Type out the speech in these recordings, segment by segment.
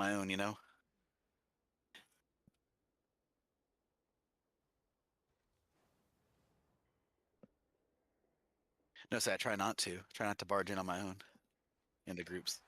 my own, you know? No, say I try not to. Try not to barge in on my own into groups.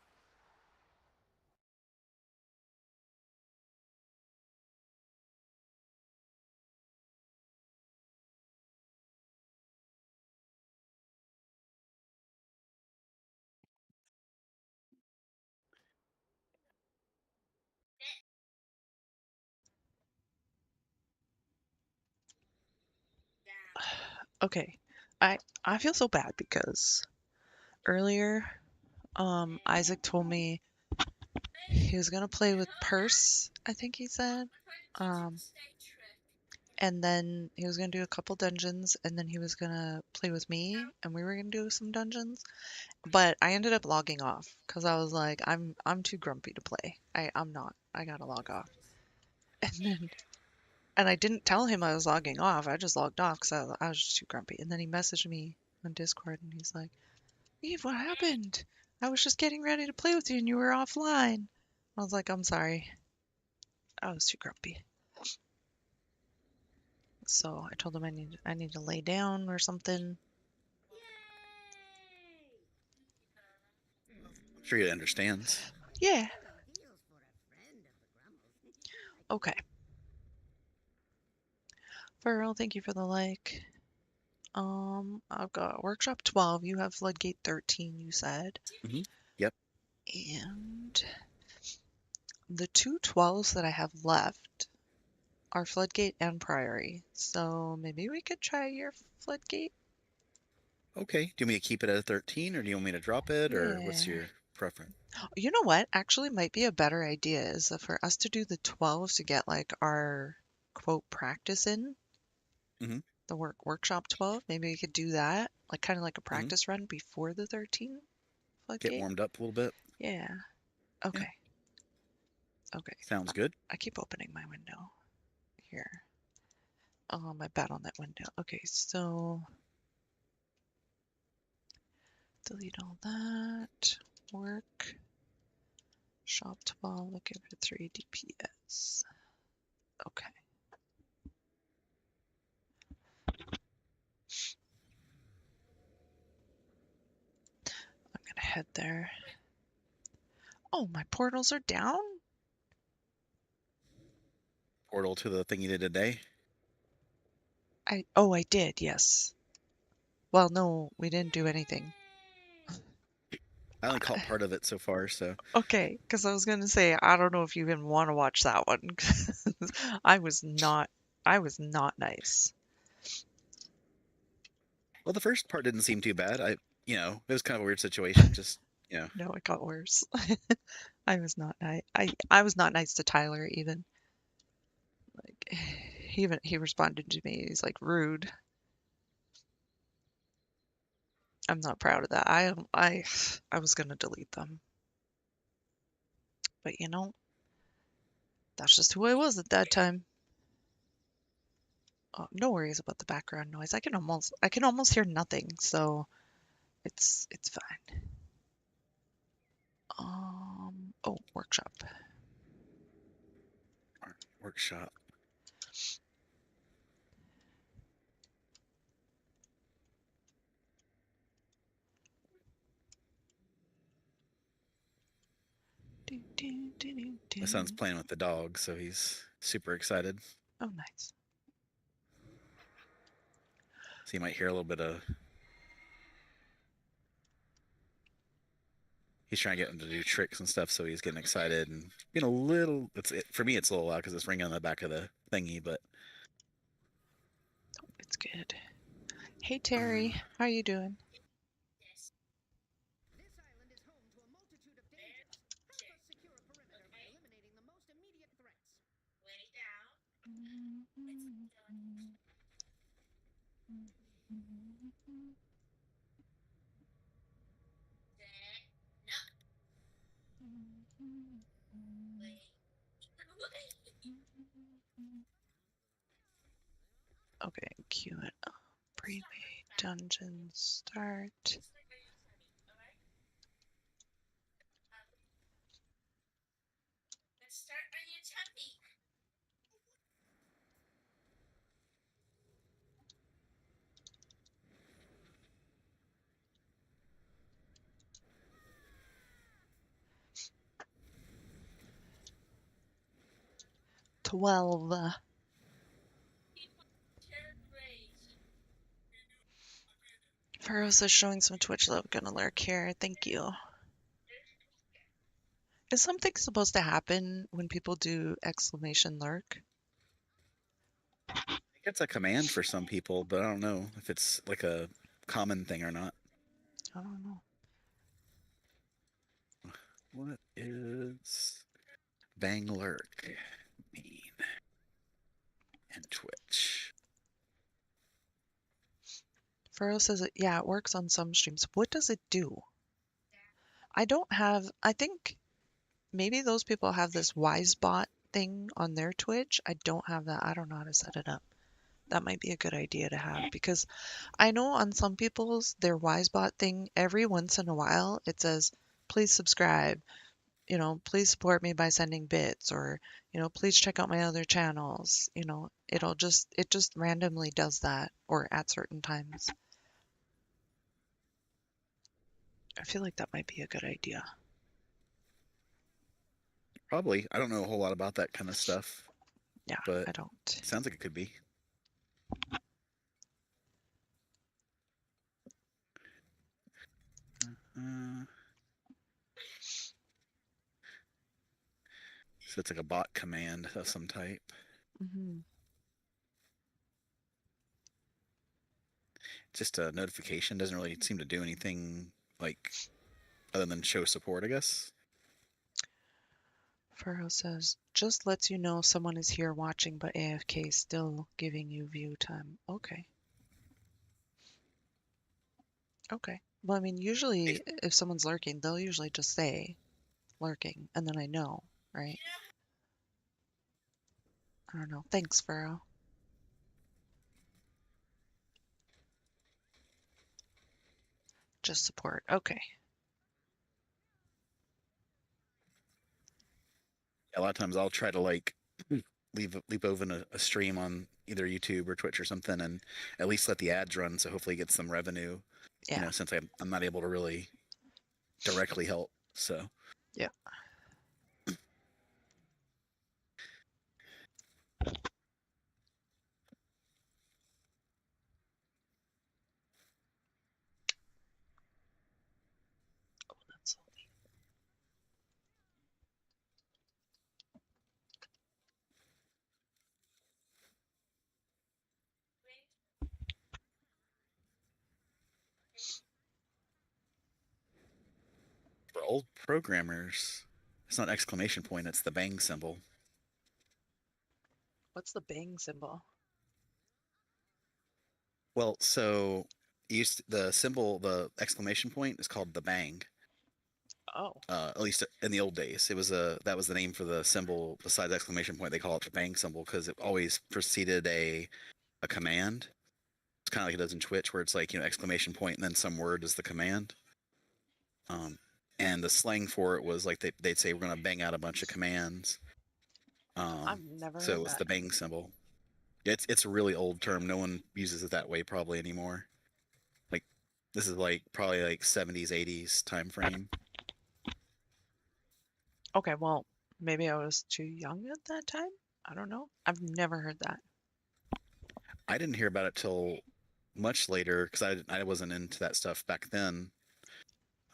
Okay. I feel so bad because earlier, Isaac told me he was gonna play with Purse, I think he said. Um, and then he was gonna do a couple dungeons, and then he was gonna play with me, and we were gonna do some dungeons. But I ended up logging off because I was like, I'm too grumpy to play. I'm not. I gotta log off. And then and I didn't tell him I was logging off. I just logged off because I was just too grumpy. And then he messaged me on Discord, and he's like, Eve, what happened? I was just getting ready to play with you and you were offline. I was like, I'm sorry. I was too grumpy. So I told him I need to lay down or something. I'm sure he understands. Yeah. Okay. Farrell, thank you for the like. I've got workshop 12. You have floodgate 13, you said. Hmm. Yep. And the two 12s that I have left are floodgate and priory. So maybe we could try your floodgate. Okay. Do you want me to keep it at a 13 or do you want me to drop it or what's Yeah. your preference? You know what? Actually, might be a better idea is for us to do the 12s to get like our quote practice in Hmm. the workshop 12. Maybe we could do that, like kind of like a Hmm. practice run before the 13 Get floodgate. warmed up a little bit. Yeah. Yeah. Okay. Okay. Sounds good. I keep opening my window here. Oh, my bat on that window. Okay, so delete all that. Work. Shop 12. Looking for 3 DPS. Okay. I'm gonna head there. Oh, my portals are down? Portal to the thing you did today. I did, yes. Well, no, we didn't do anything. I only caught part of it so far, so. Okay, because I was gonna say I don't know if you even want to watch that one. 'Cause I was not, I was not nice. Well, the first part didn't seem too bad. It was kind of a weird situation. Just, you know, No, it got worse. I was not nice. I was not nice to Tyler even. Like he responded to me. He's like rude. I'm not proud of that. I was gonna delete them, but that's just who I was at that time. Oh, no worries about the background noise. I can almost hear nothing, so it's fine. Oh, workshop. workshop. Do, do, do, do, My son's do. playing with the dog, so he's super excited. Oh, nice. So you might hear a little bit of. He's trying to get him to do tricks and stuff, so he's getting excited and being a little. For me, it's a little loud because it's ringing on the back of the thingy. But It's good. Hey, Terry. How you doing? Okay, cue it up. Preview dungeon start. 12. Faros is showing some Twitch love. Gonna lurk here. Thank you. Is something supposed to happen when people do exclamation lurk? It's a command for some people, but I don't know if it's like a common thing or not. I don't know. What is bang lurk mean in Twitch? Faros says, yeah, it works on some streams. What does it do? I think maybe those people have this Wisebot thing on their Twitch. I don't have that. I don't know how to set it up. That might be a good idea to have because I know on some people's their Wisebot thing, every once in a while it says, please subscribe, please support me by sending bits or, please check out my other channels. It just randomly does that or at certain times. I feel like that might be a good idea. Probably. I don't know a whole lot about that kind of stuff, Yeah, but I don't. it sounds like it could be. Uh, so it's like a bot command of some type. Hmm. Just a notification doesn't really seem to do anything like other than show support, I guess. Furrow says, just lets you know someone is here watching but AFK still giving you view time. Okay. Okay. Well, I mean, usually if someone's lurking, they'll usually just say lurking and then I know, right? I don't know. Thanks, Furrow. Just support. Okay. A lot of times I'll try to like leave open a stream on either YouTube or Twitch or something, and at least let the ads run, so hopefully get some revenue. Yeah. Since I'm not able to really directly help, so. Yeah. Oh, that's For old programmers, it's not exclamation point, it's the bang symbol. What's the bang symbol? Well, so the symbol, the exclamation point is called the bang. Oh. At least in the old days, that was the name for the symbol. Besides exclamation point, they call it the bang symbol because it always preceded a command. It's kind of like it does in Twitch, where it's like exclamation point and then some word is the command. Um, and the slang for it was like they'd say we're gonna bang out a bunch of commands. I've never So it heard was that. the bang symbol. It's a really old term. No one uses it that way probably anymore. Like this is like probably like 70s, 80s time frame. Okay, well, maybe I was too young at that time. I don't know. I've never heard that. I didn't hear about it till much later because I wasn't into that stuff back then.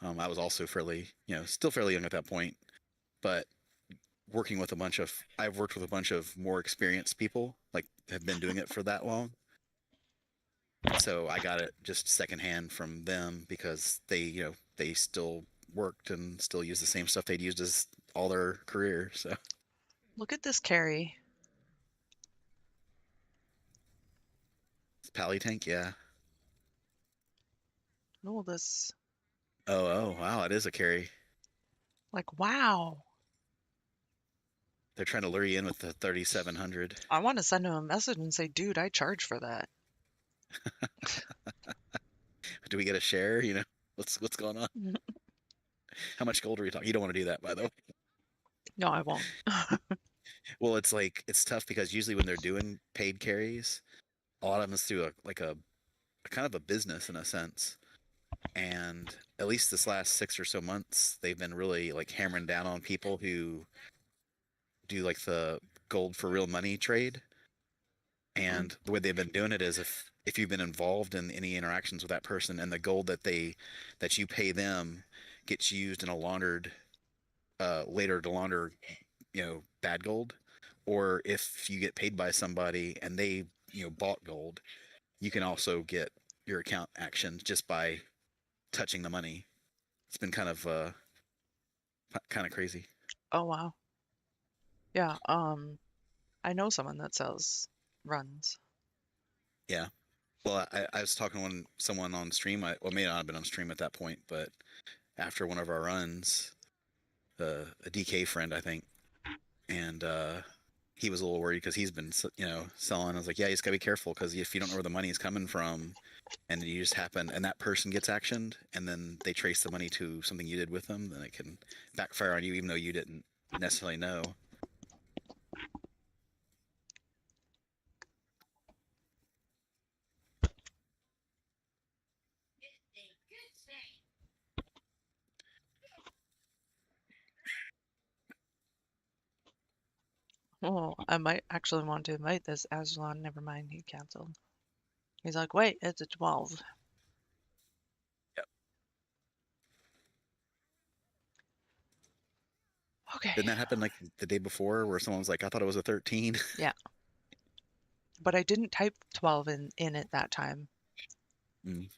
I was also fairly, still fairly young at that point, but I've worked with a bunch of more experienced people, like have been doing it for that long. And so I got it just secondhand from them because they still worked and still used the same stuff they'd used as all their career. So Look at this carry. it's Pally Tank, yeah. Oh, this, Oh, wow, it is a carry. like, wow. They're trying to lure you in with the 3700. I want to send him a message and say, dude, I charge for that. Do we get a share? What's going on? How much gold are we talking? You don't want to do that, by the way. No, I won't. Well, it's like it's tough because usually when they're doing paid carries, a lot of them is through a kind of a business in a sense. And at least this last 6 or so months, they've been really like hammering down on people who do like the gold for real money trade. Mm. And the way they've been doing it is if you've been involved in any interactions with that person and the gold that you pay them gets used in a laundered later to launder bad gold, or if you get paid by somebody and they bought gold, you can also get your account actioned just by touching the money. It's been kind of crazy. Oh wow. Yeah, I know someone that sells runs. Yeah. Well, I was talking to someone on stream. Well, may not have been on stream at that point, but after one of our runs, a DK friend, I think, and he was a little worried because he's been, selling. I was like, yeah, you just gotta be careful because if you don't know where the money is coming from, and you just happen, and that person gets actioned, and then they trace the money to something you did with them, then it can backfire on you, even though you didn't necessarily know. Oh, I might actually want to invite this Aslan. Never mind, he canceled. He's like, wait, it's a 12. Yep. Okay. Didn't that happen like the day before, where someone was like, "I thought it was a 13." Yeah, but I didn't type 12 in it that time. Mm.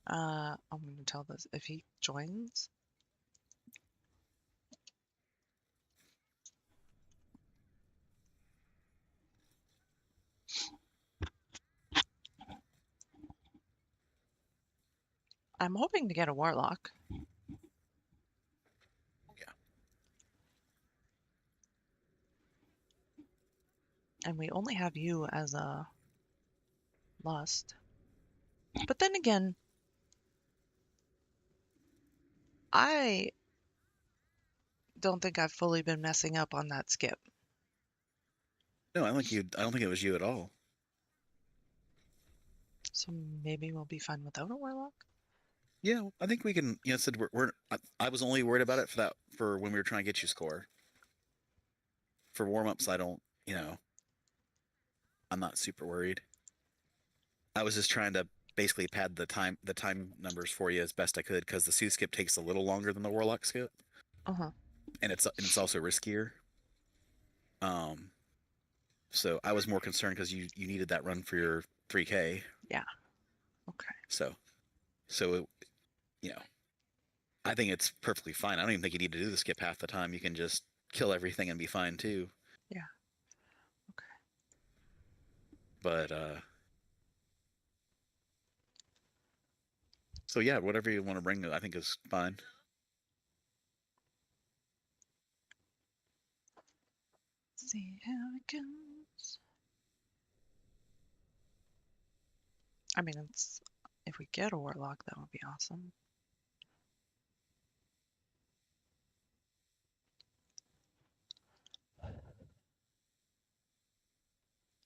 I'm gonna tell this if he joins. I'm hoping to get a warlock. Yeah. And we only have you as a lust. But then again, I don't think I've fully been messing up on that skip. No, I don't think you. I don't think it was you at all. So maybe we'll be fine without a warlock. Yeah, I think we can. Said we're I was only worried about it for when we were trying to get you score. For warm ups, I don't. I'm not super worried. I was just trying to basically pad the time numbers for you as best I could because the Sue skip takes a little longer than the Warlock skip, Uh-huh. and it's also riskier. Um, so I was more concerned because you needed that run for your 3K. Yeah. Okay. So you know I think it's perfectly fine. I don't even think you need to do the skip half the time. You can just kill everything and be fine too. Yeah. Okay. But so yeah, whatever you want to bring, I think is fine. See how it goes. I mean, it's if we get a warlock, that would be awesome.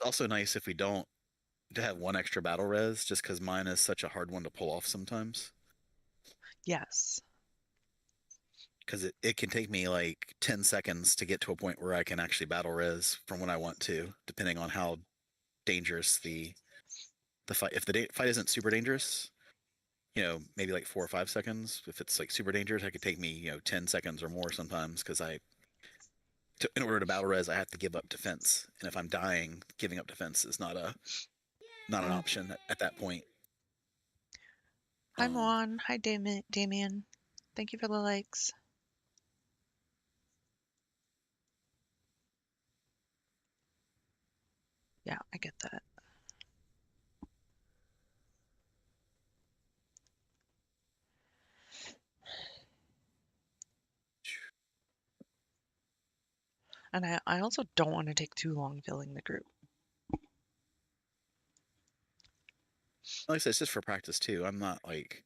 Also nice if we don't to have one extra battle res, just because mine is such a hard one to pull off sometimes. Yes. Because it can take me like 10 seconds to get to a point where I can actually battle res from when I want to, depending on how dangerous the fight. If the fight isn't super dangerous, maybe like 4 or 5 seconds. If it's like super dangerous, it could take me 10 seconds or more sometimes because in order to battle res, I have to give up defense, and if I'm dying, giving up defense is not an Mm. option at that point. Hi, Um, Moan. Hi, Damien. Thank you for the likes. Yeah, I get that. And I also don't want to take too long filling the group. like I said, it's just for practice too. I'm not like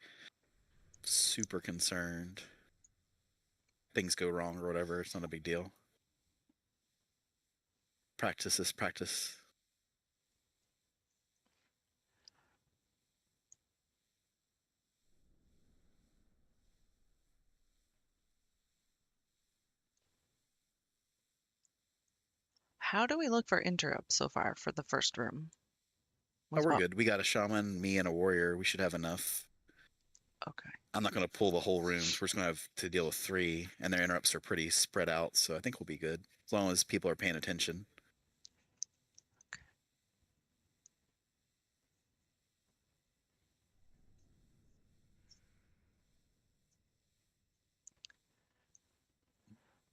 super concerned. Things go wrong or whatever. It's not a big deal. Practice is practice. How do we look for interrupts so far for the first room? Oh, With we're what? good. We got a shaman, me, and a warrior. We should have enough. Okay. I'm not going to pull the whole rooms. We're just going to have to deal with 3, and their interrupts are pretty spread out, so I think we'll be good as long as people are paying attention.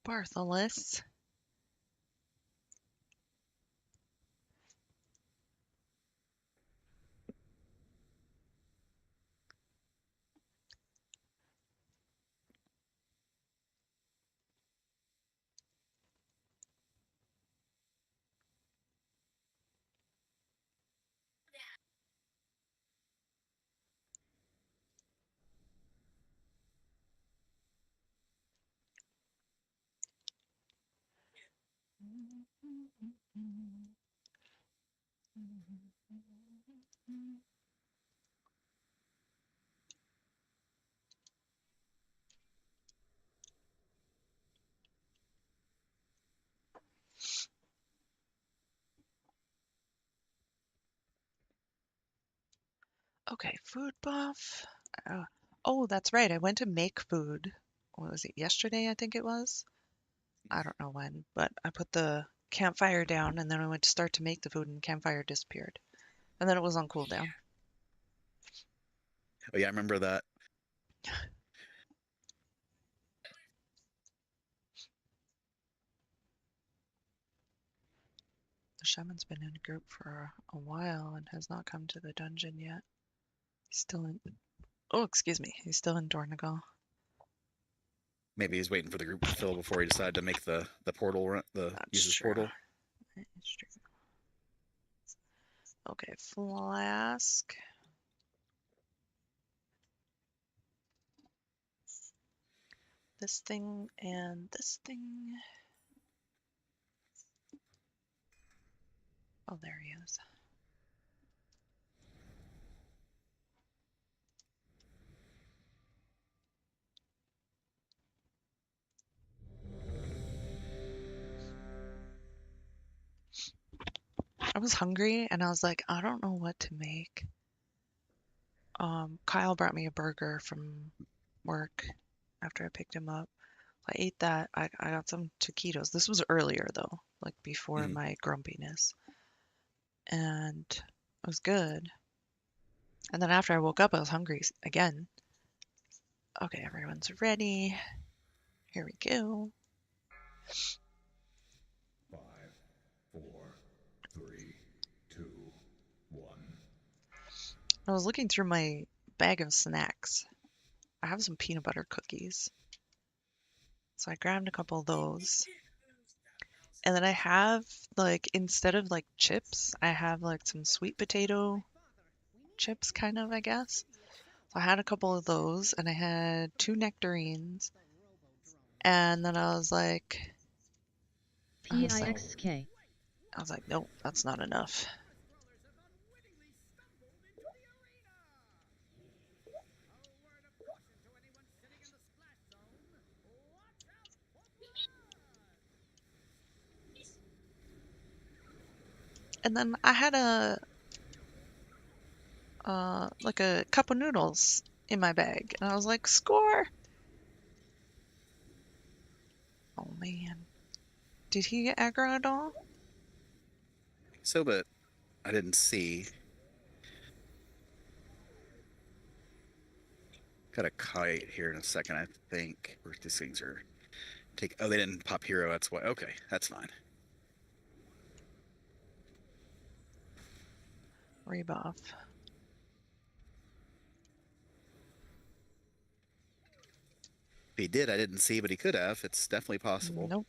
Bartholus. Okay, food buff. Oh, that's right. I went to make food. What was it? Yesterday, I think it was. I don't know when, but I put the campfire down and then I went to start to make the food and the campfire disappeared. And then it was on cooldown. Oh yeah, I remember that. The shaman's been in a group for a while and has not come to the dungeon yet. He's still in. Oh, excuse me. He's still in Dornagal. Maybe he's waiting for the group to fill before he decided to make the portal run, use That's his true. portal. That's true. Okay, flask. This thing and this thing. Oh, there he is. I was hungry and I was like, I don't know what to make. Kyle brought me a burger from work after I picked him up. I ate that. I got some taquitos. This was earlier though, like before Mm-hmm. my grumpiness. And it was good. And then after I woke up, I was hungry again. Okay, everyone's ready. Here we go. 5, 4, 3, 2, 1. I was looking through my bag of snacks. I have some peanut butter cookies. So I grabbed a couple of those. And then I have like instead of like chips, I have like some sweet potato chips kind of, I guess. So I had a couple of those and I had 2 nectarines. And then I was like, PIXK. nope, that's not enough. And then I had like a cup of noodles in my bag, and I was like, score! Oh man, did he get aggro at all? So, but I didn't see. Got a kite here in a second, I think. Where these things are take. Oh, they didn't pop hero. That's why. Okay, that's fine. Rebuff. If he did, I didn't see, but he could have. It's definitely possible. Nope,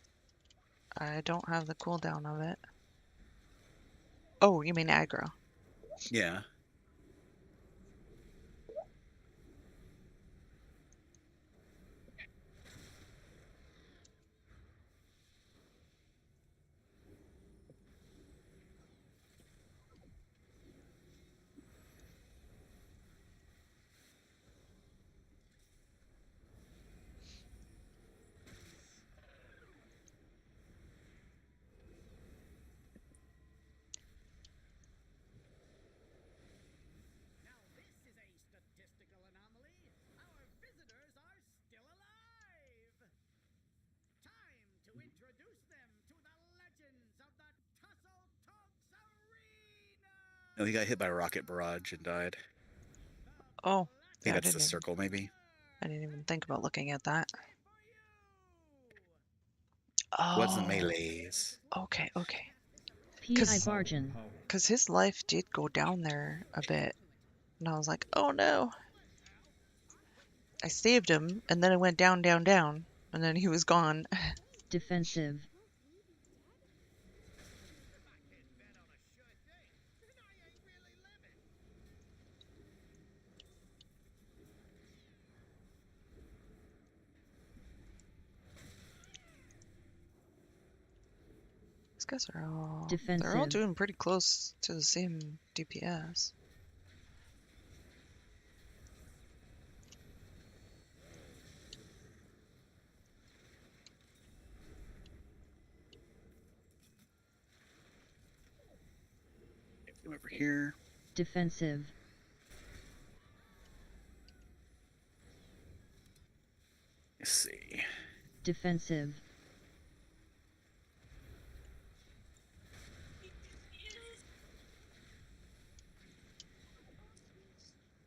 I don't have the cooldown of it. Oh, you mean aggro? Yeah. No, he got hit by a rocket barrage and died. Oh, I think yeah, that's the circle, maybe. I didn't even think about looking at that. What's the Oh, melees? okay, okay. P.I. Bargain. Because his life did go down there a bit. And I was like, oh no. I saved him, and then it went down, down, down. And then he was gone. Defensive. These guys are all... They're all Defensive. doing pretty close to the same DPS. Come over here. Defensive. Let's see. Defensive.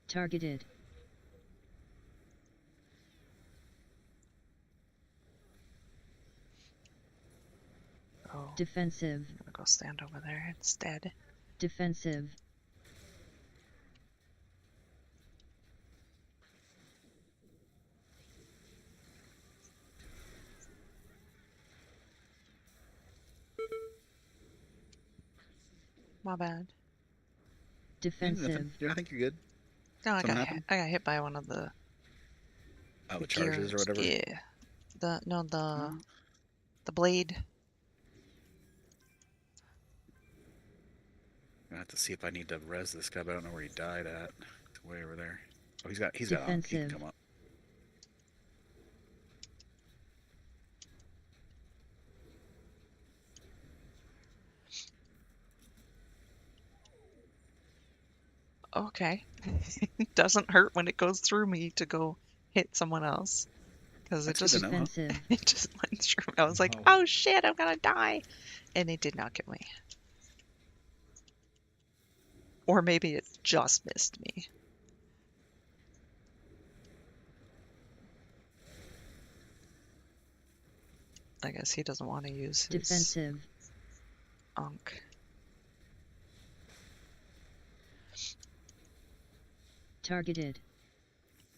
Targeted. Oh, Defensive. I'm gonna go stand over there instead. Defensive. My bad. Defensive. Yeah, I think you're good. No, I Something got happened? hit. I got hit by one of the Oh, the charges or gears. whatever. Yeah. The Oh, the blade. I have to see if I need to res this guy, but I don't know where he died at. It's way over there. Oh, he's got He can Defensive. come up. Okay. It doesn't hurt when it goes through me to go hit someone else. Because it That's good just to know, huh? Defensive. it just went through me. I was like, No. oh shit, I'm gonna die. And it did not kill me. Or maybe it just missed me. I guess he doesn't want to use his Defensive. unk. Targeted.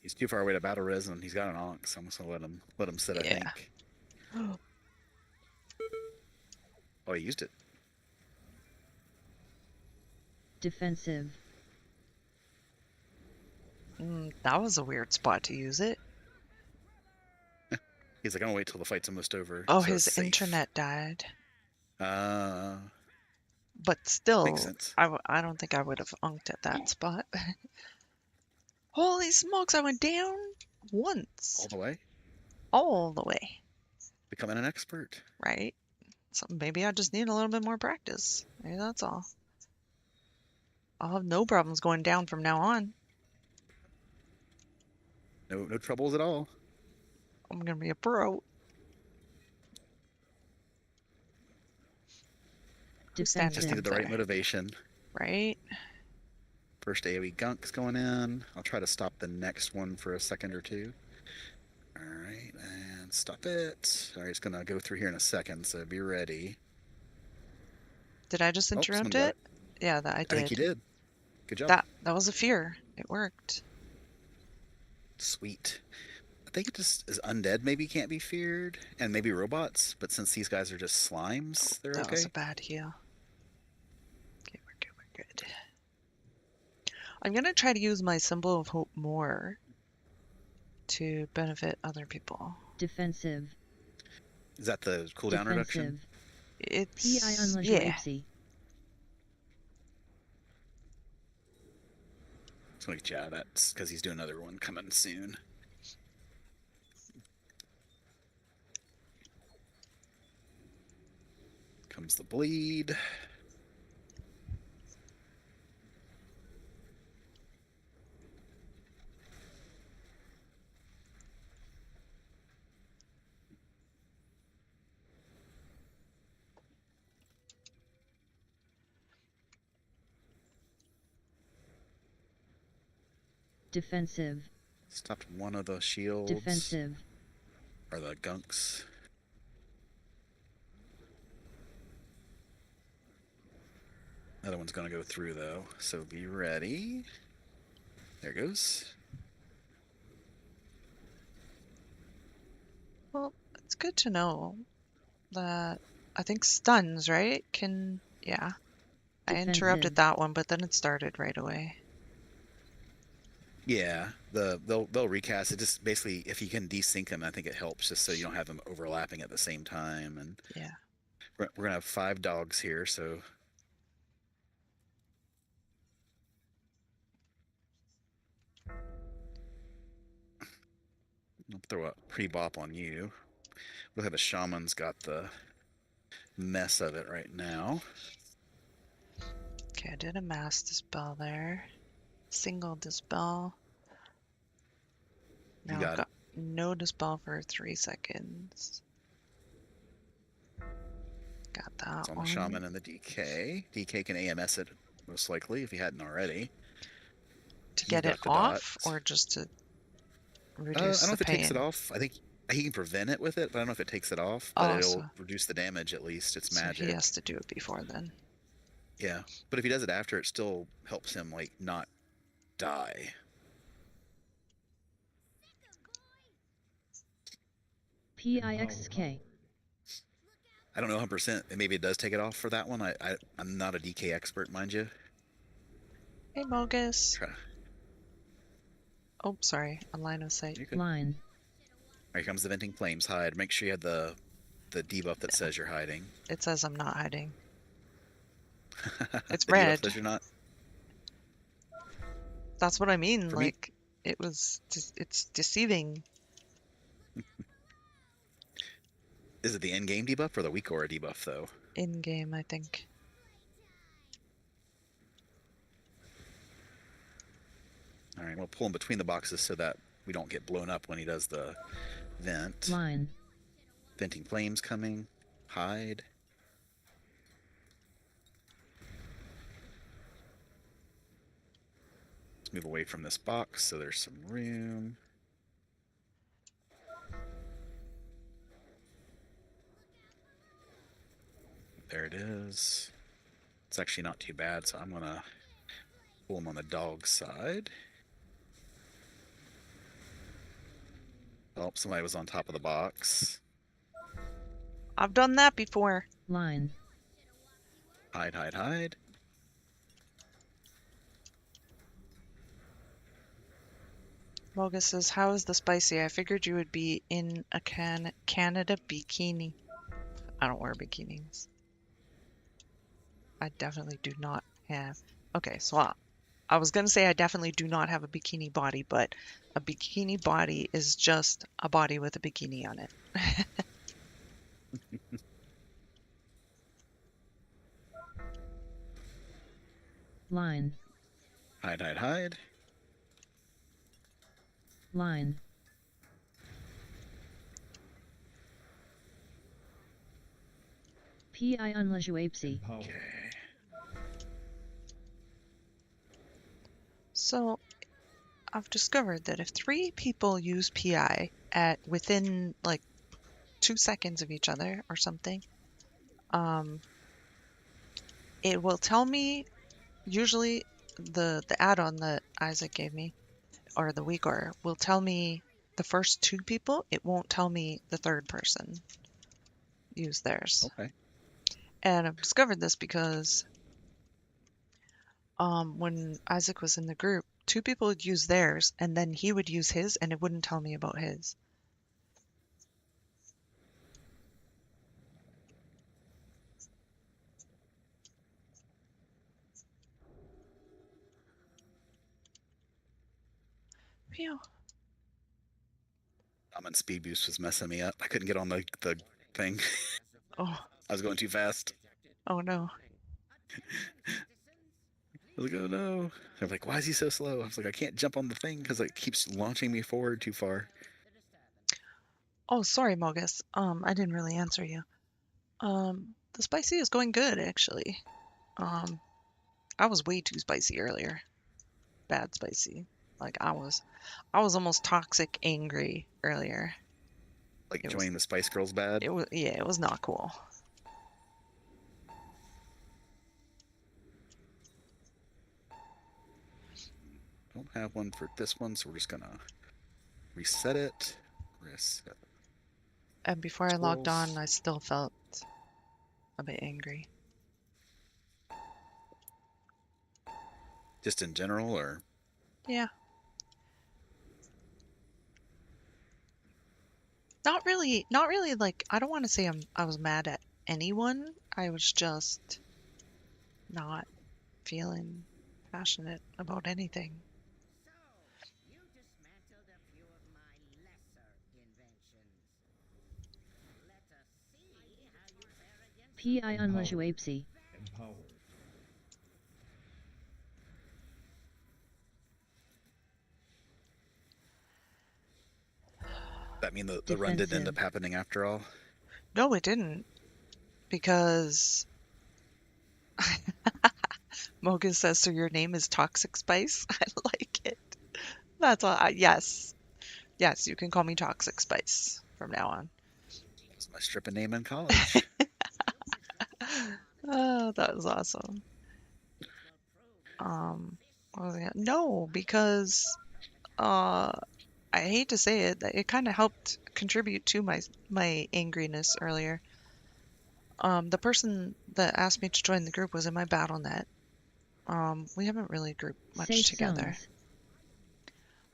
He's too far away to battle res, and he's got an onk, so I'm just gonna let him sit. I Yeah. think. Oh, he used it. Defensive. That was a weird spot to use it. He's like, I'm gonna wait till the fight's almost over. Oh, so it's his safe. internet died. Uh, But still, makes sense. I don't think I would have unked at that spot. Holy smokes, I went down once. All the way, All the way, becoming an expert. right? So maybe I just need a little bit more practice. Maybe that's all. I'll have no problems going down from now on. No troubles at all. I'm gonna be a pro. Who's standing Just Defensive. needed the up right there, motivation. right? First AoE gunk's going in. I'll try to stop the next one for a second or two. All right, and stop it. All right, it's gonna go through here in a second, so be ready. Did I just Oh, someone interrupt got it? Yeah, that I I did. think you did. Good job. That was a fear. It worked. Sweet. I think it just is undead. Maybe can't be feared, and maybe robots. But since these guys are just slimes, they're That okay. was a bad heal. Okay, we're good. We're good. I'm gonna try to use my symbol of hope more to benefit other people. Defensive. Is that the cooldown reduction? Defensive. It's P.I. Unleasher yeah. Ipsy. Just gonna get you out of that because he's doing another one coming soon. Comes the bleed. Defensive. Stopped one of the shields. Defensive. Or the gunks. Another one's gonna go through though, so be ready. There goes. Well, it's good to know that I think stuns, right? Yeah. I interrupted Defensive. that one, but then it started right away. Yeah, they'll recast it. Just basically, if you can desync them, I think it helps, just so you don't have them overlapping at the same time. And Yeah. we're gonna have 5 dogs here, so I'll throw a pre-bop on you. We'll have a shaman's got the mess of it right now. Okay, I did a mass dispel there. Single dispel. Now I've got got no dispel for 3 seconds. Got that It's on one. the shaman and the DK. DK can AMS it most likely if he hadn't already. To He's get it got the off, dot. or just to I reduce don't know the if it takes it pain? off. I think he can prevent it with it, but I don't know if it takes it off. Oh, But it'll so- reduce the damage at least. It's So magic. he has to do it before then. Yeah, but if he does it after, it still helps him like not die. PIXK. I don't know 100%. Maybe it does take it off for that one. I'm not a DK expert, mind you. Hey, Mogus. Try. Oh, sorry. A line of sight. You could. Line. Here comes the venting flames. Hide. Make sure you have the debuff that says you're hiding. It says I'm not hiding. It's The debuff red. says you're not. That's what I mean. For me- Like, it's deceiving. Is it the end game debuff or the weak aura debuff though? In game, I think. All right, we'll pull him between the boxes so that we don't get blown up when he does the vent. Line. Venting flames coming. Hide. Let's move away from this box so there's some room. There it is. It's actually not too bad, so I'm gonna pull him on the dog side. Oh, somebody was on top of the box. I've done that before. Line. Hide, hide, hide. Mogus says, how is the spicy? I figured you would be in a Canada bikini. I don't wear bikinis. I definitely do not have. Okay, so I was going to say I definitely do not have a bikini body, but a bikini body is just a body with a bikini on it. Line. Hide, hide, hide. Line. PI unlejuapsi. Power. Okay. So I've discovered that if 3 people use PI at within like 2 seconds of each other or something, it will tell me, usually the add-on that Isaac gave me, or the Weaker, will tell me the first 2 people. It won't tell me the third person use theirs. Okay. And I've discovered this because when Isaac was in the group, 2 people would use theirs, and then he would use his, and it wouldn't tell me about his. Phew. I'm on speed boost was messing me up. I couldn't get on the thing. Oh, I was going too fast. oh no. I was like, oh no. I'm like, why is he so slow? I was like, I can't jump on the thing because it keeps launching me forward too far. Oh, sorry, Mogus. I didn't really answer you. The spicy is going good, actually. I was way too spicy earlier. Bad spicy. Like I was almost toxic angry earlier. Like It was joining the Spice Girls bad. it was not cool. Don't have one for this one, so we're just gonna reset it. Reset. And before I logged on, Squirrels. I still felt a bit angry. Just in general, or Yeah. Not really like I don't want to say I was mad at anyone. I was just not feeling passionate about anything. So, you dismantled a few of my lesser inventions. Let us see how you fare against PI unleashuapsi. Empowered. that mean the run didn't end up Defensive. happening after all? No, it didn't because Mogan says, "So your name is Toxic Spice." I like it. That's all. Yes, yes, you can call me Toxic Spice from now on. That was my stripping name in college. Oh, that was awesome. What was I no, because uh, I hate to say it, it kind of helped contribute to my angriness earlier. The person that asked me to join the group was in my BattleNet. We haven't really grouped much Safe together, zones.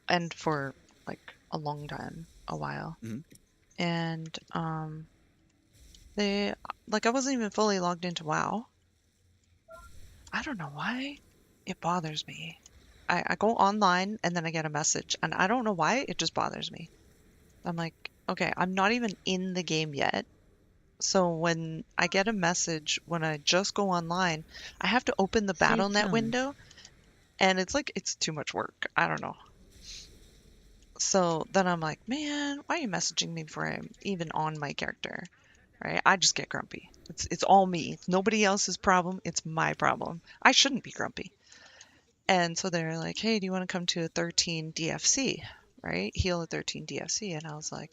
and for like a long time, a while. Mhm. And they like I wasn't even fully logged into WoW. I don't know why it bothers me. I go online and then I get a message, and I don't know why it just bothers me. I'm like, okay, I'm not even in the game yet. So when I get a message when I just go online, I have to open the Safe BattleNet zones. window, and it's like it's too much work. I don't know. So then I'm like, man, why are you messaging me before I'm even on my character? Right? I just get grumpy. It's all me. It's nobody else's problem. It's my problem. I shouldn't be grumpy. And so they're like, hey, do you want to come to a 13 DFC? Right? Heal a 13 DFC. And I was like,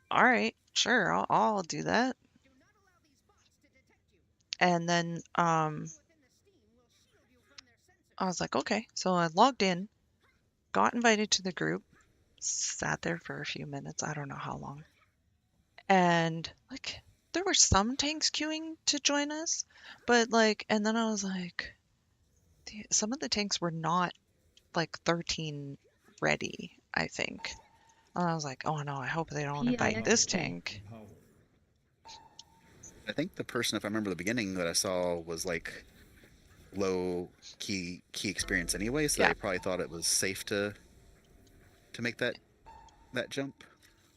all right, sure, I'll do that. And then I was like, okay. So I logged in, got invited to the group, sat there for a few minutes. I don't know how long. And like, there were some tanks queuing to join us, but like, and then I was like, some of the tanks were not like 13 ready, I think. And I was like, oh no, I hope they don't invite this PIXP. tank. Empowered. I think the person, if I remember the beginning that I saw, was like low key experience anyway, so Yeah. they probably thought it was safe to make that jump.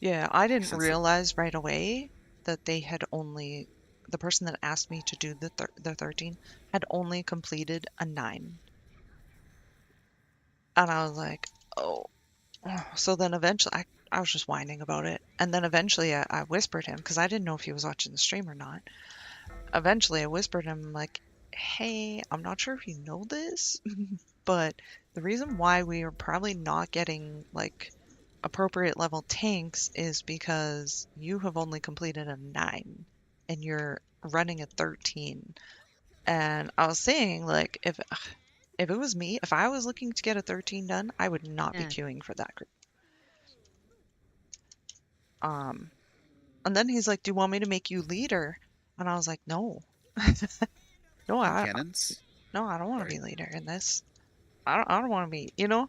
Yeah, I didn't Since it, realize right away that they had only, the person that asked me to do the 13 had only completed a 9. And I was like, oh. So then eventually, I was just whining about it. And then eventually I whispered him, because I didn't know if he was watching the stream or not. Eventually I whispered him, like, hey, I'm not sure if you know this, but the reason why we are probably not getting, like, appropriate level tanks is because you have only completed a 9 and you're running a 13. And I was saying, like, if it was me, if I was looking to get a 13 done, I would not be Act. queuing for that group. And then he's like, "Do you want me to make you leader?" And I was like, "No, no, on cannons, no, I don't want to right? be leader in this. I don't want to be, you know."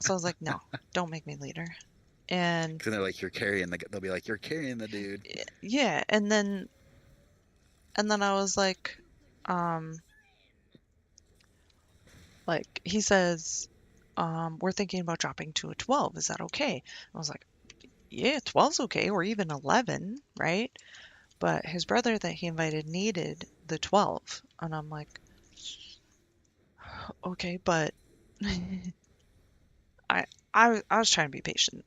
So I was like, "No, don't make me leader." And Because they're like, you're carrying the. They'll be like, you're carrying the dude. yeah, and then I was um, like he says, we're thinking about dropping to a 12. Is that okay? I was like, yeah, 12's okay, or even 11, right? But his brother that he invited needed the 12, and I'm like, okay, but I I was trying to be patient,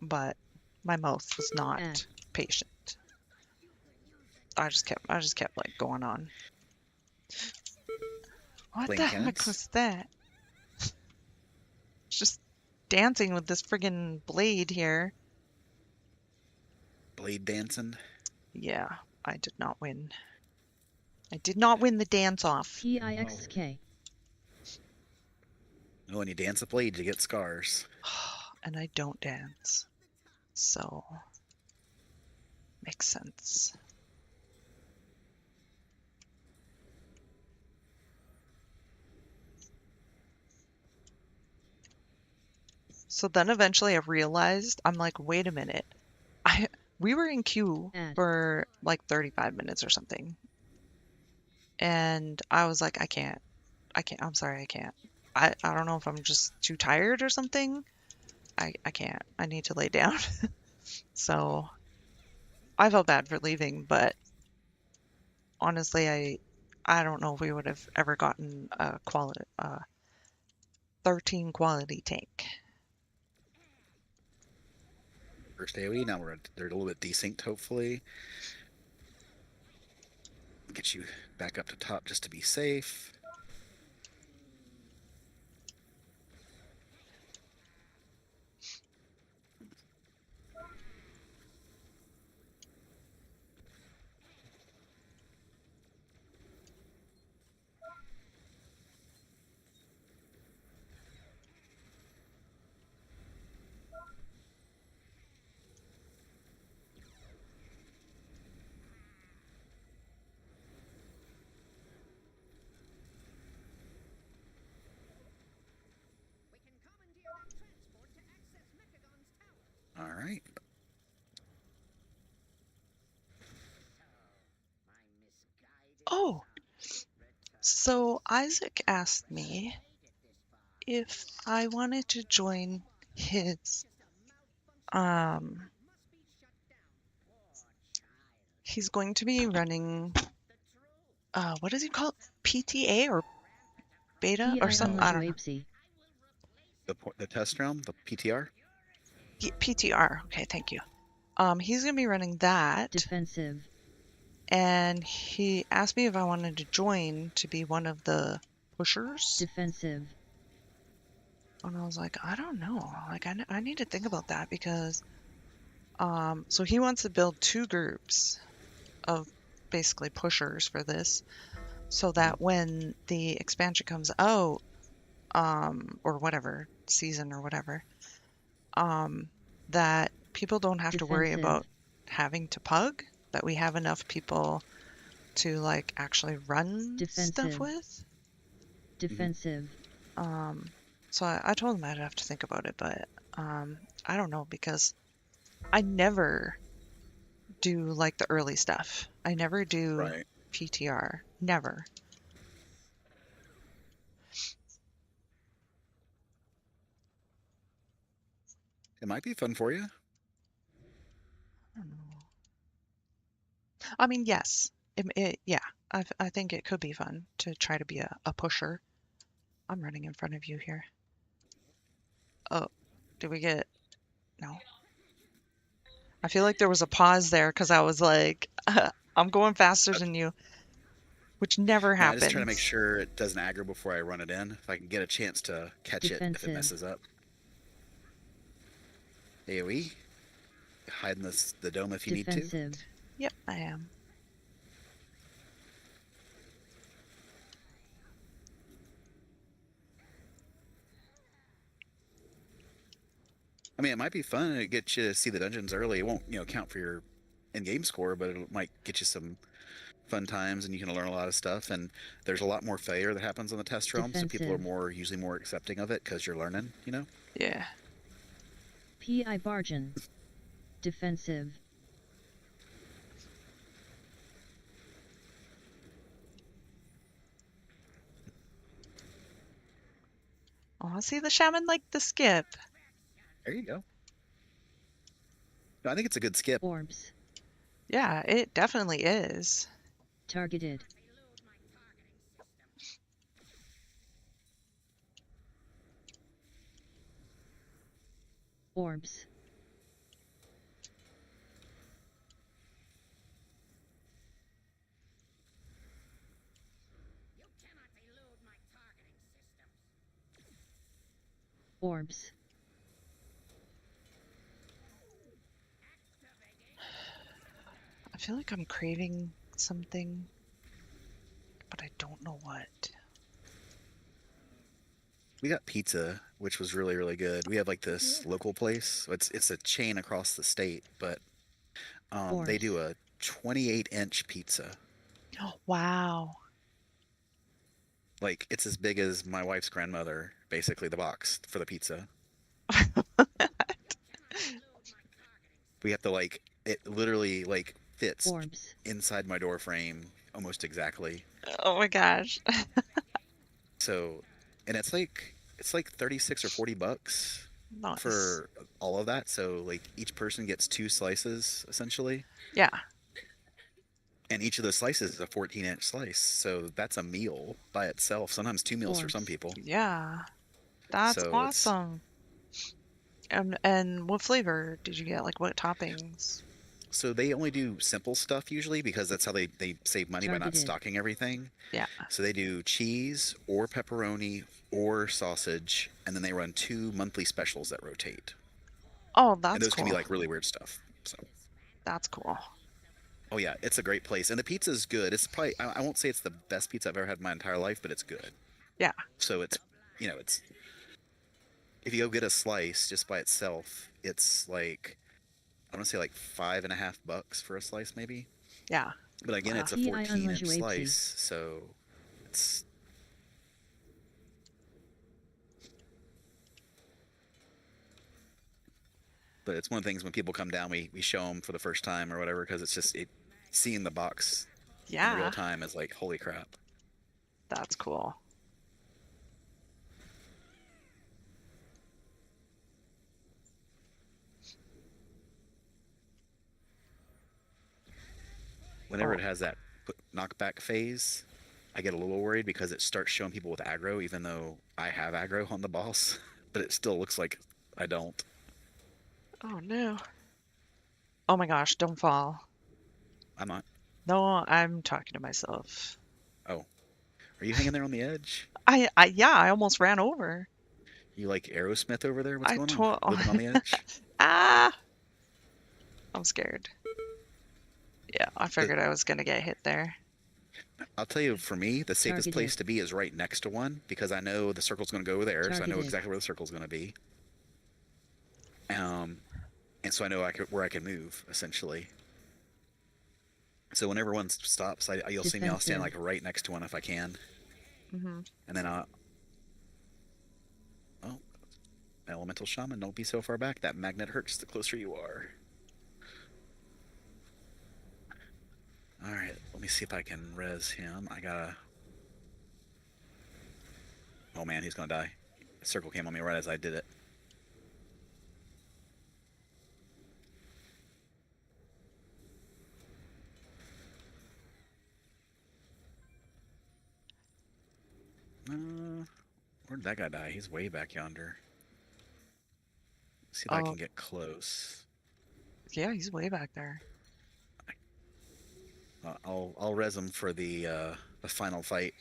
but my mouth was not Act. patient. I just kept like going on. What Playing the heck cannons. was that? dancing with this friggin' blade here. Blade dancing. Yeah, I did not win. I did not win the dance off. PIXK. When you dance with blade, you get scars. And I don't dance. So, makes sense. So then eventually I realized, I'm like, wait a minute. We were in queue Add. for like 35 minutes or something. And I was like, I can't. I'm sorry, I can't. I don't know if I'm just too tired or something. I can't. I need to lay down. So I felt bad for leaving, but honestly, I don't know if we would have ever gotten a 13 quality tank. First AoE, now they're a little bit desynced, hopefully. Get you back up to top just to be safe. We can commandeer that transport to access Mechagon's tower. All right. My misguided Oh, son returned. so Isaac asked me Made it this far. if I wanted to join his, Just a malfunction must be shut down. Poor child. he's going to be running, The truth. what does he call it? PTA or beta or PI something? I don't know. Unleashuapsi. The test realm, the PTR. PTR. Okay, thank you. He's gonna be running that, Defensive. and he asked me if I wanted to join to be one of the pushers, Defensive. and I was like, I don't know. Like, I need to think about that because, so he wants to build 2 groups of basically pushers for this, so that when the expansion comes out, or whatever season or whatever, that people don't have to worry Defensive. about having to pug, that we have enough people to like actually run stuff Defensive. with. Defensive. So I told him I'd have to think about it, but I don't know because I never do like the early stuff. I never do Right. PTR. Never. It might be fun for you. I don't know. I mean, yes. Yeah. I think it could be fun to try to be a pusher. I'm running in front of you here. Oh, did we get... No. I feel like there was a pause there because I was like, I'm going faster than you, which never Yeah, I happens. just try to make sure it doesn't aggro before I run it in. If I can get a chance to catch it if Defensive. it messes up. AoE. Hide in the dome if you need to. Defensive. Yep, I am. I mean, it might be fun and it gets you to see the dungeons early. It won't, count for your in-game score, but it might get you some fun times and you can learn a lot of stuff. And there's a lot more failure that happens on the test realm, so people are Defensive. usually more accepting of it because you're learning. Yeah. PI Bargain. Defensive. Oh, see, the shaman liked the skip. There you go. No, I think it's a good skip. Orbs. Yeah, it definitely is. Targeted. Reload my targeting system. Orbs. You cannot elude my targeting systems. Orbs. feel like I'm craving something, but I don't know what. We got pizza, which was really, really good. We have like this local place. It's a chain across the state, but they do Orbs. a 28-inch pizza. Wow. Like it's as big as my wife's grandmother, basically the box for the pizza. We have to like it literally like fits Orbs. inside my door frame almost exactly. Oh my gosh. So, and it's like 36 or 40 bucks Nice. for all of that. So like each person gets 2 slices essentially, Yeah. and each of those slices is a 14-inch slice. So that's a meal by itself. Sometimes 2 meals for some Orbs. people. Yeah. That's So it's awesome. And what flavor did you get? Like what toppings? so they only do simple stuff usually because that's how they save money by not Targeted. stocking everything. Yeah. So they do cheese or pepperoni or sausage, and then they run 2 monthly specials that rotate. Oh, And that's those can be cool. like really weird stuff. So, That's cool. oh yeah, it's a great place, and the pizza's good. It's probably I won't say it's the best pizza I've ever had in my entire life, but it's good. Yeah. So it's it's if you go get a slice just by itself, it's like I want to say like $5.50 for a slice maybe. Yeah. But again, Wow. it's a PI 14-inch unlajuacy. slice, so it's but it's one of the things when people come down, we show them for the first time or whatever because it's just seeing the box in real Yeah. time is like holy crap. That's cool. Whenever it Oh. has that knockback phase, I get a little worried because it starts showing people with aggro, even though I have aggro on the boss, but it still looks like I don't. Oh no. Oh my gosh, don't fall. I'm not. No, I'm talking to myself. Oh, are you hanging there on the edge? Yeah, I almost ran over. You like Aerosmith over there? What's I going on? told Living on the edge? Ah, I'm scared. Yeah, I The- figured I was gonna get hit there. I'll tell you, for me, the safest Targeted. place to be is right next to one because I know the circle's going to go there, so I know Targeted. exactly where the circle's going to be. And so I know where I can move essentially. So whenever one stops, you'll see me. I'll stand like Defensive. right next to one if I can, Hmm. and then oh, elemental shaman, don't be so far back. That magnet hurts the closer you are. All right, let me see if I can res him. I gotta. Oh man, he's gonna die. The circle came on me right as I did it. Where did that guy die? He's way back yonder. See if I Oh, can get close. yeah, he's way back there. I'll res him for the final fight.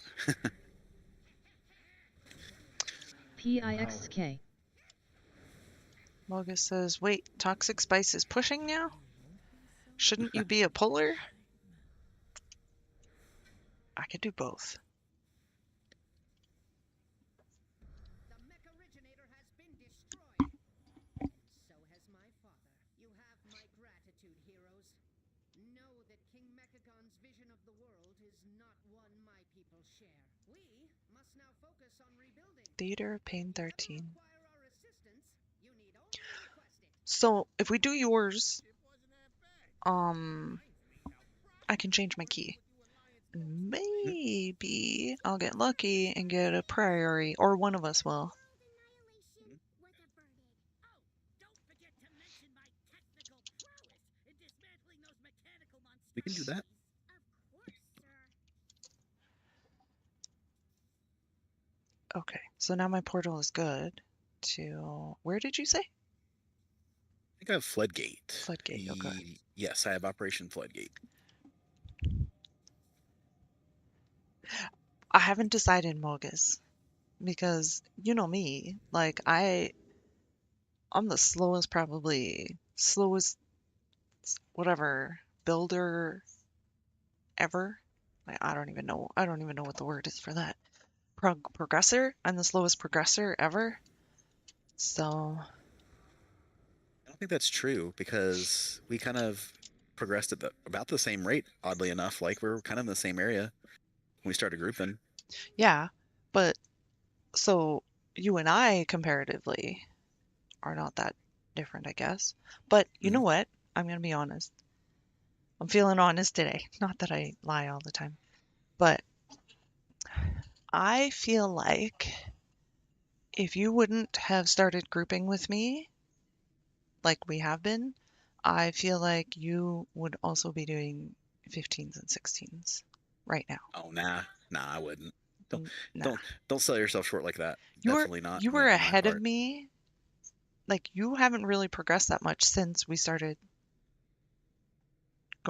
PIXK. Mogus says, "Wait, Toxic Spice is pushing now? Shouldn't you be a puller?" I could do both. The mech originator has been destroyed. So has my father. You have my gratitude, heroes. Know that King Mechagon's vision of the world is not one my people share. We must now focus on rebuilding. Theater of Pain If you 13. ever require our assistance, you need only request it. So if we do yours, I can change my key. And maybe I'll get lucky and get a priority, or one of us will. We can do that. Okay, so now my portal is good to, where did you say? I think I have Floodgate. Floodgate, okay. Yes, I have Operation Floodgate. I haven't decided, Mogus, because you know me, like I'm the slowest, probably slowest, whatever builder ever. Like, I don't even know what the word is for that. Progressor. I'm the slowest progressor ever. So I don't think that's true because we kind of progressed at about the same rate, oddly enough. Like we were kind of in the same area when we started grouping. yeah, but so you and I comparatively are not that different, I guess. But you know Mhm. what? I'm gonna be honest. I'm feeling honest today. Not that I lie all the time, but I feel like if you wouldn't have started grouping with me like we have been, I feel like you would also be doing 15s and 16s right now. Oh nah, I wouldn't. Don't Nah. don't sell yourself short like that. You were Definitely not you on, were on my ahead of part. me. Like you haven't really progressed that much since we started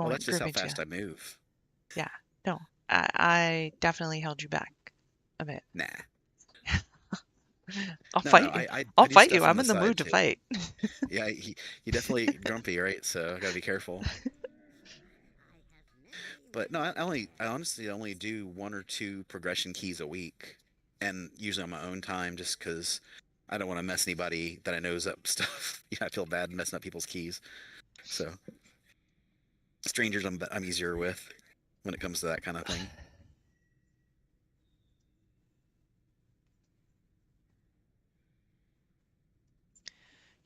Well, going that's just how grouping fast together. I move. Yeah. No. I definitely held you back a bit. Nah. I'll No, no, fight you. I I'll do fight you. stuff on I'm the in the side mood to too. fight. Yeah, he definitely grumpy, right? So I gotta be careful. But no, I honestly only do one or two progression keys a week, and usually on my own time, just because I don't want to mess anybody that I know's up stuff. Yeah, I feel bad messing up people's keys. So strangers, I'm easier with when it comes to that kind of thing.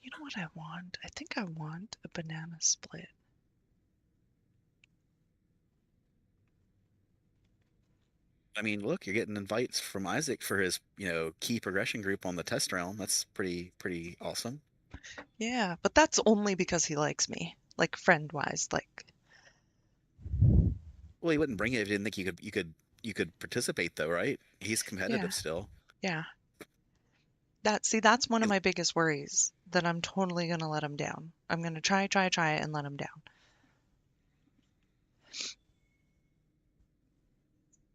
You know what I want? I think I want a banana split. I mean, look, you're getting invites from Isaac for his, key progression group on the test realm. That's pretty awesome. Yeah, but that's only because he likes me. Like friend-wise, like Well, he wouldn't bring it if he didn't think you could participate though, right? He's yeah, competitive still. yeah. That's one of He's- my biggest worries, that I'm totally gonna let him down. I'm gonna try, and let him down.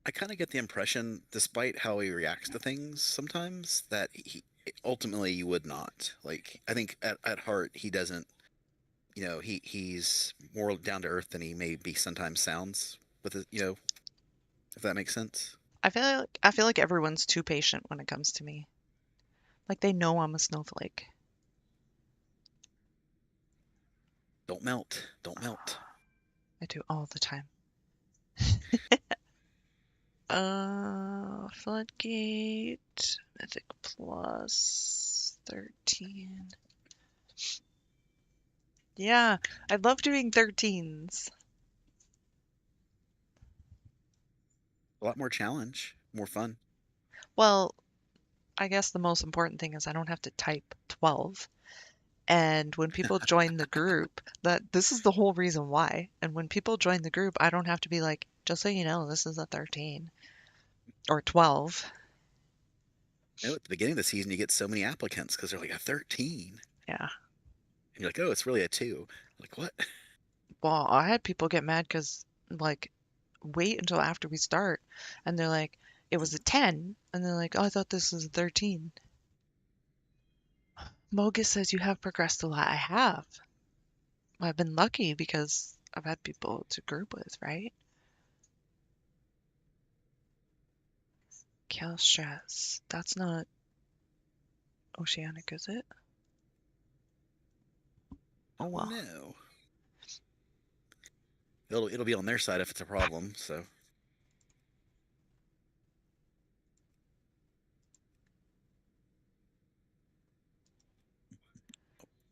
I kind of get the impression, despite how he reacts to things sometimes, that he ultimately you would not. Like, I think at heart he doesn't. He's more down to earth than he maybe sometimes sounds. With it, if that makes sense. I feel like everyone's too patient when it comes to me. Like they know I'm a snowflake. Don't melt. Don't melt. I do all the time. Floodgate, Mythic Plus, 13. Yeah, I love doing 13s. A lot more challenge, more fun. Well, I guess the most important thing is I don't have to type 12. And when people join the group, that this is the whole reason why. And when people join the group, I don't have to be like, just so you know, this is a 13 or 12. At the beginning of the season, you get so many applicants because they're like a 13, Yeah. and you're like, oh, it's really a 2. Like what? Well, I had people get mad because, like, wait until after we start. And they're like, it was a 10. And they're like, oh, I thought this was a 13. Mogus says you have progressed a lot. I have. I've been lucky because I've had people to group with, right? Cal stress. That's not oceanic, is it? Oh well. No. It'll be on their side if it's a problem. So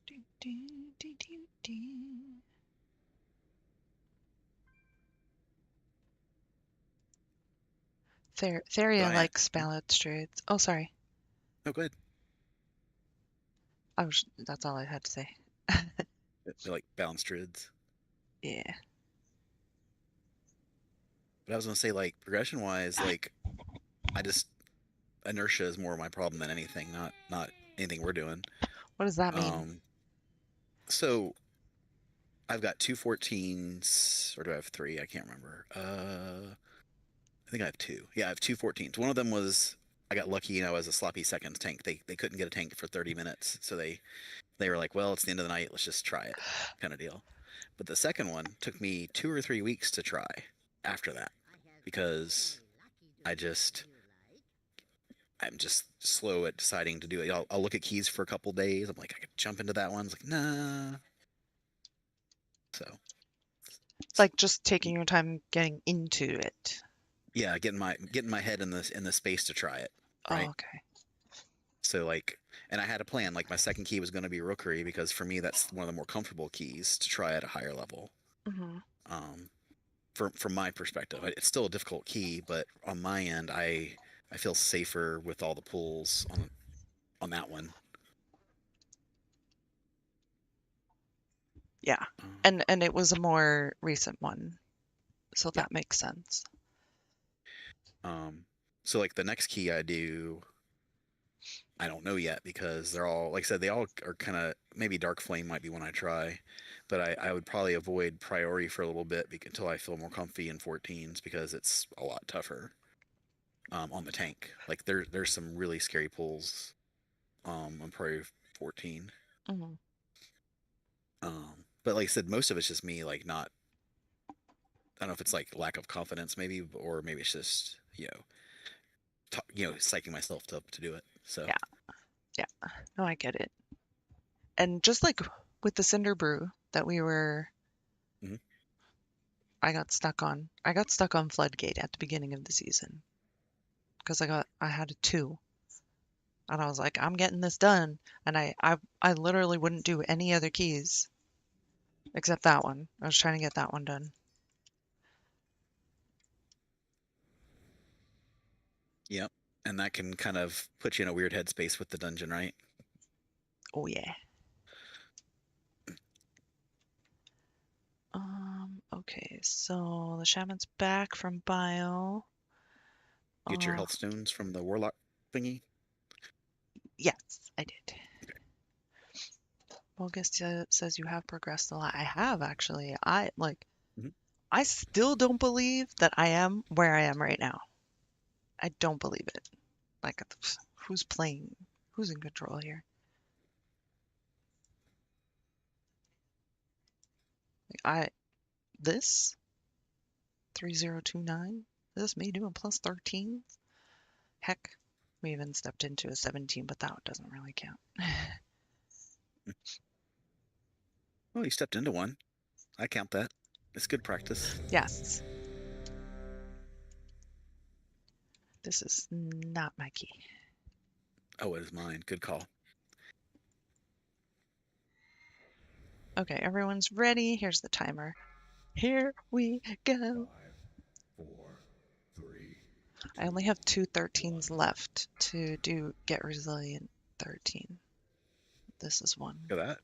Do, do, do, do, do. but Theria I likes balustrades. Oh, sorry. oh good. That's all I had to say. They like balanced trids. Yeah. But I was gonna say like progression wise, like I just inertia is more my problem than anything, not anything we're doing. What does that mean? Um, so I've got two 14s, or do I have three? I can't remember. I think I have two. Yeah, I have two 14s. One of them was I got lucky, as a sloppy seconds tank. They couldn't get a tank for 30 minutes, so they were like, well, it's the end of the night, let's just try it, kind of deal. But the second one took me 2 or 3 weeks to try after that because I just I'm just slow at deciding to do it. I'll look at keys for a couple days. I'm like, I could jump into that one. It's like, nah. So It's like just taking your time getting into it. yeah, getting my head in the space to try it. Oh, Right. okay. So like, and I had a plan. Like my second key was going to be Rookery because for me that's one of the more comfortable keys to try at a higher level. Hmm. Um, from my perspective, it's still a difficult key, but on my end, I feel safer with all the pulls on that one. Yeah. Um, And it was a more recent one, so Yeah. that makes sense. so like the next key I do, I don't know yet because they're all, like I said, they all are kind of, maybe Dark Flame might be one I try, but I would probably avoid Priority for a little bit until I feel more comfy in 14s because it's a lot tougher on the tank. Like there's some really scary pulls on Priority 14. Hmm. But like I said, most of it's just me like not, I don't know if it's like lack of confidence maybe, or maybe it's just psyching myself to do it. So Yeah. Yeah. No, I get it. And just like with the Cinder Brew that we were, Mhm. I got stuck on Floodgate at the beginning of the season because I had a 2 and I was like, I'm getting this done. And I literally wouldn't do any other keys except that one. I was trying to get that one done. Yep. And that can kind of put you in a weird headspace with the dungeon, right? Oh yeah. Okay, so the shaman's back from bio. Get your health stones from the warlock thingy. Yes, I did. August says you have progressed a lot. I have actually. Mhm. I still don't believe that I am where I am right now. I don't believe it. Like, who's playing? Who's in control here? This 3029. Is this me doing plus 13? Heck, we even stepped into a 17, but that doesn't really count. Oh, you stepped into one. I count that. It's good practice. Yes. This is not my key. Oh, it is mine. Good call. Okay, everyone's ready. Here's the timer. Here we go. 5, 4, 3, I only have two 13s left to do Get Resilient 13. This is one. Look at that.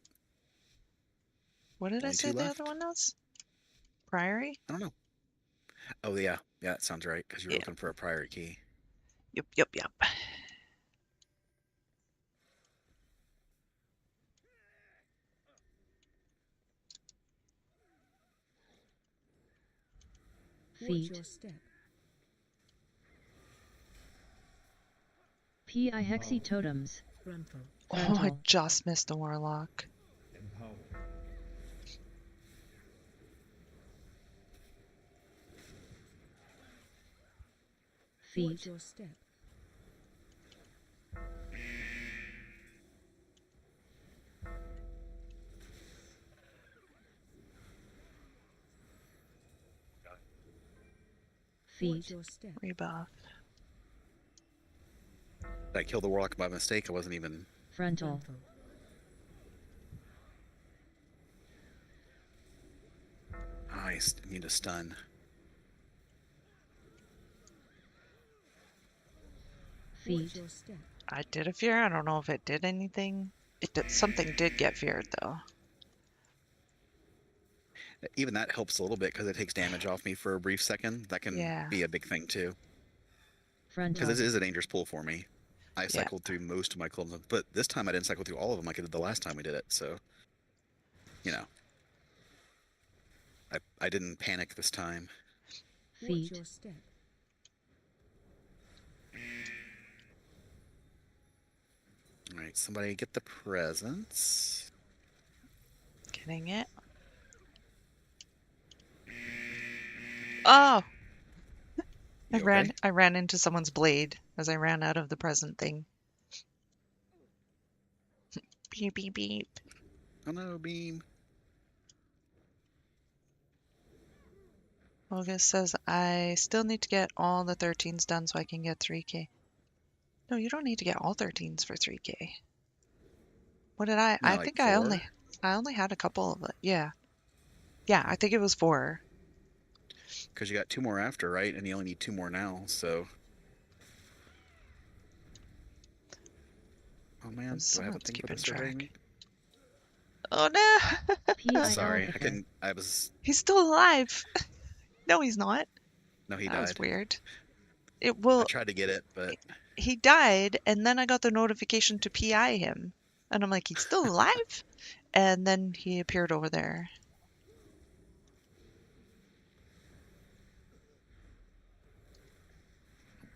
What did I Only say 2 the other left. one was? Priory? I don't know. Oh yeah, that sounds right because you were Yeah. looking for a priority key. Yep. Feet. PI Hexy Totems. Oh, I Frontal. just missed the Warlock. empower, Feet. Feet. Rebuff. Did I kill the warlock by mistake? I wasn't even. Frontal. I need a stun. Feet. I did a fear. I don't know if it did anything. Something did get feared though. Even that helps a little bit because it takes damage off me for a brief second. That can Yeah. be a big thing too. Frontal. Because this is a dangerous pull for me. I Yeah. cycled through most of my clubs, but this time I didn't cycle through all of them like I did the last time we did it. So, you know, I didn't panic this time. Feet. All right, somebody get the presents. Getting it. Oh, I You ran okay? I ran into someone's blade as I ran out of the present thing. Beep beep beep. Oh no, beam. August says I still need to get all the 13s done so I can get 3K. No, you don't need to get all 13s for 3K. What did I? No, I like think I 4. only had a couple of it. Yeah. Yeah, I think it was 4. Because you got 2 more after, right? And you only need 2 more now, so. Oh man, do I have a Someone's thing for the keeping surveying? track. Oh no! PIL Sorry, I Vicar. couldn't. I was. He's still alive. No, he's not. No, he That was died. weird. It I will. tried to get it, but He died, and then I got the notification to PI him, and I'm like, he's still alive. And then he appeared over there.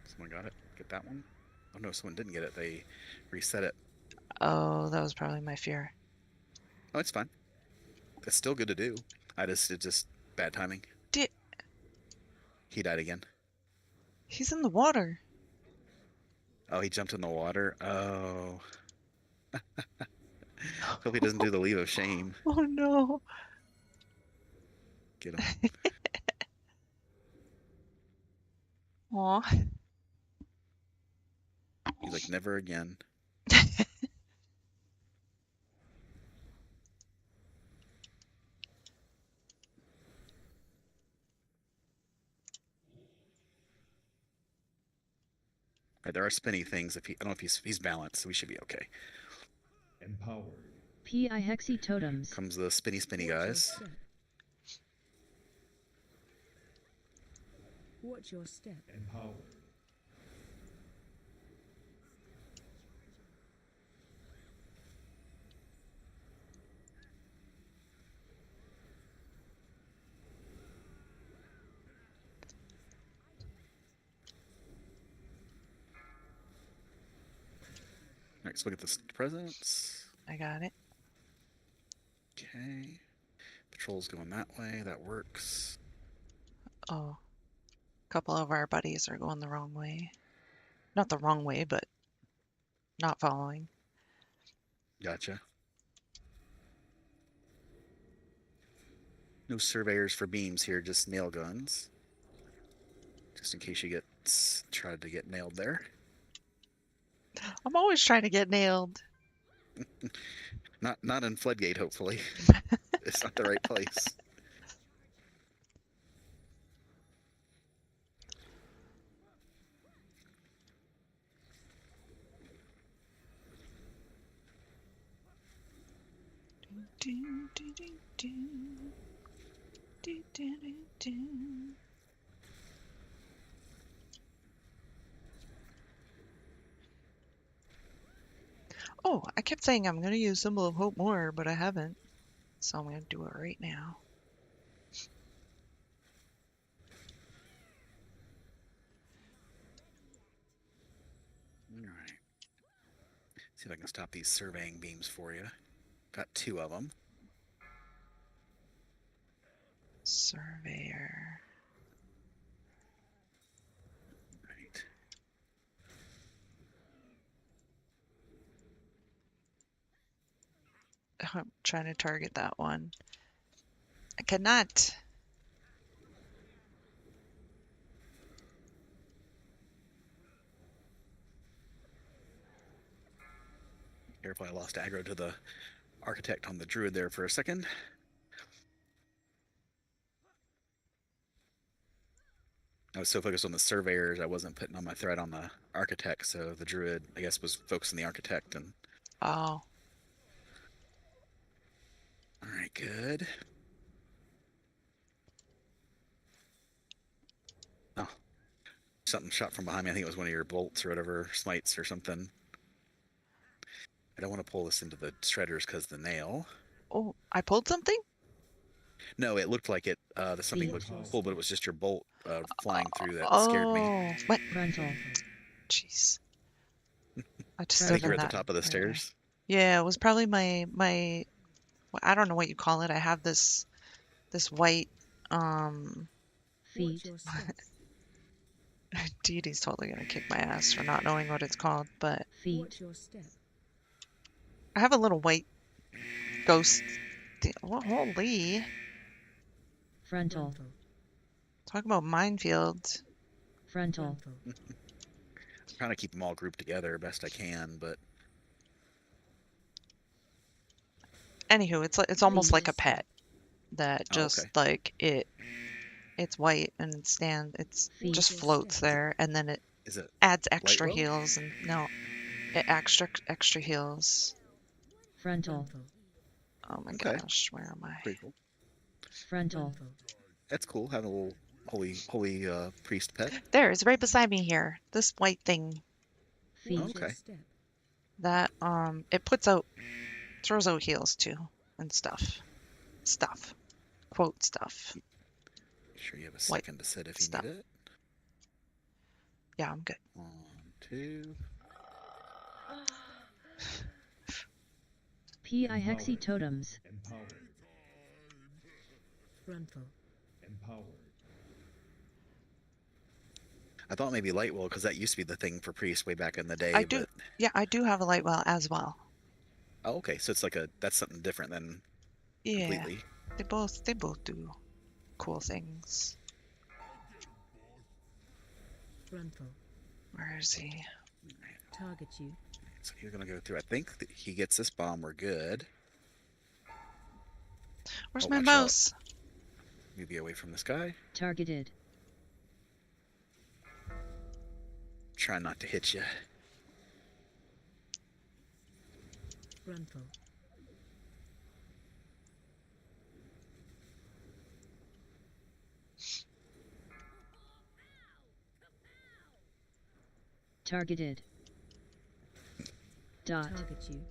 someone got it. Get that one. Oh no, someone didn't get it. They reset it. Oh, that was probably my fear. Oh, it's fine. It's still good to do. It's just bad timing. Did He died again. he's in the water? Oh, he jumped in the water. Oh. Hope he doesn't do the leave of shame. Oh no! Get him. Aw. He's like, never again. Right, there are spinny things. If he, I don't know if he's balanced, so we should be okay. Empowered. PI Hexy Totems. Comes the spinny guys. Watch your step. Empowered. All right, let's look at the presents. I got it. Okay. Patrol's going that way. That works. Oh, a couple of our buddies are going the wrong way. Not the wrong way, but not following. Gotcha. No surveyors for beams here, just nail guns. Just in case you get tried to get nailed there. I'm always trying to get nailed. Not in Floodgate, hopefully. It's not the right place. Do, do, do, do. Do, do, do, do. Oh, I kept saying I'm going to use Symbol of Hope more, but I haven't. So I'm going to do it right now. All right. See if I can stop these surveying beams for you. Got 2 of them. Surveyor. Right. I'm trying to target that one. I cannot. Careful, I lost aggro to the architect on the druid there for a second. I was so focused on the surveyors, I wasn't putting on my threat on the architect, so the druid, I guess, was focusing the architect. And Oh. all right, good. Oh, something shot from behind me. I think it was one of your bolts or whatever, smites or something. I don't want to pull this into the shredders because the nail. Oh, I pulled something? No, it looked like it. The something Beat. looked full, but it was just your bolt flying through that Oh, scared me. what? Frontal. Jeez. I just I stood think you're in at the that top of the area. stairs. Yeah, it was probably my I don't know what you call it. I have this white Feet. Watch your step. Dee Dee's totally gonna kick my ass for not knowing what it's called, but Watch Feet. your step. I have a little white ghost. Well, holy. Frontal. Talk about minefield. Frontal. Trying to keep them all grouped together best I can, but Anywho, it's almost Feet. like a pet that Oh, just okay. like it's white and it's Feet. just floats there, and then it is it adds extra Lightwell? heals, and no, it extra heals. Frontal. Oh my Okay. gosh, where am I? Pretty cool. Frontal. That's cool. Having a little holy priest pet. There, it's right beside me here. This white thing Feet. Okay. that it throws out heals too and stuff. Quote stuff. Make sure you have a White second to sit if you stuff. need it. Yeah, I'm good. 1, 2. PIHexy totems. Empowered. Empowered. I thought maybe Lightwell because that used to be the thing for priests way back in the day. I do. But... Yeah, I do have a light well as well. Oh, okay. So it's like that's something different than Yeah, completely. they both do cool things. Where is he? Target you. So he's gonna go through. I think that he gets this bomb. We're good. Where's Oh, my watch out. mouse? Move you away from this guy. Targeted. Try not to hit you. Targeted. Dot. Target you.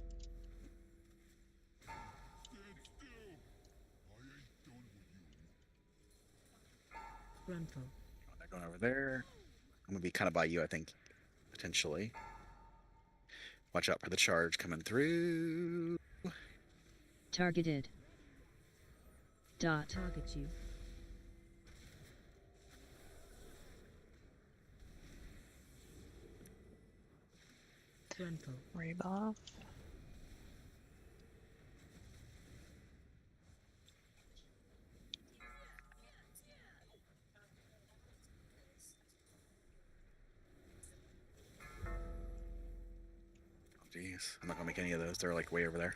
They're going over there. I'm gonna be kind of by you, I think, potentially. Watch out for the charge coming through. Targeted. Dot. Target you. Rebuff. Oh, jeez, I'm not gonna make any of those. They're like way over there.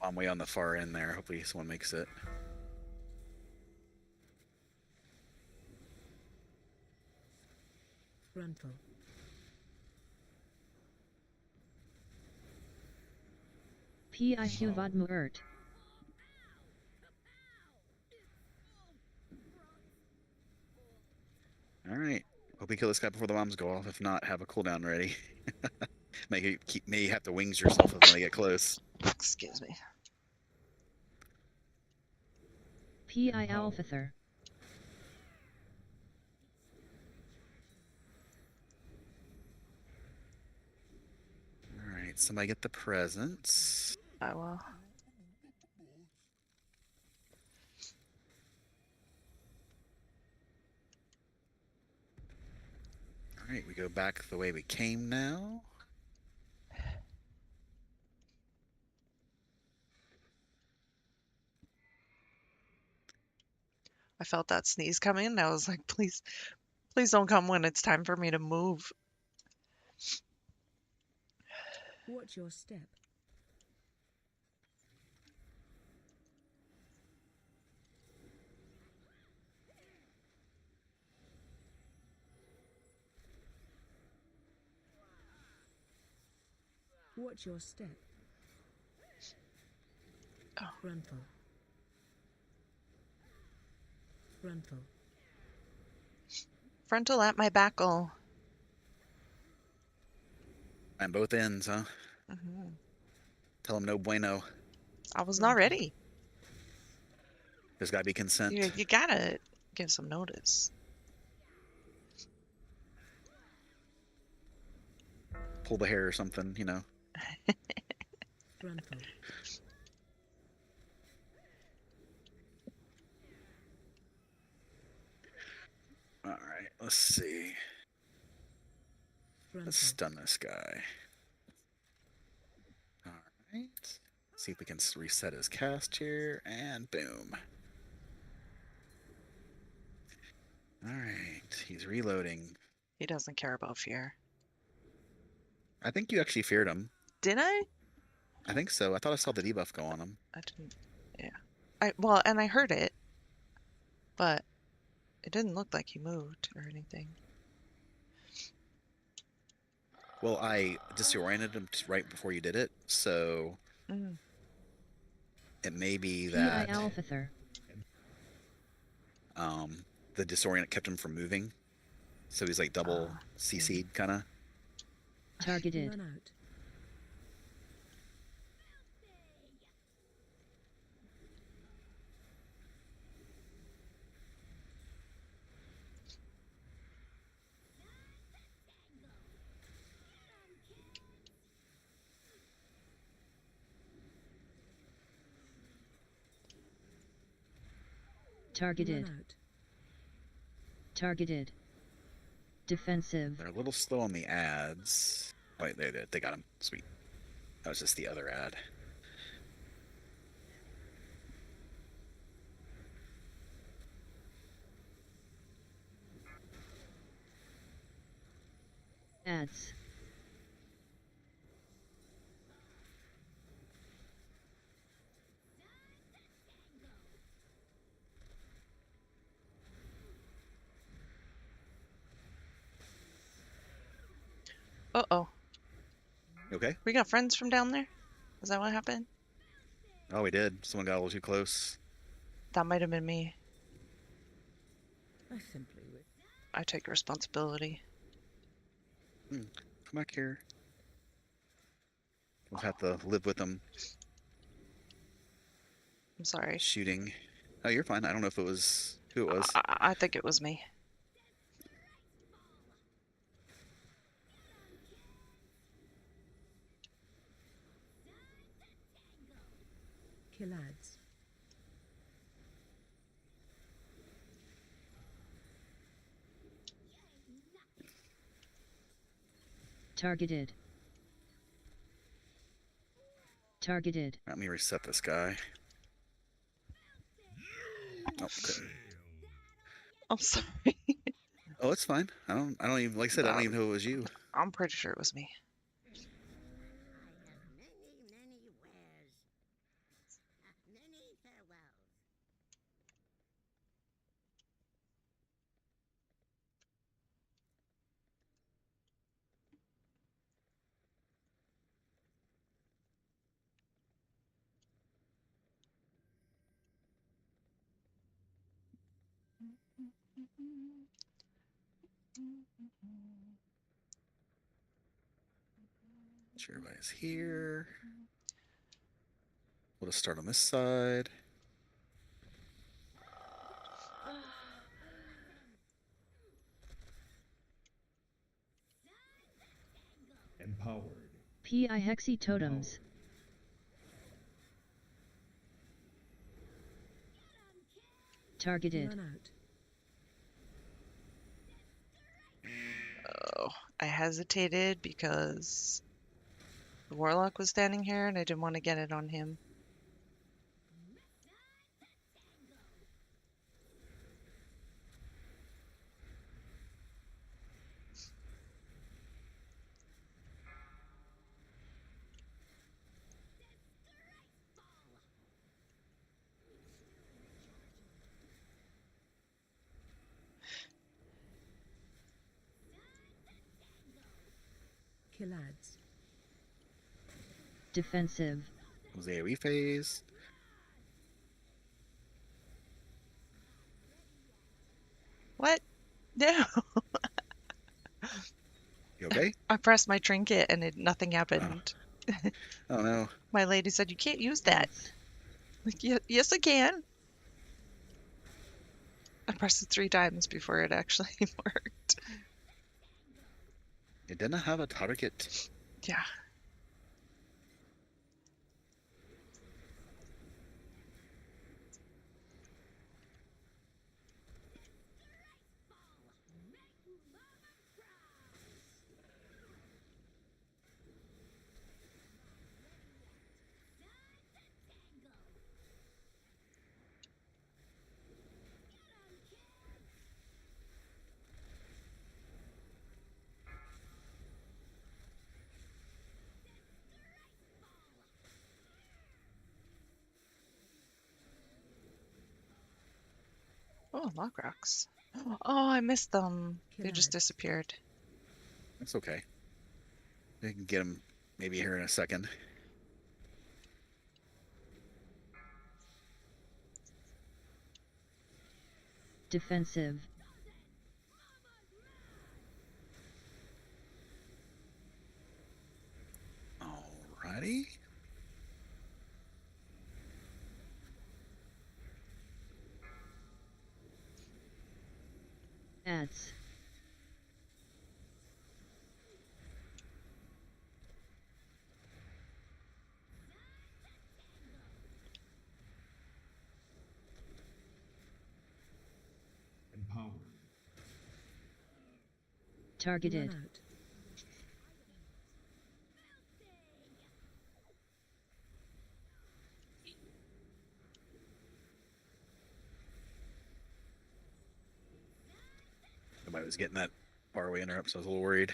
I'm way on the far end there. Hopefully someone makes it. PIQ Vodmuert. All right. Hope we kill this guy before the bombs go off. If not, have a cooldown ready. May have to wings yourself when they get close. Excuse me. PI Alphather. All right. Somebody get the presents. I will. All right. We go back the way we came now. I felt that sneeze coming, and I was like, please don't come when it's time for me to move. Watch your step. Watch your step. Oh. Frontal at my backle. And both ends, huh? Hmm. Tell them no bueno. I was not ready. There's gotta be consent. You gotta give some notice. pull the hair or something, you know. Frontal. All right, let's see. Let's stun this guy. All right. See if we can reset his cast here, and boom. All right, he's reloading. He doesn't care about fear. I think you actually feared him. Did I? I think so. I thought I saw the debuff go on him. I didn't. Yeah. Well, and I heard it, but it didn't look like he moved or anything. Well, I disoriented him right before you did it, so Mm. it may be PI that Alphather. the disorient kept him from moving, so he's like double CC'd kind of. Targeted. out. Targeted. out. Targeted. Defensive. They're a little slow on the ads. Wait, they got him. Sweet. That was just the other ad. Ads. Uh-oh. You okay? We got friends from down there? Is that what happened? Oh, we did. Someone got a little too close. That might have been me. I simply wish. I take responsibility. Come back here. We'll have to live with them I'm sorry. shooting. Oh, you're fine. I don't know if it was who it was. I think it was me. Kill ads. Targeted. Targeted. Let me reset this guy. Oh, couldn't. I'm sorry. Oh, it's fine. I don't even, like I said, I don't even know it was you. I'm pretty sure it was me. I have many wares. Many farewells. Sure, everybody's here. We'll just start on this side. Empowered. PI Hexy Totems. Targeted. out. Oh, I hesitated because the warlock was standing here and I didn't want to get it on him. Kill ads. Defensive. Was the AoE phase. What? No. You okay? I pressed my trinket and nothing happened. Oh no. My lady said, you can't use that. Like, yes, I can. I pressed it 3 times before it actually worked. It didn't have a target. Yeah. Oh, log rocks. Oh, I missed them. They just disappeared. That's okay. We can get him maybe here in a second. Defensive. Alrighty. Ads. Empowered. Targeted. Run out. Nobody was getting that far away interrupt, so I was a little worried.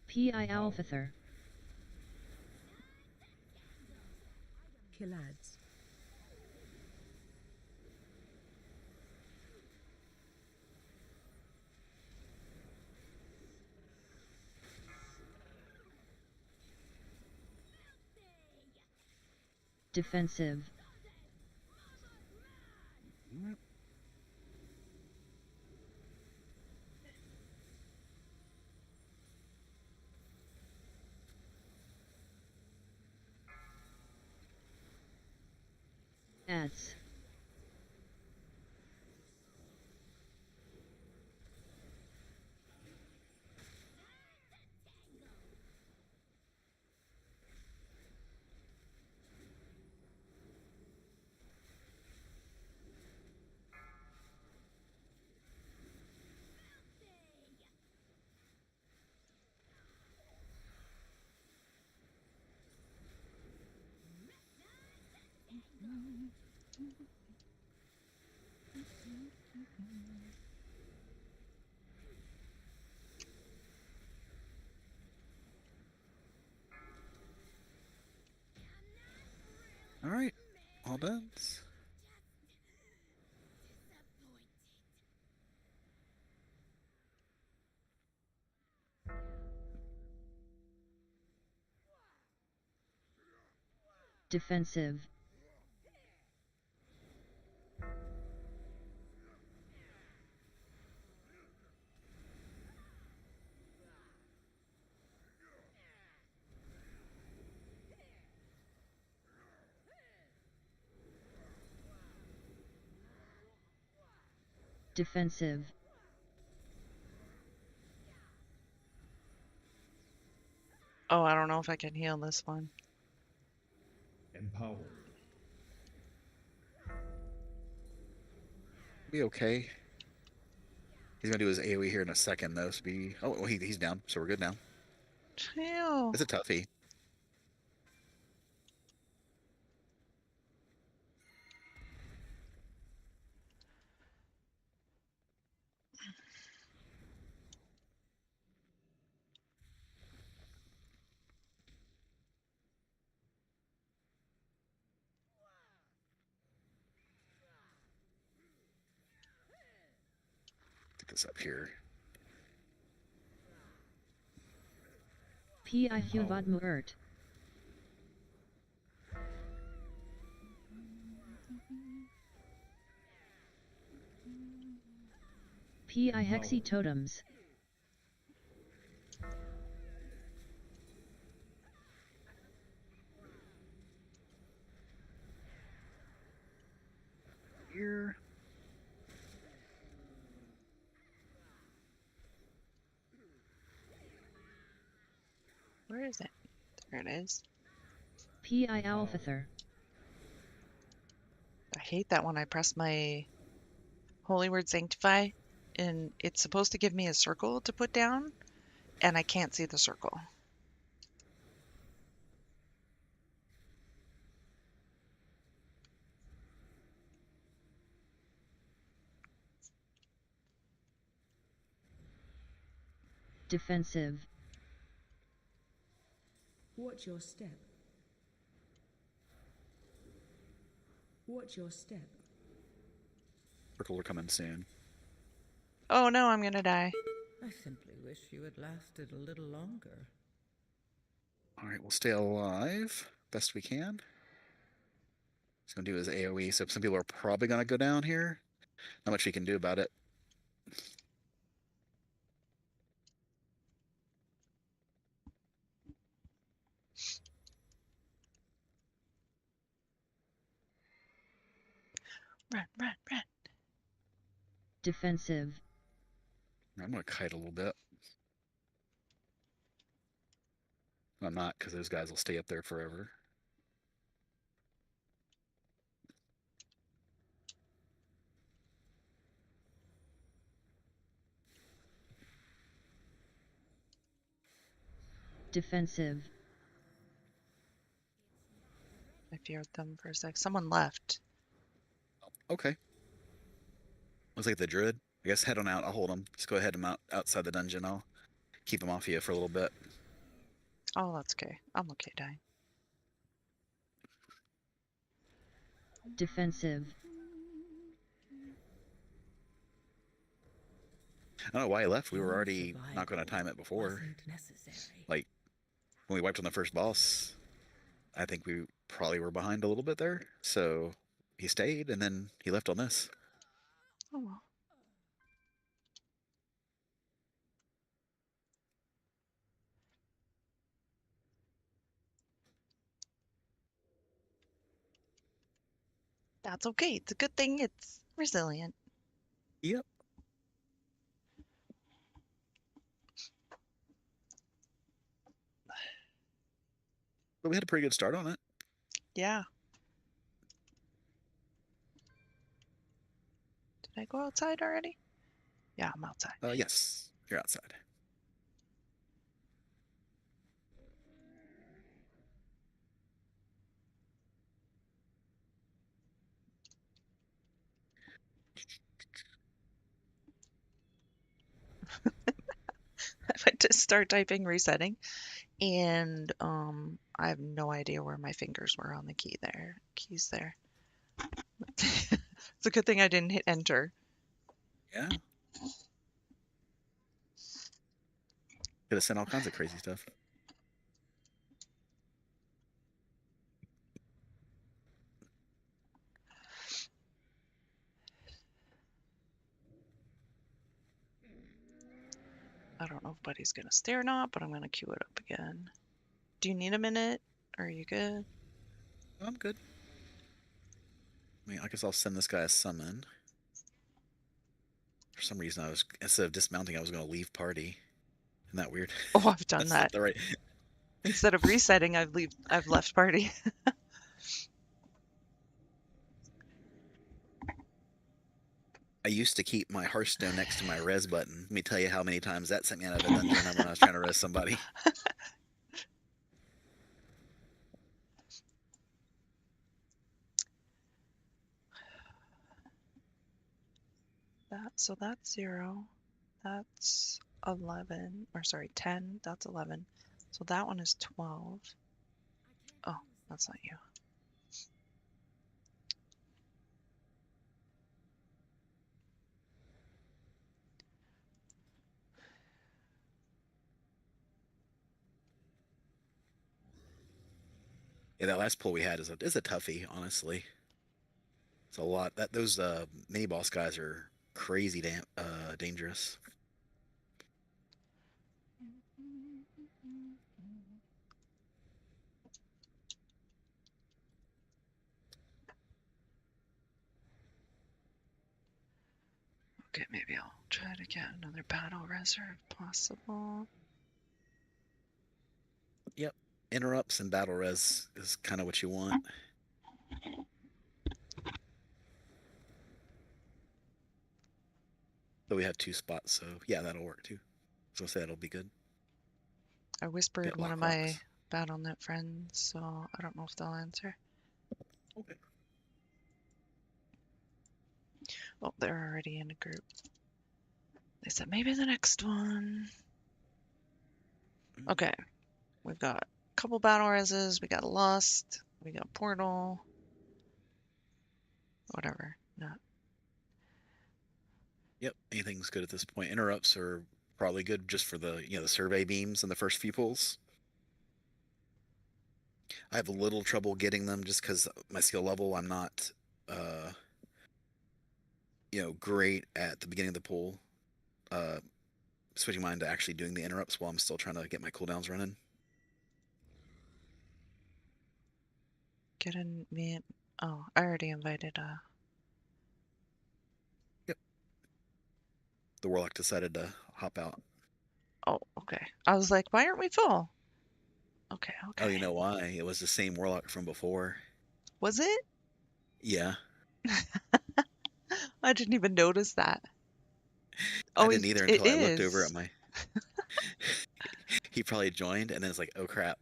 PI Alphather. Kill ads. Defensive. Ads. All right, all done. Defensive. Defensive. Oh, I don't know if I can heal this one. Empowered. Be okay. He's gonna do his AoE here in a second, though. So be well, he's down, so we're good now. Ew. It's a toughie. Get this up here. PI Huvadmuert. PI Hexy Totems. Where is it? There it is. PI Alphather. I hate that when I press my Holy Word Sanctify and it's supposed to give me a circle to put down and I can't see the circle. Defensive. Watch your step. Watch your step. Circle are coming soon. Oh no, I'm gonna die. I simply wish you had lasted a little longer. All right, we'll stay alive best we can. He's gonna do his AOE, so some people are probably gonna go down here. Not much we can do about it. Run, run, run. Defensive. I'm gonna kite a little bit. I'm not, because those guys will stay up there forever. Defensive. I feared them for a sec. Someone left. Okay. Looks like the druid. I guess head on out. I'll hold him. Just go ahead and out outside the dungeon. I'll keep him off you for a little bit. Oh, that's okay. I'm okay dying. Defensive. I don't know why he left. We were Your already not going to survival time it before. wasn't necessary. Like, when we wiped on the first boss, I think we probably were behind a little bit there. So he stayed, and then he left on this. Oh well. That's okay. It's a good thing it's resilient. Yep. But we had a pretty good start on it. Yeah. Did I go outside already? Yeah, I'm outside. Yes, you're outside. I went to start typing resetting and I have no idea where my fingers were on the keys there. It's a good thing I didn't hit enter. Yeah. Could have sent all kinds of crazy stuff. I don't know if Buddy's gonna stay or not, but I'm gonna queue it up again. Do you need a minute? Are you good? I'm good. I mean, I guess I'll send this guy a summon. For some reason, I was, instead of dismounting, I was going to leave party. Isn't that weird? Oh, I've done That's that. not the right. Instead of resetting, I've left party. I used to keep my Hearthstone next to my res button. Let me tell you how many times that sent me out of a dungeon when I was trying to res somebody. So that's 0. That's 11. Or sorry, 10. That's 11. So that one is 12. Oh, that's not you. Yeah, that last pull we had is a toughie, honestly. It's a lot. Those mini boss guys are crazy dangerous. Okay, maybe I'll try to get another battle reserve if possible. Yep. Interrupts and battle res is kind of what you want. So we have 2 spots, so yeah, that'll work too. So I'll say that'll be good. I whispered Get one of lock my rocks. BattleNet friends, so I don't know if they'll answer. Okay. Oh, they're already in a group. They said maybe the next one. Okay, we've got a couple battle reses. We got Lust. We got Portal. Whatever. No. Yep. Anything's good at this point. Interrupts are probably good just for the the survey beams and the first few pulls. I have a little trouble getting them just because my skill level. I'm not, uh, great at the beginning of the pull. Uh, Switching mine to actually doing the interrupts while I'm still trying to get my cooldowns running. Get in me. Oh, I already invited. Yep. The warlock decided to hop out. Oh, okay. I was like, why aren't we full? Okay, okay. Oh, you know why? It was the same warlock from before. Was it? Yeah. I didn't even notice that. I Oh, didn't either it until I looked over at is. my. He probably joined, and then it's like, oh crap.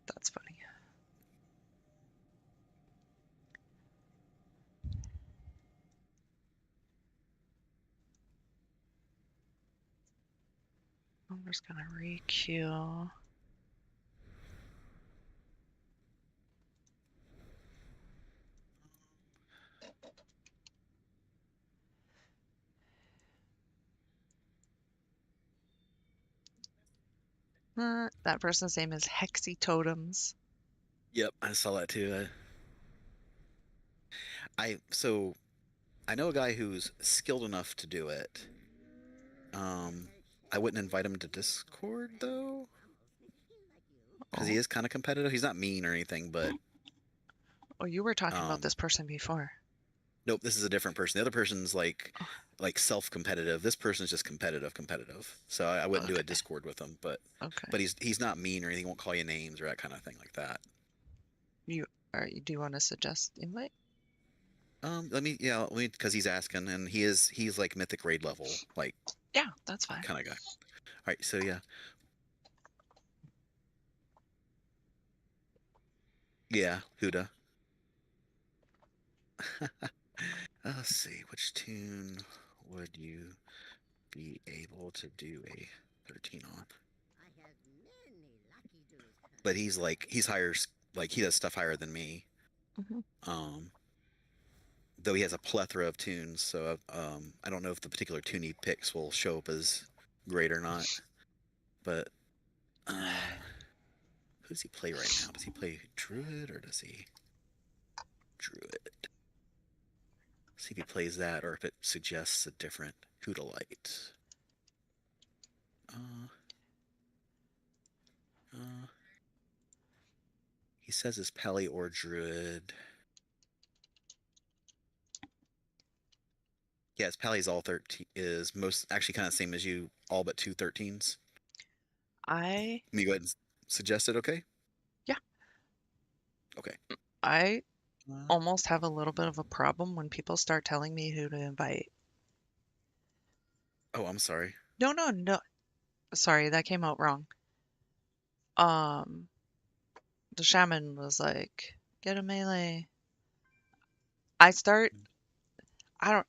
That's funny. I'm just gonna re-queue. That person's name is Hexy Totems. Yep, I saw that too. So I know a guy who's skilled enough to do it. I wouldn't invite him to Discord though, because he Oh. is kind of competitive. He's not mean or anything, but Oh, you were talking about um, this person before. nope, this is a different person. The other person's like Oh, self-competitive. This person's just competitive. So I wouldn't do a okay. Discord with him, but Okay. he's not mean or anything. He won't call you names or that kind of thing like that. Do you want to suggest invite? Let me because he's asking, and he's like mythic raid level, like Yeah, that's fine. kind of guy. All right, so yeah. Yeah, Huda. Let's see, which tune would you be able to do a 13 on? But he's higher, like he does stuff higher than me. Mhm. Though he has a plethora of tunes, so I don't know if the particular tune he picks will show up as great or not. But who does he play right now? Does he play Druid or does he Druid? See if he plays that or if it suggests a different Hudalite. He says it's Pally or Druid. Yeah, it's Pally's all 13 is most actually kind of same as you, all but 2 13s. I Let me go ahead and suggest it, okay? Yeah. Okay. I almost have a little bit of a problem when people start telling me who to invite. Oh, I'm sorry. No. Sorry, that came out wrong. The shaman was like, get a melee.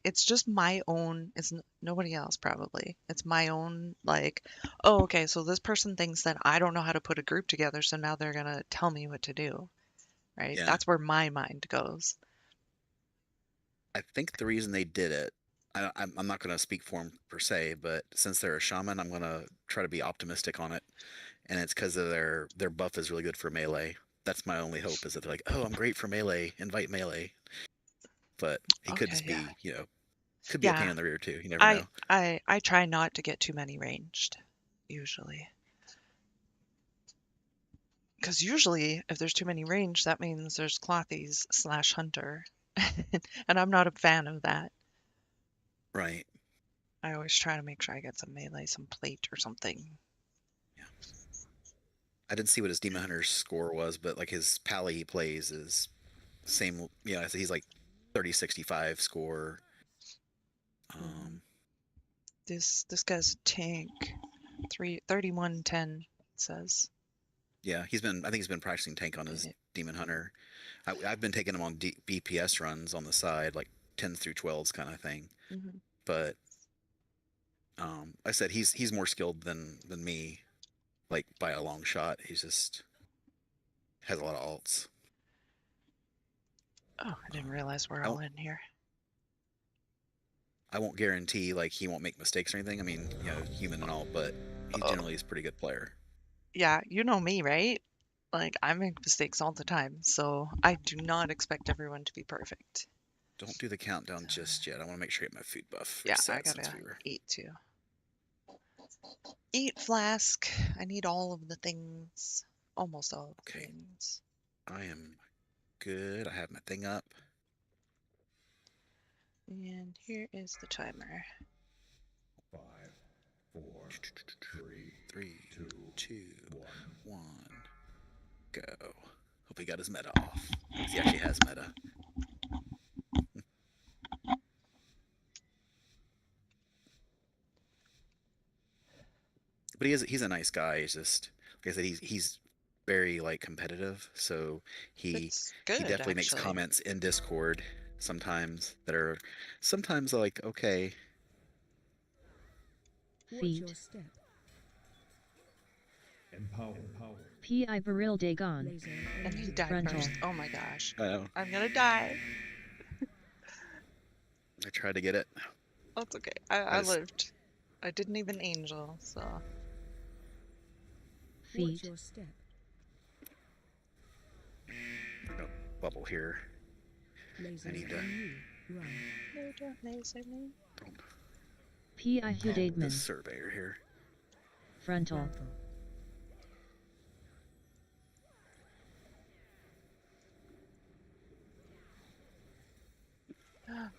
It's just my own, it's nobody else probably. It's my own, like, oh, okay, so this person thinks that I don't know how to put a group together, so now they're gonna tell me what to do, right? Yeah. That's where my mind goes. I think the reason they did it, I'm not going to speak for them per se, but since they're a shaman, I'm going to try to be optimistic on it. And it's because of their buff is really good for melee. That's my only hope is that they're like, oh, I'm great for melee, invite melee. But he could Okay, just yeah. be, could be a pain Yeah, in the rear too. You never I know. I try not to get too many ranged, usually. Because usually, if there's too many range, that means there's clothies / hunter. And I'm not a fan of that. Right. I always try to make sure I get some melee, some plate or something. I didn't see what his Demon Hunter's score was, but like his pally he plays is same. Yeah, so he's like 30-65 score. This guy's a tank. 3110 it says. Yeah, I think he's been practicing tank on his Yeah. Demon Hunter. I've been taking him on BPS runs on the side, like 10s through 12s kind of thing. Mhm. But I said he's more skilled than me, like by a long shot. He's just has a lot of alts. Oh, I didn't realize we're I all won't- in here. I won't guarantee like he won't make mistakes or anything. I mean, you know, human and all, but he generally is a pretty good player. Yeah, you know me, right? Like, I make mistakes all the time, so I do not expect everyone to be perfect. Don't do the countdown just yet. I want to make sure I get my food buff. Yeah, I reset since gotta we were. eat too. Eat flask. I need all of the things. Almost all of the Okay. things. I am good. I have my thing up. And here is the timer. 5, 4, 3, 2, 2, 1. 1, go. Hope he got his meta off. 'Cause he actually has meta. But he's a nice guy. He's just like I said, he's very like competitive. So he It's good, definitely makes actually. comments in Discord sometimes that are sometimes like okay. Watch Feet. your step. Empowered. P.I. Baril Dagon. Laser And he enemy. died Frontal. first. Oh my gosh. I know. I'm gonna die. I tried to get it. That's okay. I just- lived. I didn't even angel, so. Watch Feet. your step. No bubble here. Laser need to- on you. Run. No, don't laser me. Don't P.I. the Hudaidman. surveyor here. Frontal. Watch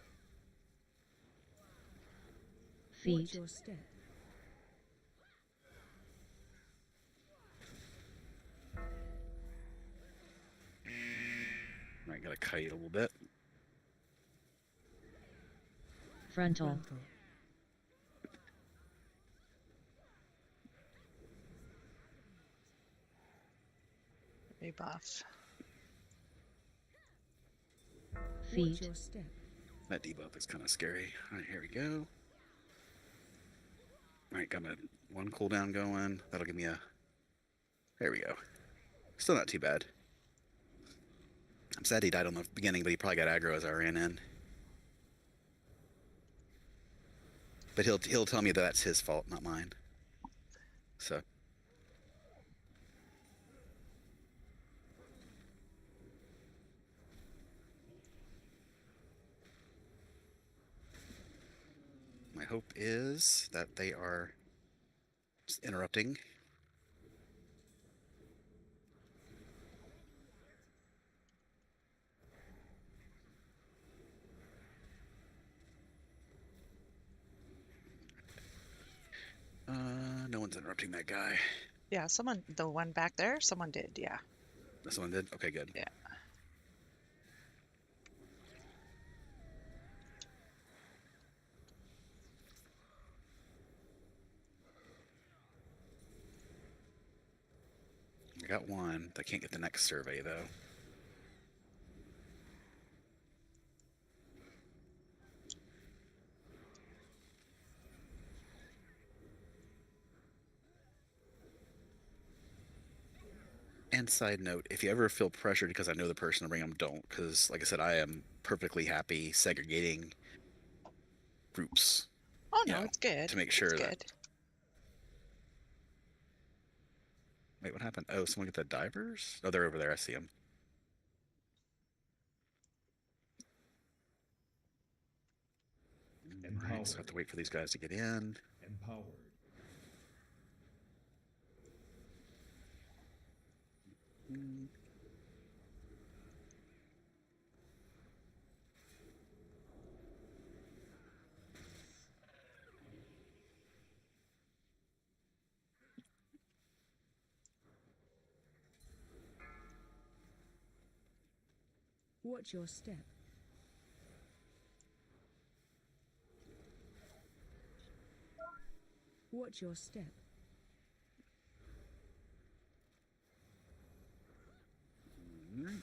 Feet. your step. I gotta kite a little bit. Frontal. Frontal. Rebuff. Watch Feet. your step. That debuff is kind of scary. All right, here we go. All right, got my one cooldown going. That'll give me a. There we go. Still not too bad. I'm sad he died on the beginning, but he probably got aggro as I ran in. But he'll tell me that that's his fault, not mine. So. My hope is that they are just interrupting. No one's interrupting that guy. Yeah, someone, the one back there, someone did, yeah. Someone did? Okay, good. Yeah. I got one. I can't get the next survey, though. And side note, if you ever feel pressured because I know the person to bring them, don't. Because, like I said, I am perfectly happy segregating groups Oh no, Yeah, it's good. to make sure it's that- good. Wait, what happened? Oh, someone get the divers? Oh, they're over there. I see them. Alright, so I have to wait for these guys to get in. Empowered. Watch your step. Watch your step. Alright.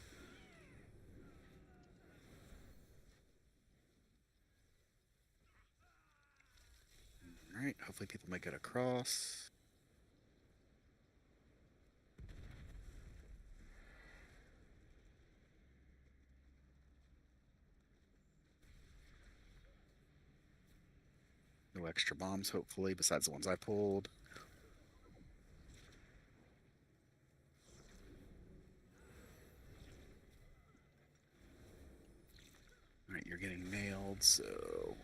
Alright, hopefully people make it across. No extra bombs, hopefully, besides the ones I pulled. Alright, you're getting nailed, so...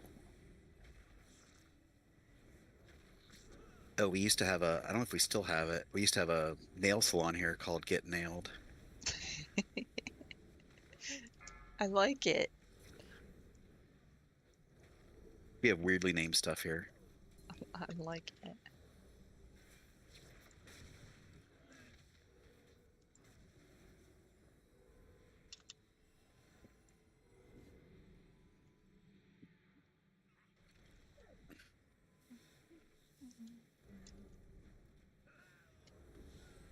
Oh, we used to have a... I don't know if we still have it. We used to have a nail salon here called Get Nailed. I like it. We have weirdly named stuff here. I like it.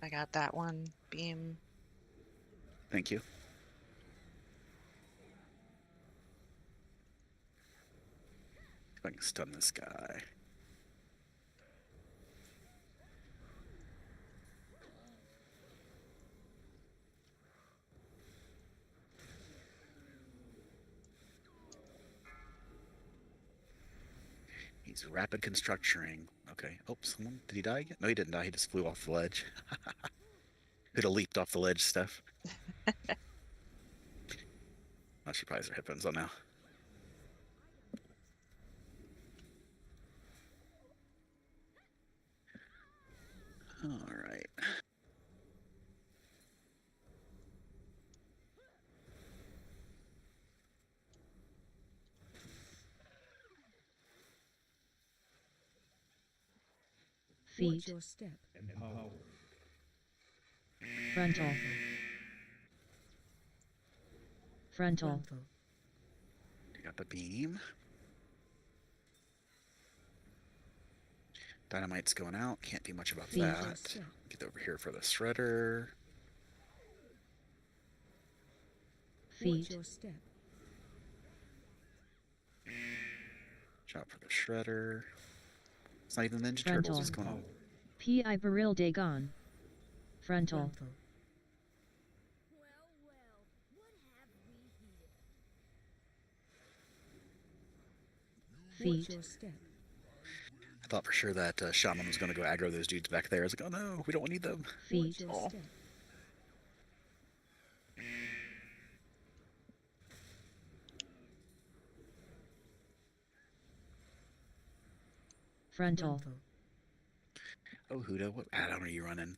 I got that one beam. Thank you. If I can stun this guy. He's rapid constructuring. Okay. Oh, someone. Did he die again? No, he didn't die. He just flew off the ledge. Could have leaped off the ledge, Steph. Oh, she probably has her headphones on now. All right. Watch Feet. your step. Empowered. Frontal. Frontal. Frontal. You got the beam. Dynamite's going out. Can't do much about Feet. that. Get over here for the shredder. Watch Feet. your step. Shot for the shredder. It's not even Ninja Frontal. Turtles. What's going on? Pi Baril Dagon. Frontal. Frontal. Watch Feet. your step. I thought for sure that Shaman was going to go aggro those dudes back there. I was like, oh no, we don't need them. Watch Feet. your Oh. step. Frontal. Frontal. Oh, Huda, what add-on are you running?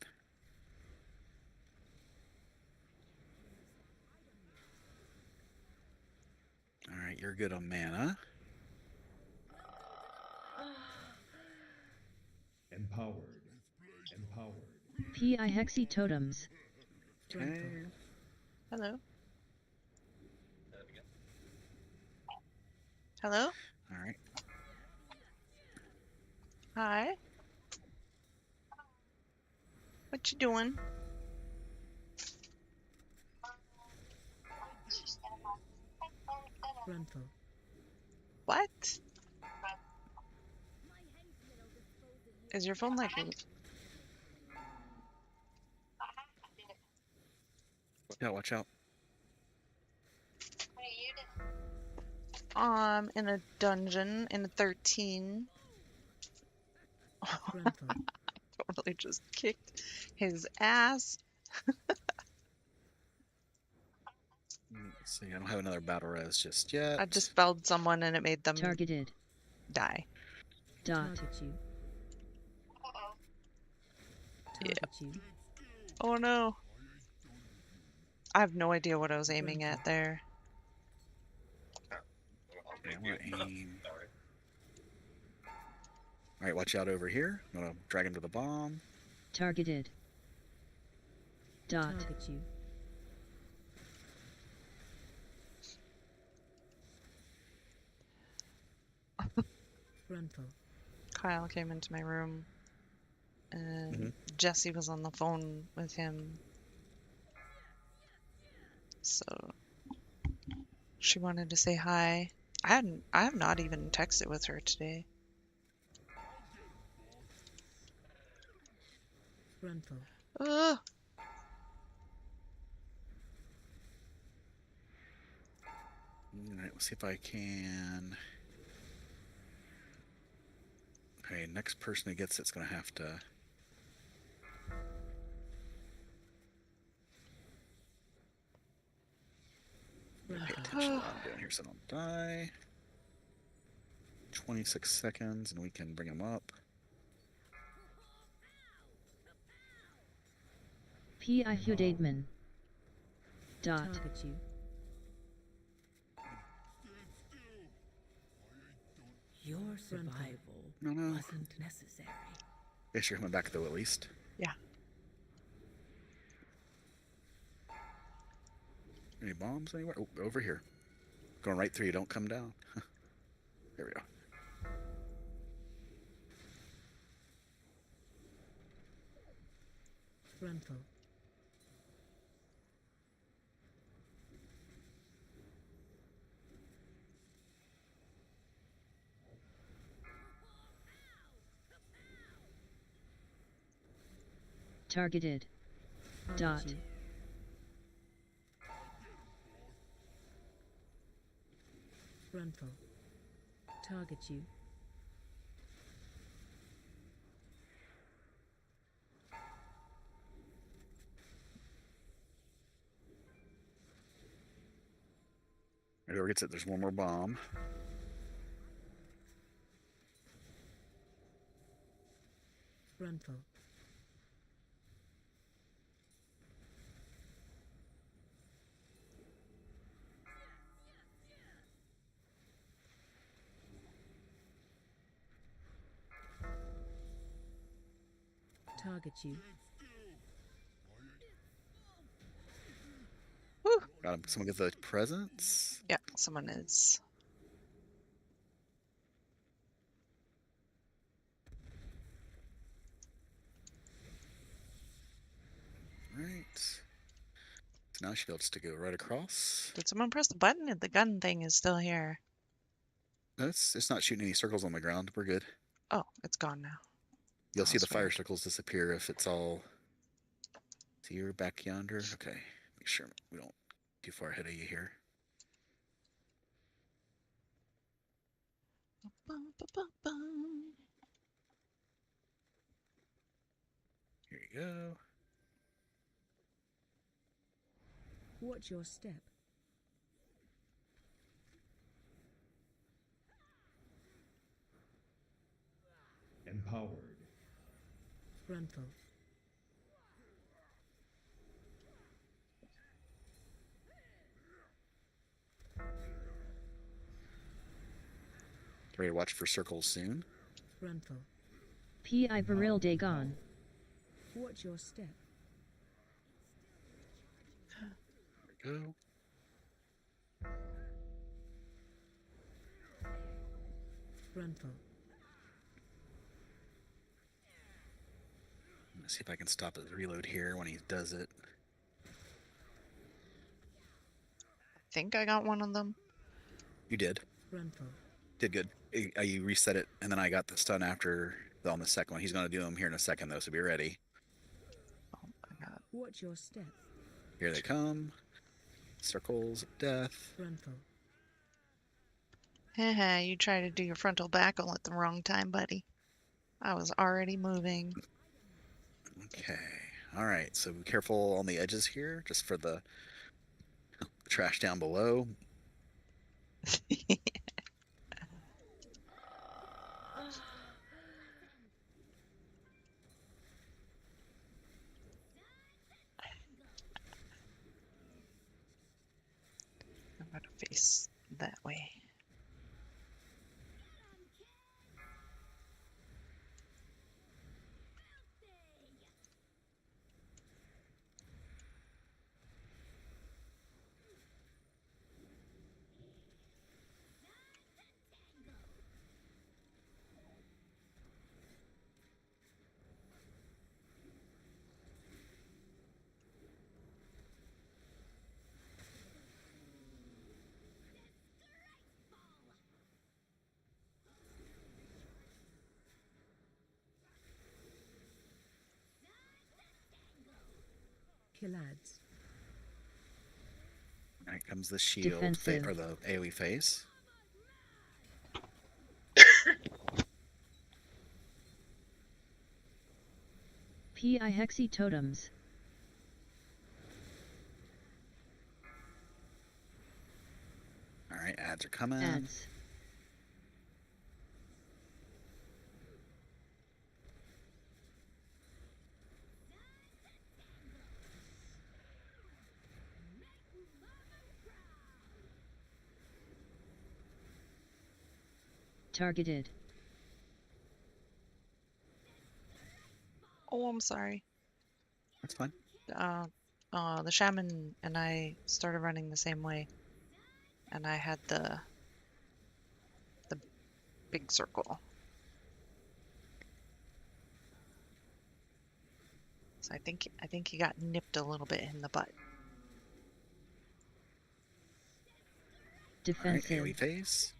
Alright, you're good on mana. Empowered. Empowered. Pi Hexi Totems. Okay. Frontal. Hello? Hello? Alright. Hi? What you doing? Frontal. What? Is your phone like... Watch out, watch out. In a dungeon in a 13. Frontal. Totally just kicked his ass. Let's see, I don't have another battle res just yet. I dispelled someone and it made them Targeted. die. Dot. Target you. Yeah. Target you. Oh no. I have no idea what I was aiming at there. Okay, I want to aim. Alright, watch out over here. I'm going to drag him to the bomb. Targeted. Dot. Target you. Frontal. Kyle came into my room and Mhm. Jesse was on the phone with him. So she wanted to say hi. I have not even texted with her today. Frontal. Ugh. All right, let's see if I can. Okay, next person who gets it's gonna have to. Pay Frontal. attention to what I'm doing here so I don't die. 26 seconds and we can bring him up. P.I. Hudadman. Dot. Target you. Your survival No, no. wasn't necessary. Guess you're coming back though at least. Yeah. Any bombs anywhere? Oh, over here. Going right through you, don't come down. There we go. Frontal. Targeted. Target Dot. you. Frontal. Target you. Whoever gets it, there's one more bomb. Frontal. Target you. Woo. Got him. Someone get the presents. Yeah, someone is. Right. So now she gets to go right across. Did someone press the button? The gun thing is still here. No, it's not shooting any circles on the ground. We're good. Oh, it's gone now. You'll see That's the fire weird. circles disappear if it's all. See, you're back yonder. Okay. Make sure we don't too far ahead of you here. Bum, ba, bum, bum. Here you go. Watch your step. Empowered. Frontal. Get ready to watch for circles soon. Frontal. P.I. Viril Dagon. Watch your step. There we go. Frontal. Let's see if I can stop his reload here when he does it. I think I got one of them. You did. Frontal. Did good. You reset it, and then I got the stun after on the second one. He's going to do them here in a second, though, so be ready. Oh, I got. Watch your step. Here they come. Circles of death. Frontal. Haha, you tried to do your frontal backle at the wrong time, buddy. I was already moving. Okay. All right. So be careful on the edges here, just for the trash down below. I'm gonna face that way. Killads. All right, comes the shield Defensive. or the AoE phase. PI Hexy Totems. All right, ads are coming. Ads. Targeted. Oh, I'm sorry. That's fine. The shaman and I started running the same way, and I had the big circle. So I think he got nipped a little bit in the butt. All right, Defensive. AoE phase.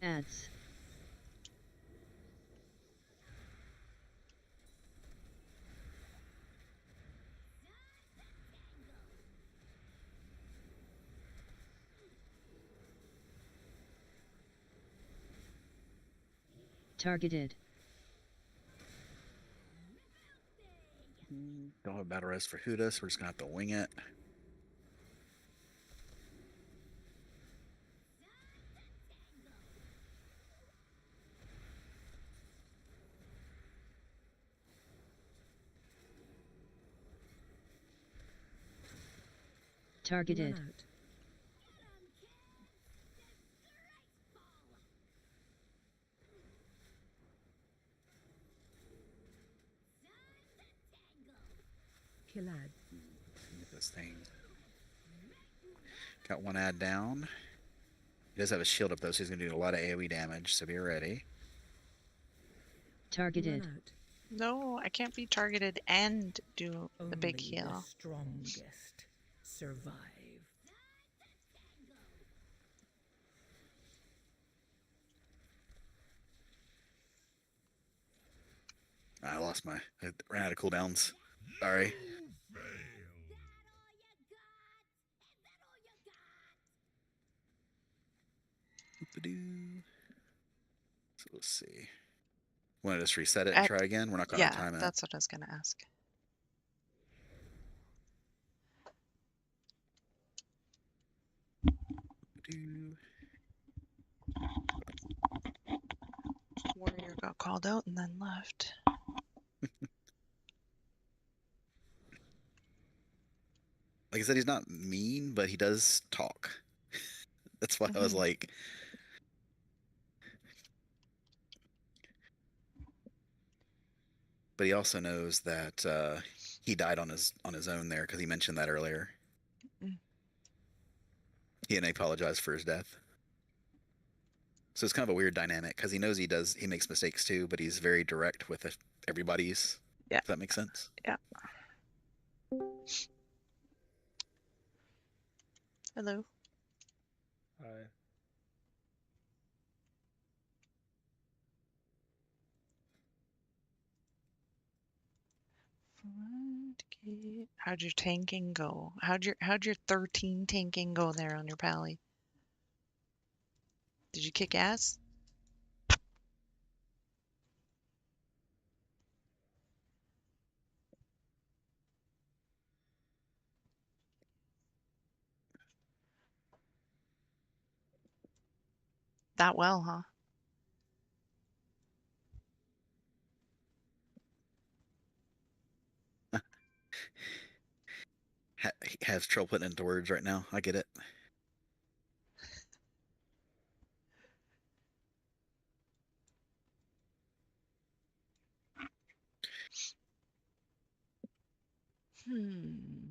Ads. Targeted. Don't have a battle res for Huda, so we're just gonna have to wing it. Targeted. Run out. Killad. Get this thing. Got one ad down. He does have a shield up though, so he's gonna do a lot of AoE damage. So be ready. Targeted. Run out. No, I can't be targeted and do the big Only heal. the strongest survive. I lost my. I ran out of cooldowns. Sorry. Oop-a-doo. So let's see. Want to just reset it and At- try again? We're not gonna Yeah, time it. that's what I was gonna ask. Oop-a-doo. Warrior got called out and then left. Like I said, he's not mean, but he does talk. That's why I was Mhm. like, but he also knows that he died on his own there because he mentioned that earlier. Mm. He didn't apologize for his death. So it's kind of a weird dynamic because he knows he makes mistakes too, but he's very direct with everybody's. Yeah. If that makes sense. Yeah. Hello. Hi. Front gate. How'd your tanking go? How'd your 13 tanking go there on your pally? Did you kick ass? That well, huh? He has trouble putting it into words right now. I get it. Hmm.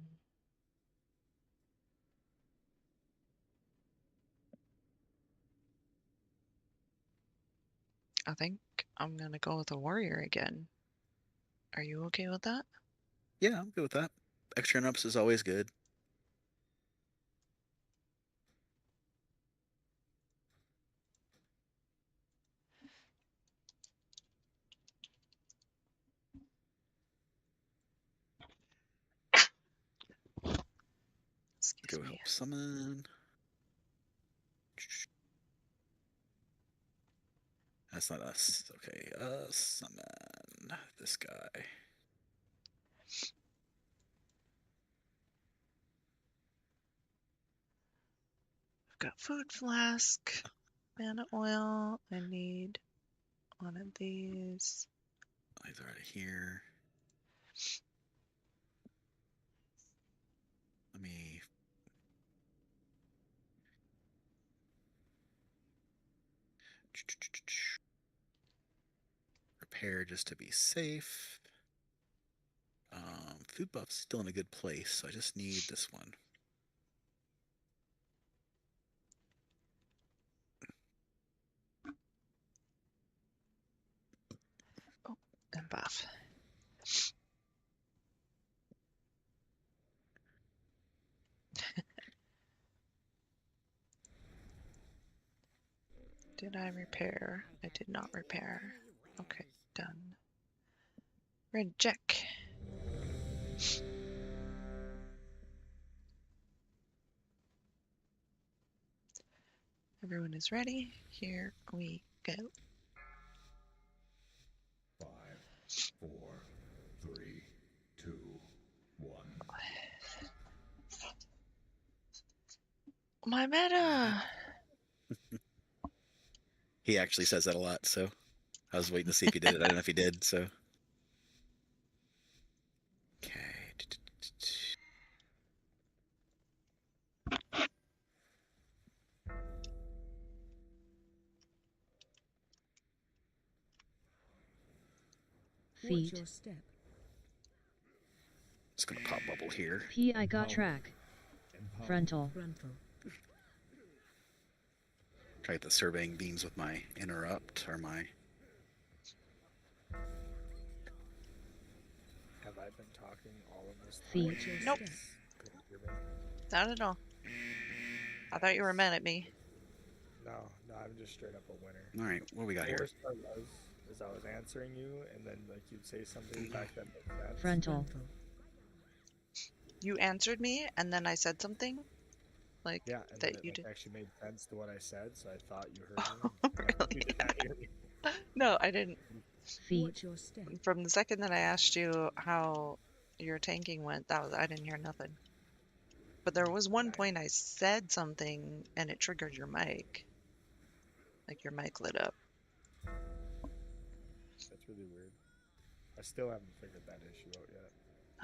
I think I'm gonna go with a warrior again. Are you okay with that? Yeah, I'm good with that. extra interrupts is always good. Excuse Go me. help summon. That's not us. Okay, summon this guy. I've got food flask, mana oil. I need one of these. He's already here. Let me. Repair just to be safe. Food buff's still in a good place, so I just need this one. And buff. Did I repair? I did not repair. Okay, done. Red check. Everyone is ready. Here we go. 5, 4, 3, 2, 1. My meta! He actually says that a lot, so I was waiting to see if he did it. I don't know if he did, so. Okay. Watch Feet. your step. Just gonna pop bubble here. PI got track. Frontal. Frontal. Try to get the surveying beams with my interrupt or my. Have I been talking all of this time? Feet. Watch your Nope. step. Couldn't hear me? Not at all. I thought you were mad at me. No, I'm just straight up a winner. All right, what do we got The here? worst part was, is I was answering you, and then like you'd say something back that made sense. Frontal. You answered me, and then I said something. Like, Yeah, and that then it you like, did. actually made sense to what I said, so I thought you heard me. but You Really? did not hear me. No, I didn't. Feet. Watch your step. From the second that I asked you how your tanking went, I didn't hear nothing. But there was one point I said something, and it triggered your mic. Like your mic lit up. That's really weird. I still haven't figured that issue out yet.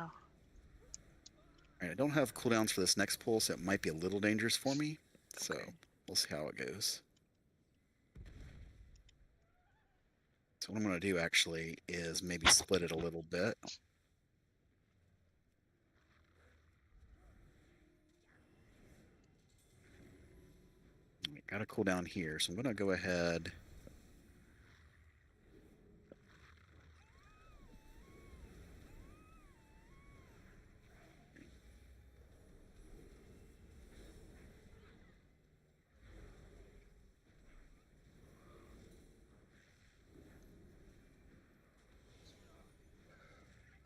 Oh. All right, I don't have cooldowns for this next pull, so it might be a little dangerous for me. So we'll see how it goes. So what I'm going to do actually is maybe split it a little bit. Got a cooldown here, so I'm going to go ahead.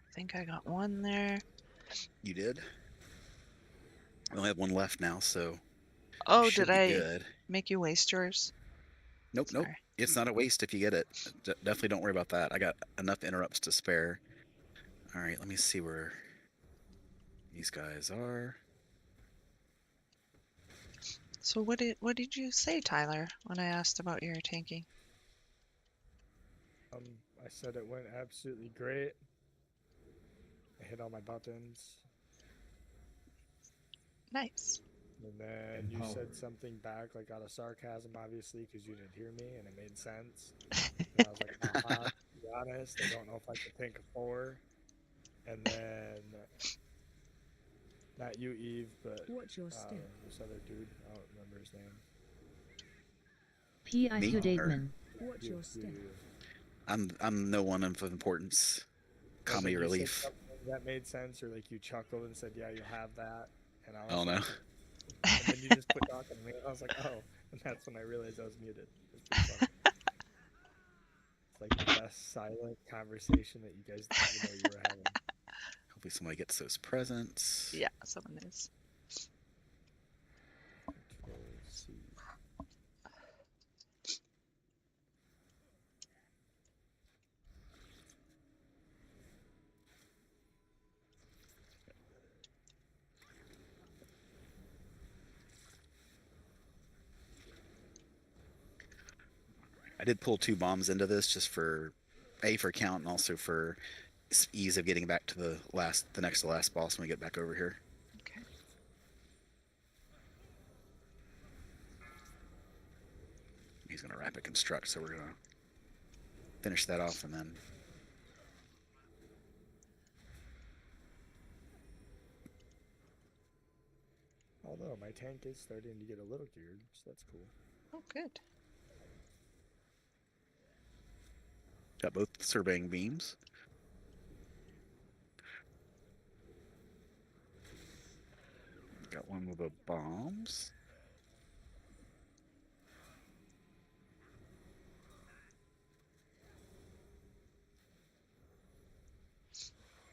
I think I got one there. You did? I only have one left now, so Oh, should did be I good. make you waste yours? Nope, nope. Sorry. It's not a waste if you get it. Definitely don't worry about that. I got enough interrupts to spare. All right, let me see where these guys are. So what did you say, Tyler, when I asked about your tanking? I said it went absolutely great. I hit all my buttons. Nice. And then you said something back, like out of sarcasm, obviously, because you didn't hear me, and it made sense. And I was like, to be honest, I don't know if I could think of 4. And then, not you, Eve, but Watch your step. this other dude, I don't remember his name. PI Me? Hudagman. Watch You- your step. I'm no one of importance. And then Comedy you said relief. something that made sense, or like you chuckled and said, "Yeah, you'll have that," and I was Oh no. like, and then you just quit talking to me. I was like, "Oh," and that's when I realized I was muted. It was pretty funny. It's like the best silent conversation that you guys didn't even know you were having. Hopefully somebody gets those presents. Yeah, someone is. Control C. I did pull 2 bombs into this just for for count and also for ease of getting back to the next to last boss when we get back over here. Okay. He's gonna rapid construct, so we're gonna finish that off and then. Although my tank is starting to get a little geared, so that's cool. Oh, good. Got both surveying beams. Got one with the bombs.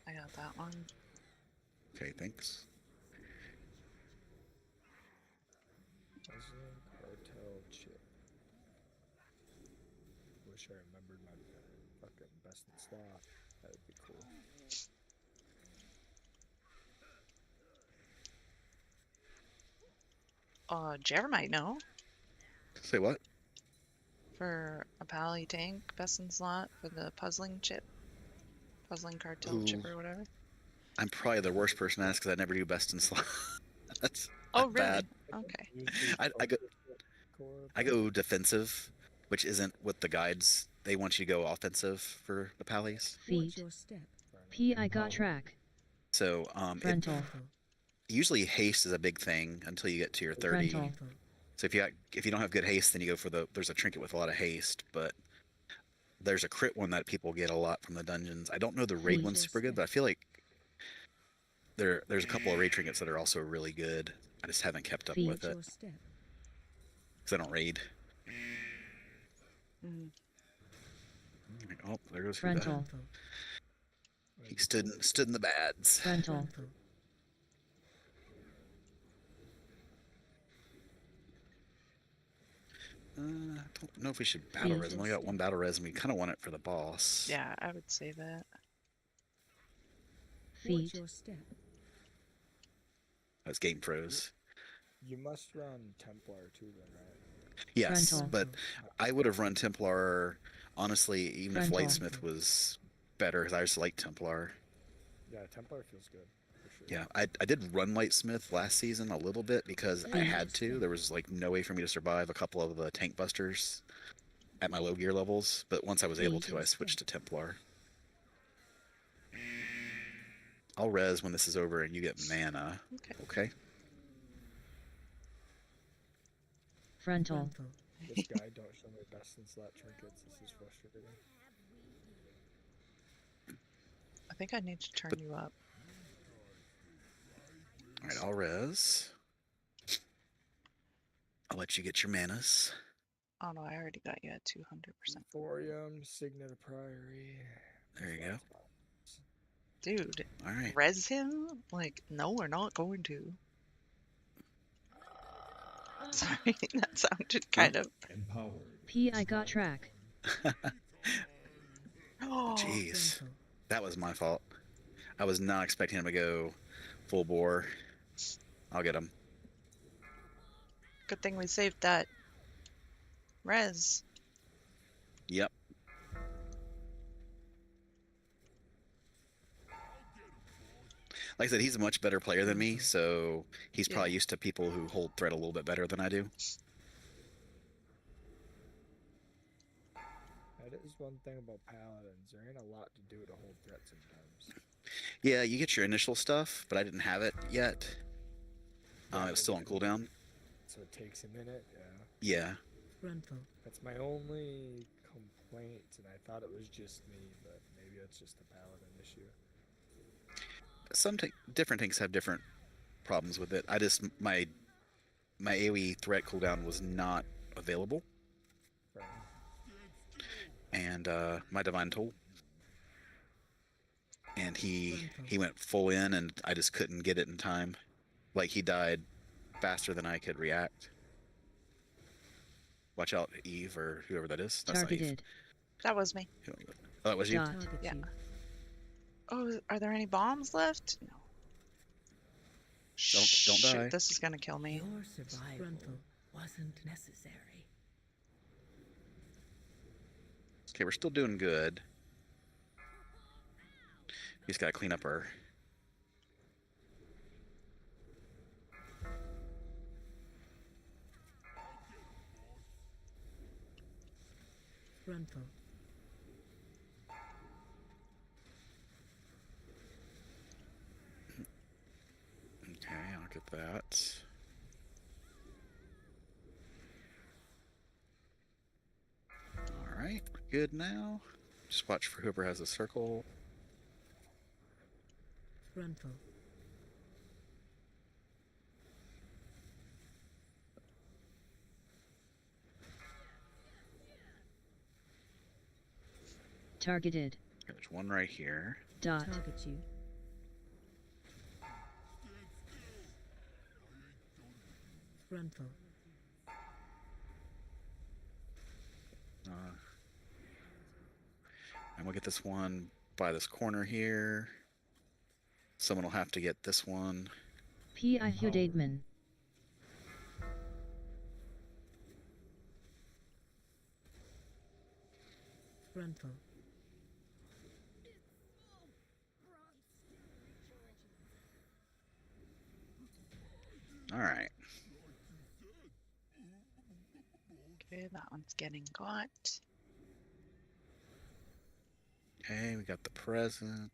I got that one. Okay, thanks. Puzzling cartel chip. Wish I remembered my fucking best in slot. That would be cool. Jer might know. Say what? For a pally tank, best in slot for the puzzling chip. Puzzling cartel chip Ooh. or whatever. I'm probably the worst person to ask because I never do best in slot. That's Oh, really? bad. Okay. Usually I go- core, I go defensive, which isn't what the guides. They want you to go offensive for the pallies. Watch Feet. your step. P. I got track. So Frontal. usually haste is a big thing until you get to your 30. Frontal. So if you don't have good haste, then you go for there's a trinket with a lot of haste, but there's a crit one that people get a lot from the dungeons. I don't know the raid Feet. one's super good, but I feel like there's a couple of raid trinkets that are also really good. I just haven't kept up Feet. with it Your step. because I don't raid. Mm. Oh, there goes who died. Frontal. He stood in the bads. Frontal. I don't know if we should battle res. We only got one battle res, and we kind of want it for the boss. Yeah, I would say that. Watch Feet. your step. As game froze. You must run Templar too, then, right? Yes, Frontal. but I would have run Templar, honestly, even if Frontal. Lightsmith was better, because I just like Templar. Yeah, Templar feels good. For sure. Yeah, I did run Lightsmith last season a little bit because I had to. There was like no way for me to survive a couple of the tank busters at my low gear levels, but once I was able to, I switched to Templar. I'll res when this is over and you get mana. Okay. Okay? Frontal. This guy don't show me best in slot trinkets. This is frustrating. I think I need to turn you up. Alright, I'll res. I'll let you get your manas. Oh no, I already got you at 200%. Thorium, Signet of Priory. There you go. Dude, Alright. res him? Like, no, we're not going to. Sorry, that sounded kind of. Empowered. P. I got track. Oh, Jeez. That was my fault. I was not expecting him to go full bore. I'll get him. good thing we saved that res. Yep. Like I said, he's a much better player than me, so he's Yeah. probably used to people who hold threat a little bit better than I do. That is one thing about paladins. There ain't a lot to do to hold threat sometimes. Yeah, you get your initial stuff, but I didn't have it yet. It was still on cooldown. So it takes a minute, yeah. Yeah. Frontal. That's my only complaint, and I thought it was just me, but maybe it's just a paladin issue. Some different tanks have different problems with it. I just my AoE threat cooldown was not available, Right. and my divine tool, and he went full in, and I just couldn't get it in time. Like he died faster than I could react. Watch out, Eve, or whoever that is. That's not Eve. Targeted. That was me. Oh, that was you. Dot. Target Yeah. you. Oh, are there any bombs left? No. Don't Shoot, die. this is gonna kill me. Your survival Frontal. wasn't necessary. Okay, we're still doing good. We just gotta clean up our. Frontal. Okay, I'll get that. All right, we're good now. Just watch for whoever has a circle. Frontal. Targeted. There's one right here. Dot. Target you. Frontal. And we'll get this one by this corner here. Someone will have to get this one. P.I. Hudadman. Frontal. All right. Okay, that one's getting got. Okay, we got the present.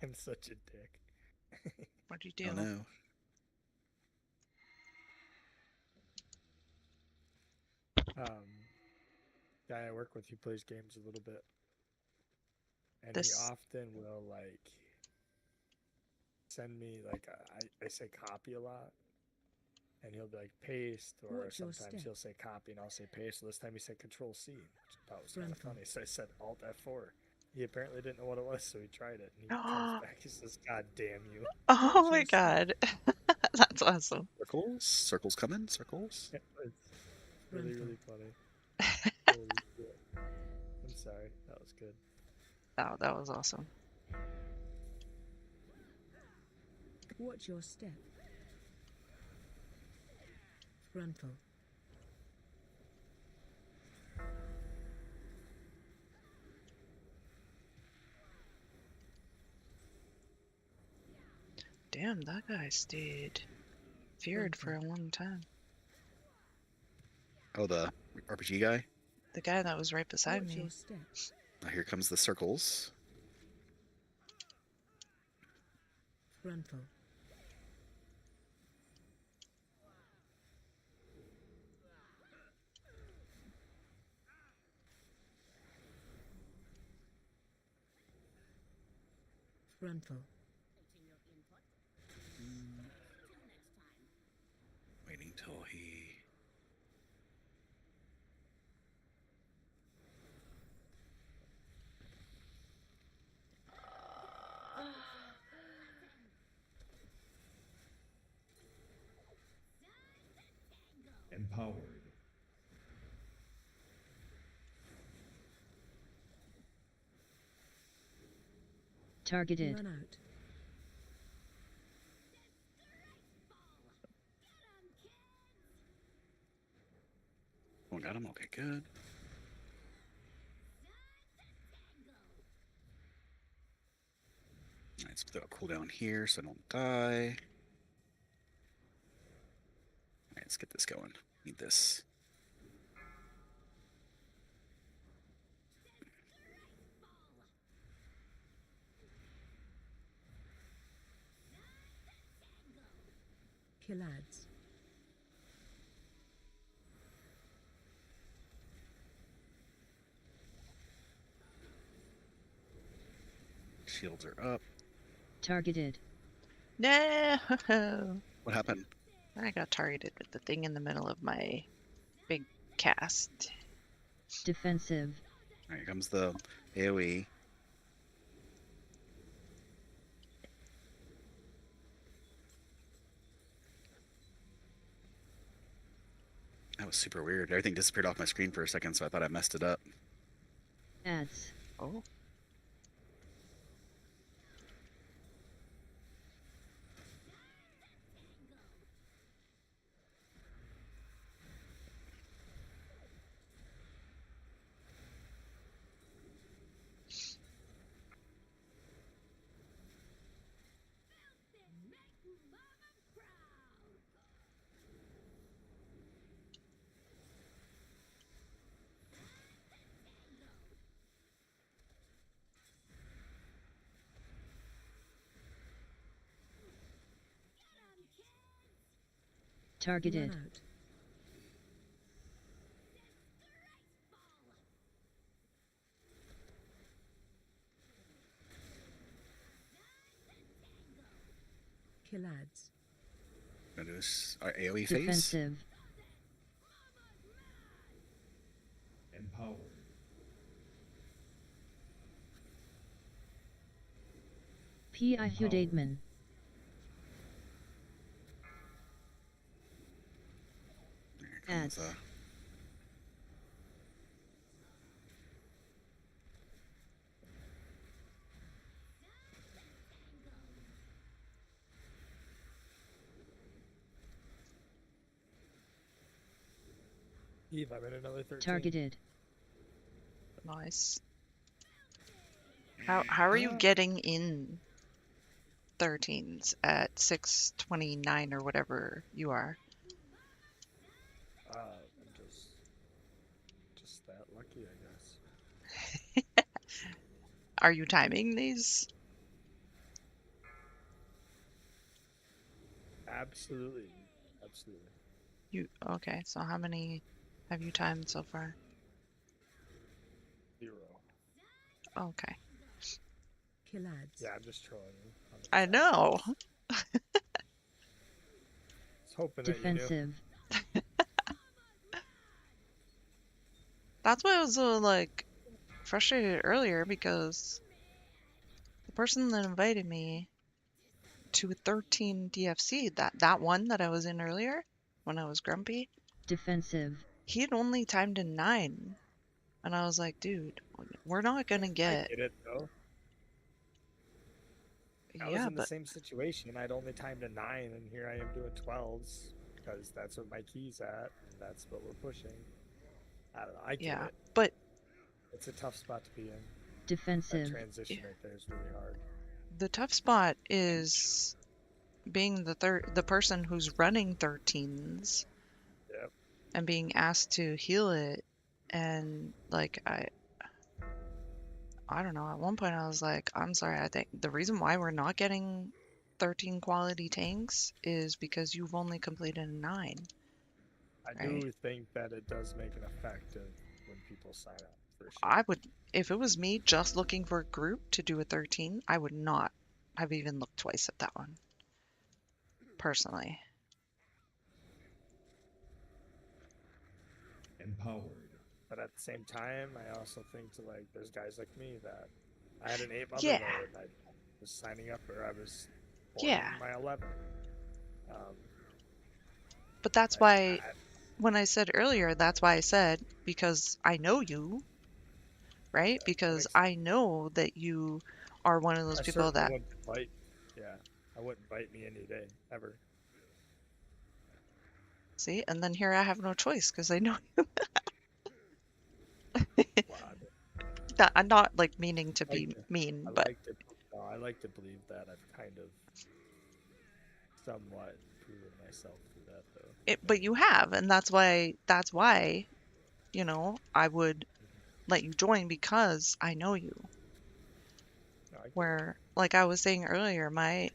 I'm such a dick. What'd you do? Oh no. Guy I work with, he plays games a little bit, and This- he often will like send me like I say copy a lot, and he'll be like paste, or Watch your sometimes step. he'll say copy and I'll say paste. So this time he said Control C, which I thought was kind of Frontal. funny. So I said Alt F4. He apparently didn't know what it was, so he tried it, and he comes back. He says, "God damn you!" Oh my Just- god. That's awesome. Circles? Circles coming? Circles? It's really Frontal. really funny. Holy shit. I'm sorry, that was good. Oh, that was awesome. Watch your step. Frontal. Damn, that guy stayed feared for a long time. Oh, the RPG guy? The guy that was right beside Watch me. your step. Now here comes the circles. Frontal. Frontal. Waiting till he. Empowered. Targeted. Run out. Oh, got him. Okay, good. Let's put a cooldown here so I don't die. Alright, let's get this going. Need this. Kill ads. Shields are up. Targeted. No! What happened? I got targeted with the thing in the middle of my big cast. Defensive. All right, here comes the AoE. That was super weird. Everything disappeared off my screen for a second, so I thought I messed it up. Ads. Oh. Targeted. Run out. Kill ads. Gonna do this our AoE phase. Defensive. Empowered. PI Hudadman. Here comes, Ads. Eve, I'm in another 13. Targeted. Nice. How are you getting in 13s at 629 or whatever you are? I'm just that lucky, I guess. Are you timing these? Absolutely. Absolutely. Okay, so how many have you timed so far? 0. Okay. Kill ads. Yeah, I'm just trolling you. I know. I was hoping that you knew. Defensive. That's why I was so like frustrated earlier because the person that invited me to a 13 DFC, that one that I was in earlier when I was grumpy, Defensive. he had only timed in 9. And I was like, dude, we're not gonna I get. get it, though. I was Yeah, in the but same situation. I'd only timed a 9, and here I am doing 12s because that's what my key's at, and that's what we're pushing. I don't know. I get yeah, it. but It's a tough spot to be in. That Defensive. transition right there is really hard. the tough spot is being the person who's running 13s Yep. and being asked to heal it, and like I don't know. At one point, I was like, I'm sorry. I think the reason why we're not getting 13 quality tanks is because you've only completed a 9. I Right. do think that it does make an effect of when people sign up, for sure. I would, if it was me just looking for a group to do a 13, I would not have even looked twice at that one. Personally. Empowered. But at the same time, I also think to like, there's guys like me that I had an 8 mother Yeah. load. I was signing up, or I was Yeah. my 11. But that's I- why, I- when I said earlier, that's why I said, because I know you, right? Yeah, that Because makes sense. I know that you are one of those I people certainly that, wouldn't bite. Yeah, I wouldn't bite me any day ever. see, and then here I have no choice because I know Wow, that I'm not like meaning to I like be to- mean, I but like to. No, I like to believe that I've kind of somewhat proven myself through that, though. but you have, and that's why, you know, I would let you join because I know you. No, I get it. Where, like I was saying earlier, my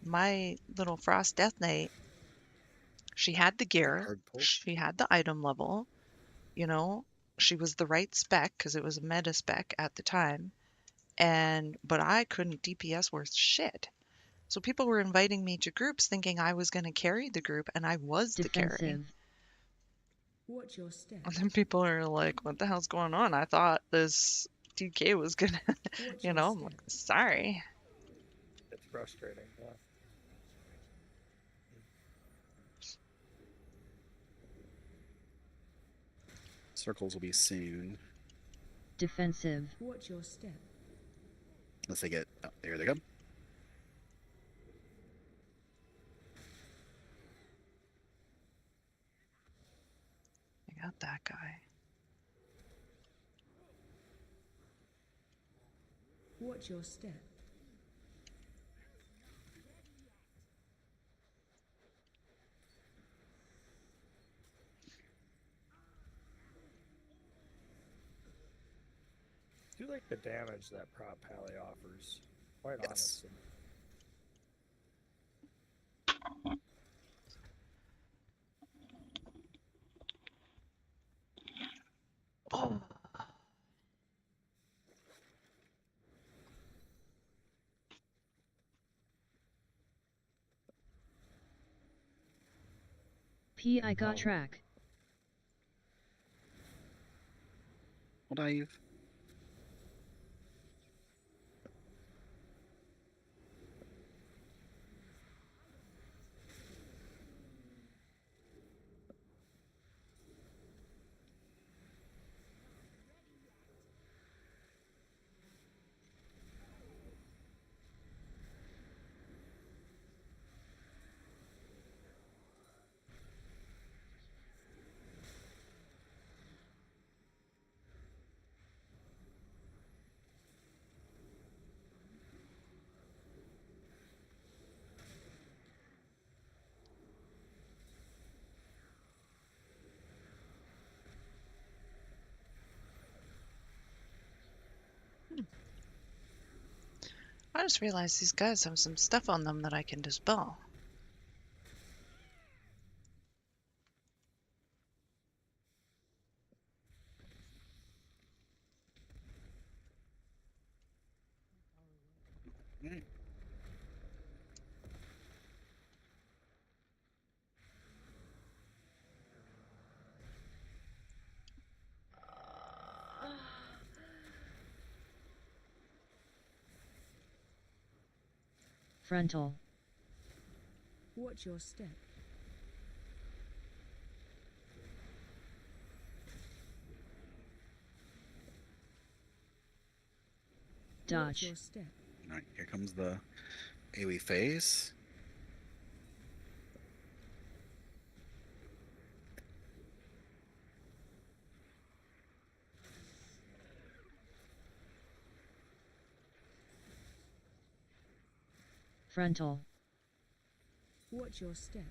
little Frost Death Knight, she had the gear, Hard pull. she had the item level, you know, she was the right spec because it was a meta spec at the time, but I couldn't DPS worth shit. So people were inviting me to groups thinking I was going to carry the group, and I was the carry. Defensive. Watch your step. And then people are like, what the hell's going on? I thought this DK was gonna, Watch you your know, I'm step. like, sorry. It's frustrating. Yeah. Circles will be soon. Defensive. Watch your step. Unless they get. Oh, there they come. I got that guy. Watch your step. I do like the damage that prop pally offers. Quite Yes. honestly. Oh. PI got track. What dive? I just realized these guys have some stuff on them that I can dispel. Mm. Frontal. Watch your step. Watch Dodge. your step. All right, here comes the AoE phase. Frontal. Watch your step.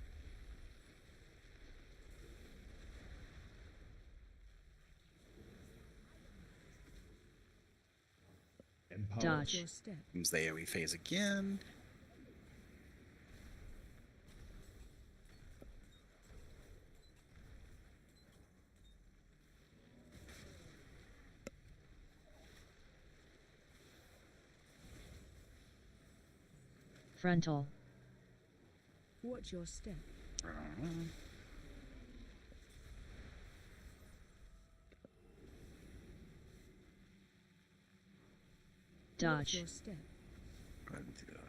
Empower. Watch Dodge. your step. Comes the AoE phase again. Frontal. Watch your step. Watch Dodge. your step. Go ahead and do that.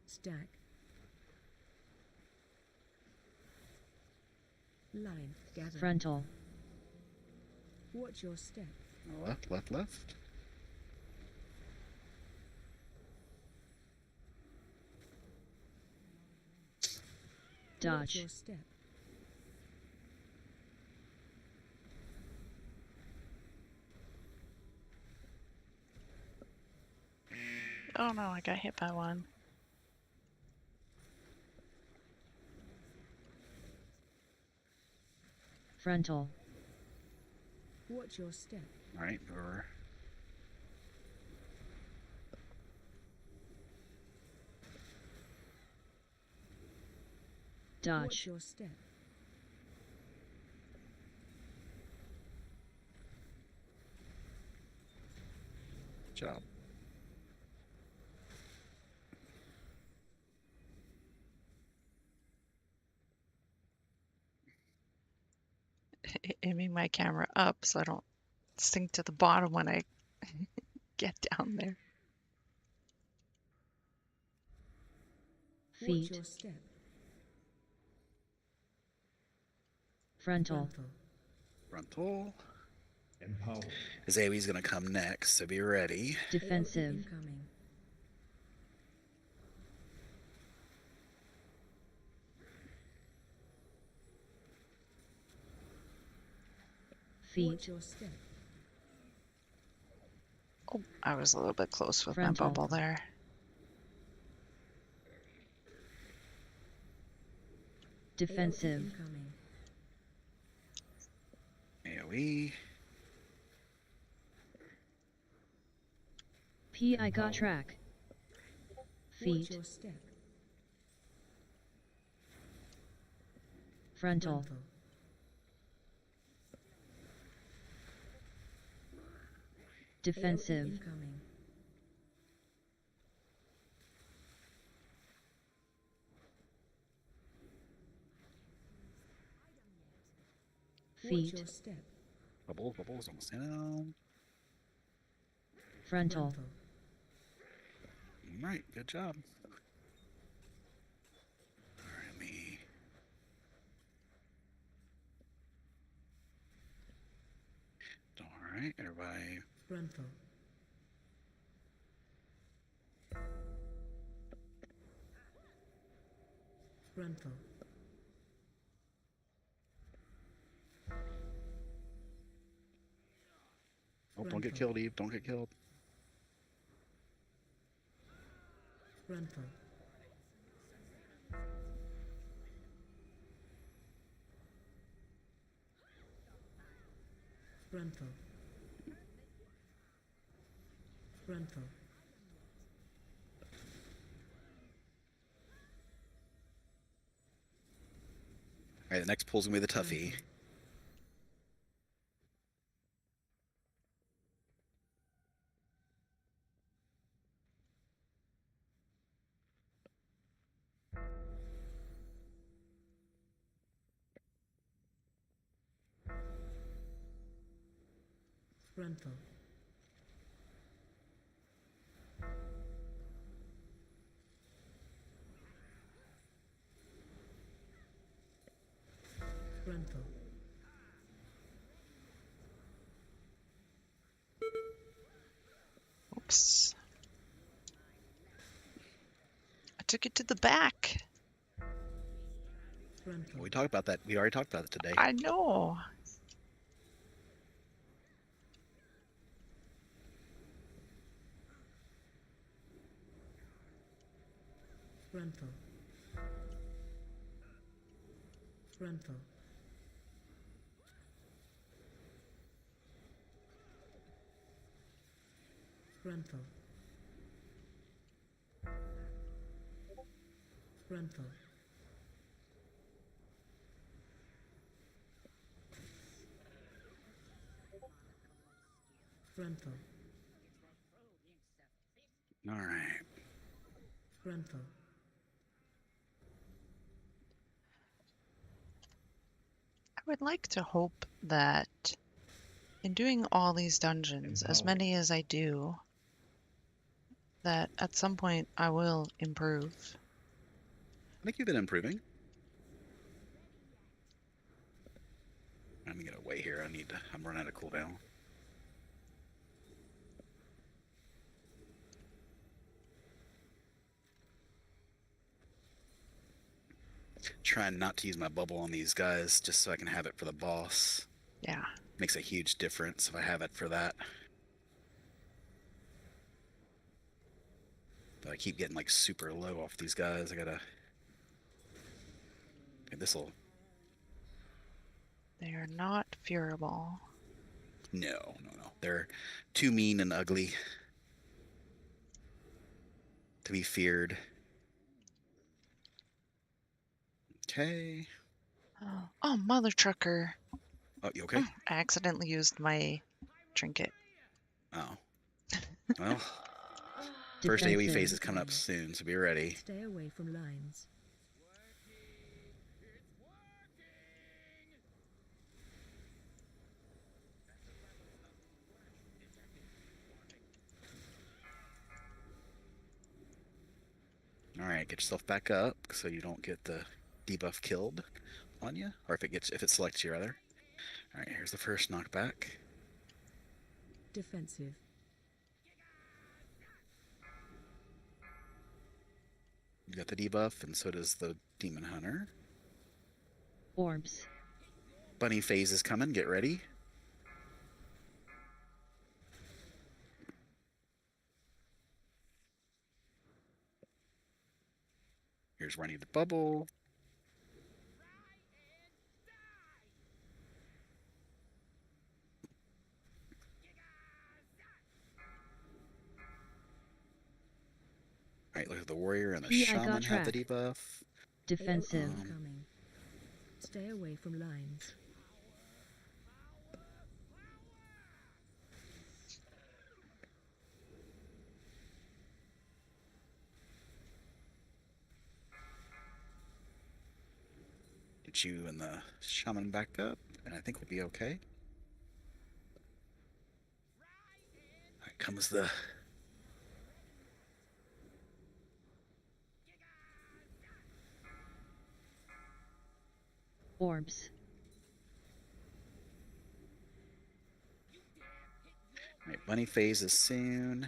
Stack. Line. Gather. Frontal. Watch your step. Left, left, left. Watch your Dodge. step. Oh no, I got hit by one. Frontal. Watch your step. All right, we're Dodge. Watch your step. Good job. Aiming my camera up so I don't sink to the bottom when I get down there. Watch Feet. your step. Frontal. Frontal. Empowered. His AoE's gonna come next, so be ready. Defensive. Incoming. Watch Feet. your step. Oh, I was a little bit close with Frontal. my bubble there. Defensive. Incoming. AoE. PI got track. Watch Feet. your step. Frontal. Defensive. Incoming. Watch Feet. your step. Bubbles almost down. Frontal. Alright, good job. Alright, me. Alright, everybody. Frontal. Frontal. Oh, don't get killed, Eve. Don't get killed. Frontal. Frontal. Frontal. Alright, the next pull's gonna be the toughie. Frontal. Frontal. Oops. I took it to the back. Frontal. We talked about that. We already talked about it today. I know. Frontal. Frontal. Frontal. Frontal. Frontal. Alright. Frontal. I would like to hope that in doing all these dungeons, as many as I do, that at some point I will improve. I think you've been improving. I'm gonna get away here. I'm running out of cooldown. Trying not to use my bubble on these guys just so I can have it for the boss. Yeah. Makes a huge difference if I have it for that. But I keep getting like super low off these guys. I gotta. Okay, this'll. They are not fearable. No. They're too mean and ugly to be feared. Okay. Oh, mother trucker. Oh, you okay? I accidentally used my trinket. Oh. Well, first AoE phase is coming up Defensive. soon, so be ready. Stay away from lines. All right, get yourself back up so you don't get the debuff killed on you, or if it selects you rather. All right, here's the first knockback. Defensive. You got the debuff, and so does the demon hunter. Orbs. Bunny phase is coming. Get ready. Here's where I need the bubble. All right, look at the warrior and the Yeah, I got shaman have the track. debuff. Defensive. Coming. Stay away from lines. Get you and the shaman back up, and I think we'll be okay. All right, comes the Orbs. all right, bunny phase is soon.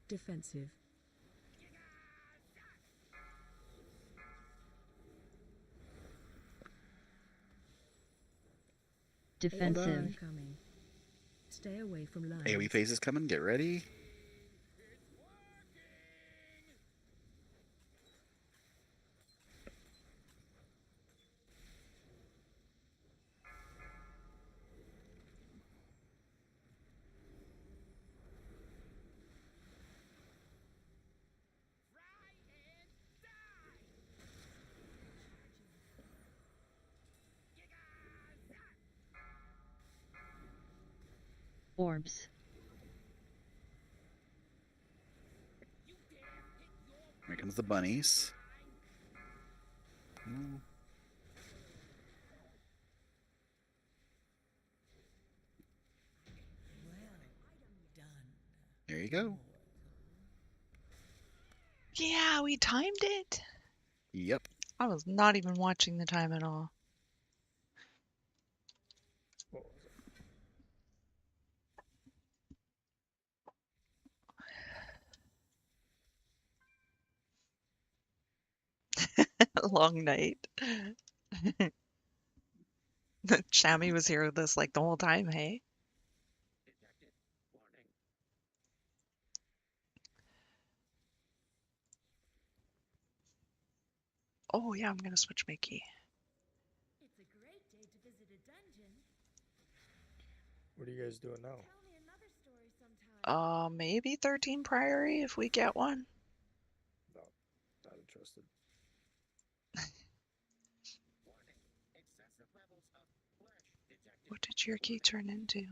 Defensive. Defensive. Coming. Stay away from lines. AoE phase is coming. Get ready. Orbs. Here comes the bunnies. There you go. Yeah, we timed it. Yep. I was not even watching the time at all. What was Long night. Shammy was here with us like the whole time, hey? Oh yeah, I'm gonna switch my key. It's a great day to visit a dungeon. What are you guys doing now? Tell me another story sometime. Maybe 13 Priory if we get one. No, not interested. What did your key turn into?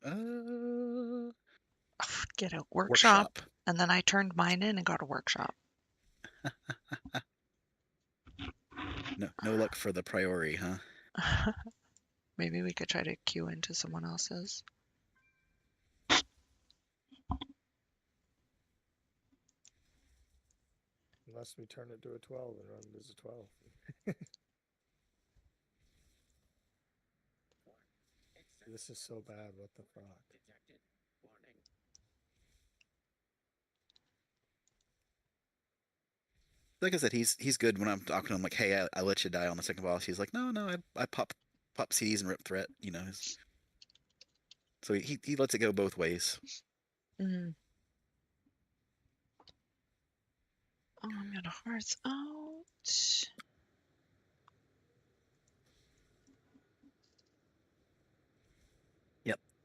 Uh, Get a workshop. workshop. And then I turned mine in and got a workshop. No luck for the priori, huh? Maybe we could try to queue into someone else's. Unless we turn it to a 12 and run it as a 12. This is so bad. What the fuck? Like I said, he's good when I'm talking to him. Like, hey, I let you die on the second boss. He's like, no, I pop CDs and rip threat. You know, so he lets it go both ways. Mm. Oh, I'm gonna hearts out.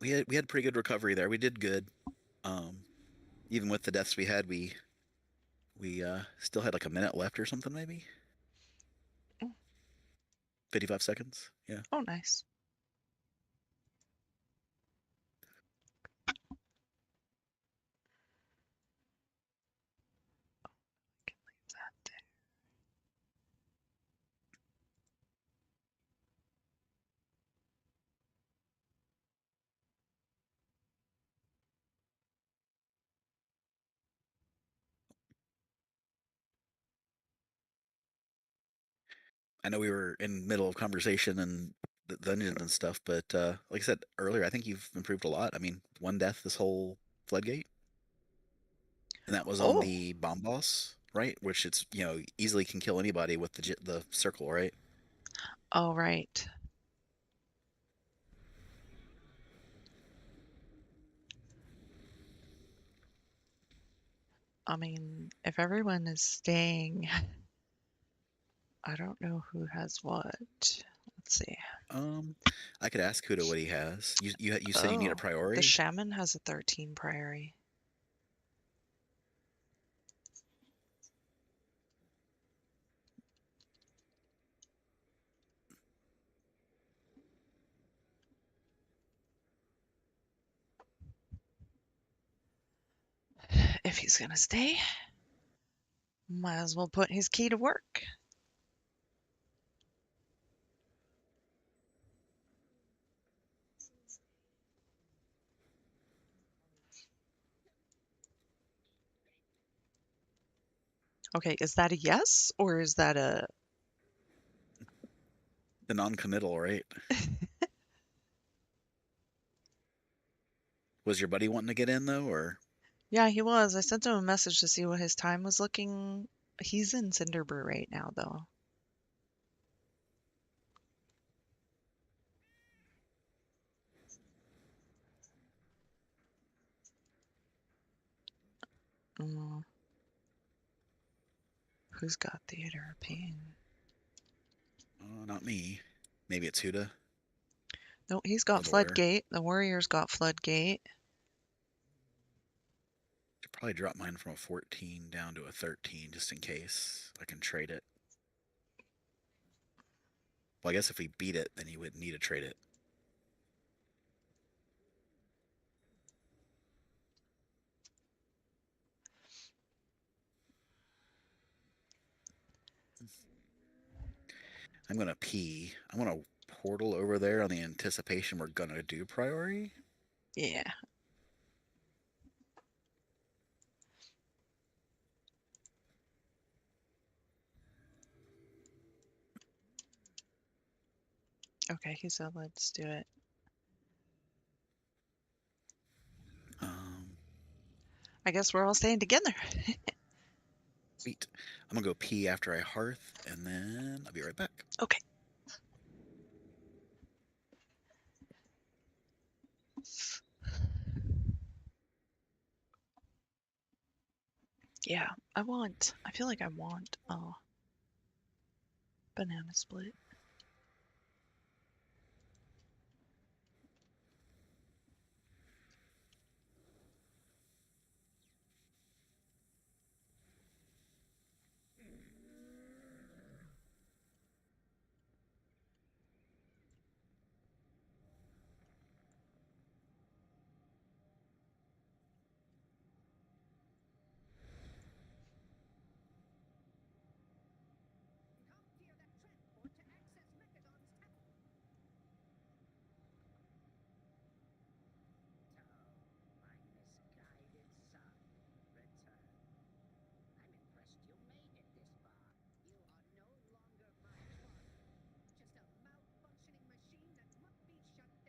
we had pretty good recovery there. We did good. Um, even with the deaths we had, we still had like a minute left or something, maybe Mm. 55 seconds. Yeah. Oh, nice. Can leave that there. I know we were in the middle of conversation and the dungeons and stuff, but like I said earlier, I think you've improved a lot. I mean, one death this whole floodgate, and that was on Oh, the bomb boss, right? Which it's easily can kill anybody with the circle, right? oh, right. I mean, if everyone is staying, I don't know who has what. Let's see. I could ask Kudo what he has. You said you need a Oh, the priority. shaman has a 13 priority. If he's gonna stay, might as well put his key to work. Okay, is that a yes or is that a... The non-committal, right? Was your buddy wanting to get in though, or Yeah, he was. I sent him a message to see what his time was looking. He's in Cinderbrew right now, though. Mm, who's got Theater of Pain? not me? Maybe it's Huda No, he's or got the Warrior. Floodgate. The Warrior's got Floodgate. Should probably drop mine from a 14 down to a 13 just in case I can trade it. Well, I guess if we beat it, then you wouldn't need to trade it. I'm gonna pee. I'm gonna portal over there on the anticipation we're gonna do priority. Yeah. Okay, he said let's do it. Um, I guess we're all staying together. Sweet. I'm gonna go pee after I hearth, and then I'll be right back. Okay. Yeah, I feel like I want banana split. Commandeer that transport to access Mechagon's temple. My misguided son, return.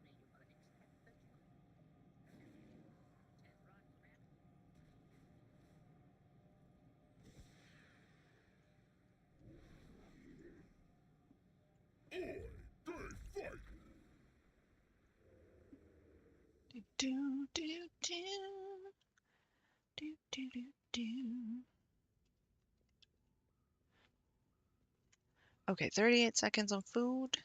I'm impressed you made it this far. You are no longer my father. Just a malfunctioning machine that must be shut down. Poor child. If only you could accept the truth. Tezron Prep. Do do do do do do do. Okay, 38 seconds on food.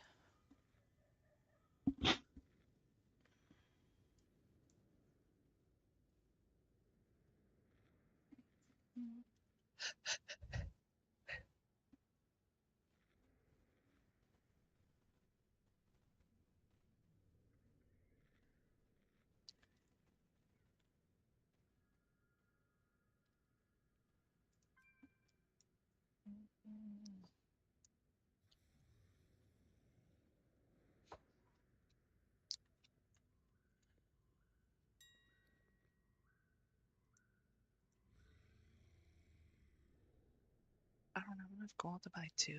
I don't have enough gold to buy 2.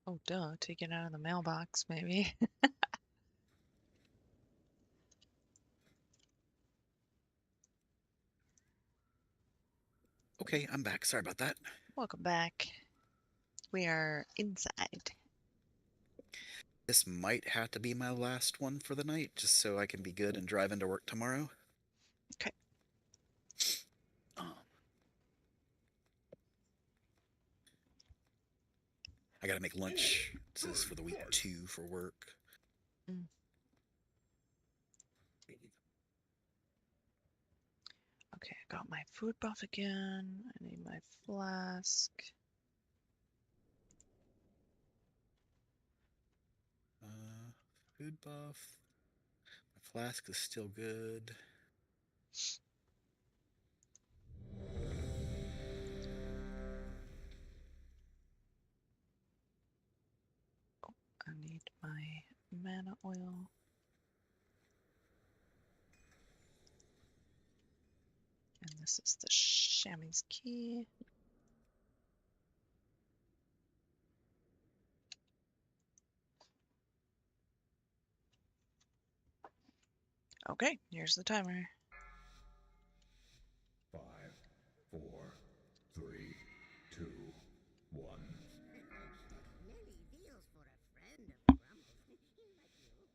Oh, duh. Take it out of the mailbox, maybe. Okay, I'm back. Sorry about that. Welcome back. We are inside. This might have to be my last one for the night, just so I can be good and drive into work tomorrow. Okay. I gotta make lunch. This is for the week 2 for work. Mm. Okay, I got my food buff again. I need my flask. Food buff. My flask is still good. I need my mana oil. And this is the chamois key. Okay, here's the timer. 5, 4, 3, 2, 1. Many deals for a friend of Grumbles. Like you.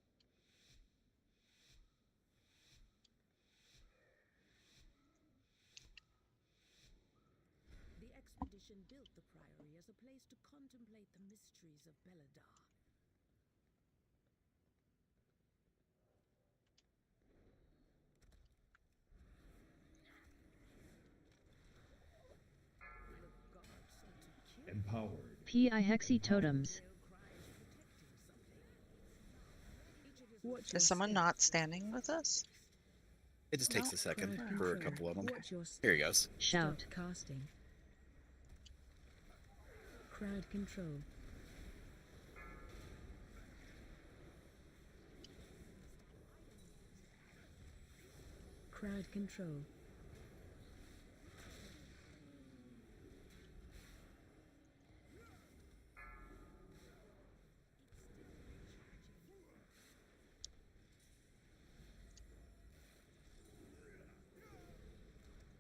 The expedition built the Priory as a place to contemplate the mysteries of Belladar. The gods sought to kill Empowered. PI Hexy Totems. Watch Is your someone step. not standing with us? It just takes a second Crowd for a control. couple of them. Watch your Here he goes. Shout. Stop casting. Crowd control. Crowd control.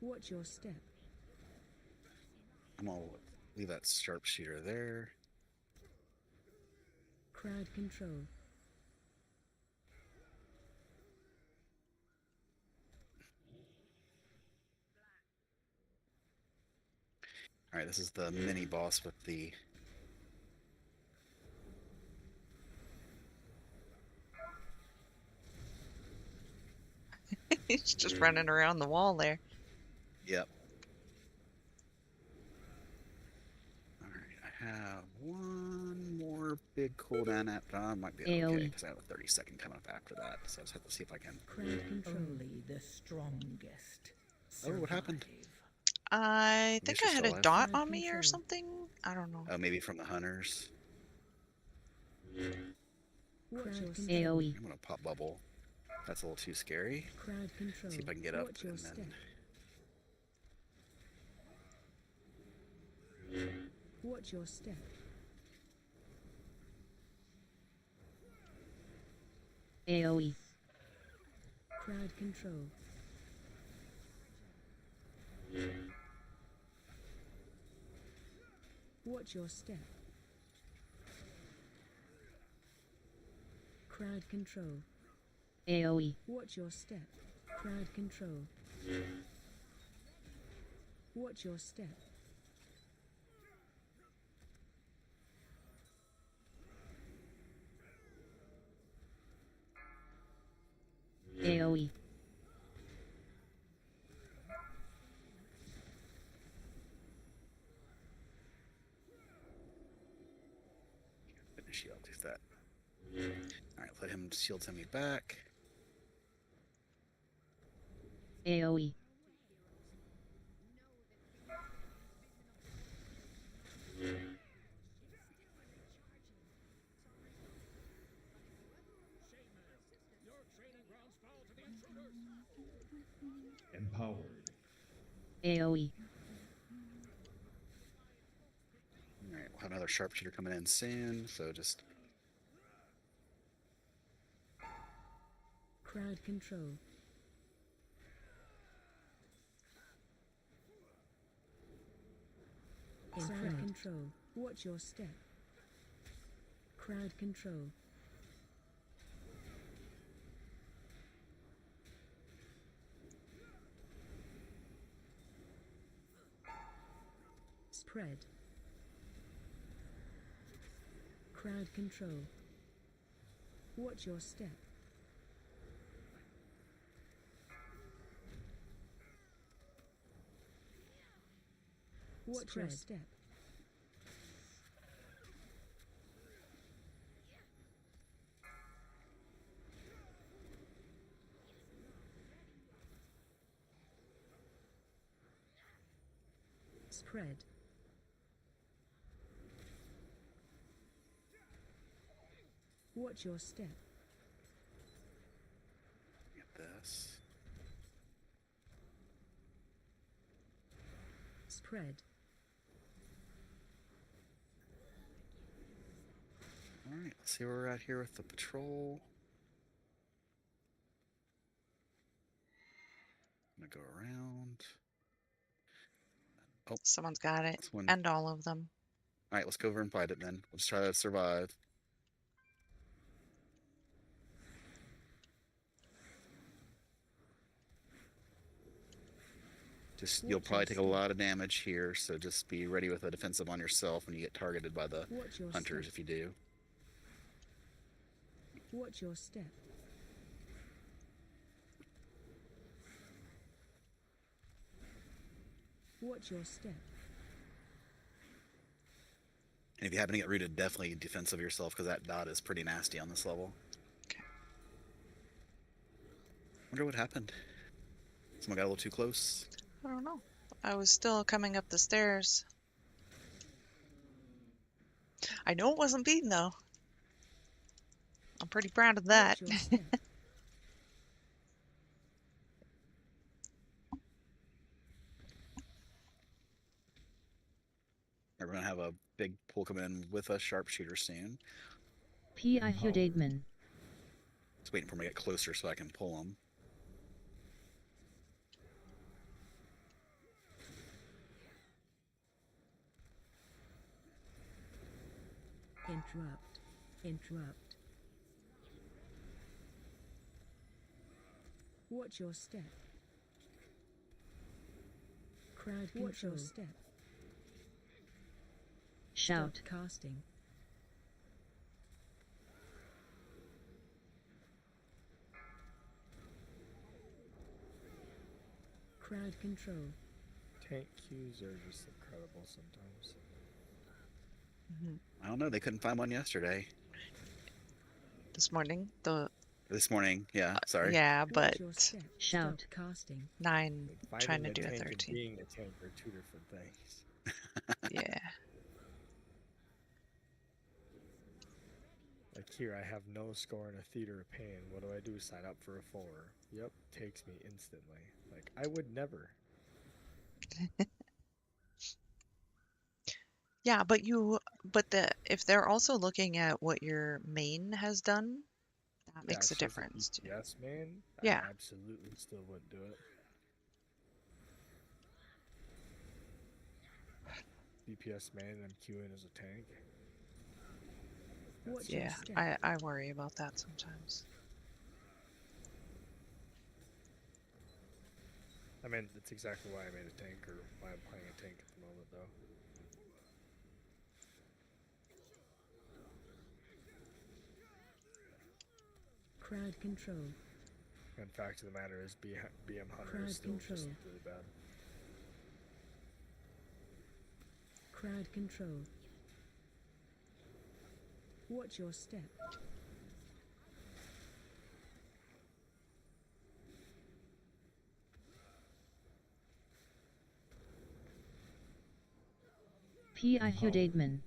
Watch your step. I'm gonna leave that sharpshooter there. Crowd control. All right, this is the mini boss with the. He's just running around the wall there. Yep. All right, I have one more big cooldown after. I might be okay AoE. because I have a 30-second coming up after that. So I just have to see if I can. Crowd control. Only the strongest. Oh, what happened? survive. I think I she's had still a alive. dot Crowd on me or control. something. I don't know. Oh, maybe from the hunters. Watch your step. AoE. I'm gonna pop bubble. That's a little too scary. Crowd control. See if I can get up Watch your and step. then. Watch your step. AoE. Crowd control. Watch your step. Crowd control. AoE. Watch your step. Crowd control. Watch your step. AoE. Finish shield, do that. Alright, let him shield send me back. AoE. Empowered. AoE. Alright, we'll have another sharpshooter coming in soon, so just Crowd control. Crowd control. Watch your step. Crowd control. Spread. Crowd control. Watch your step. Watch your step. Spread. Watch your step. get this. Spread. Alright, let's see where we're at here with the patrol. I'm gonna go around. Oh, Someone's got it. this one. And all of them. Alright, let's go over and fight it then. Let's try to survive. Just you'll probably take a lot of damage here, so just be ready with a defensive on yourself when you get targeted by the Watch your hunters step. if you do. Watch your step. Watch your step. And if you happen to get rooted, definitely defensive yourself because that dot is pretty nasty on this level. Okay. Wonder what happened. Someone got a little too close. I don't know. I was still coming up the stairs. I know it wasn't Bean though. I'm pretty proud of that. Watch your step. We're gonna have a big pull coming in with a sharpshooter soon. PI Hudadman. Just waiting for him to get closer so I can pull him. Interrupt. Interrupt. Watch your step. Crowd control. Watch your step. Shout. Stop casting. Crowd control. Tank queues are just incredible sometimes. I don't know. They couldn't find one yesterday. This morning, This morning, yeah. Sorry. yeah, Watch but your step. Shout. Stop casting. 9 Like, trying to finding do the a tank and 13. being the tank are two different things. Yeah. Like here, I have no score in a theater of pain. What do I do? Sign up for a 4. Yep, takes me instantly. Like I would never. Yeah, but if they're also looking at what your main has done, that makes a if she's difference too. Yes, man. Yeah. I absolutely still wouldn't do it. DPS man, I'm queuing as a tank. Watch your Yeah, step. I worry about that sometimes. I mean, that's exactly why I made a tank, or why I'm playing a tank at the moment, though. Crowd control. And fact of the matter is, BM Hunter Crowd is still just control. really bad. Crowd control. Watch your step. PI Hudadman.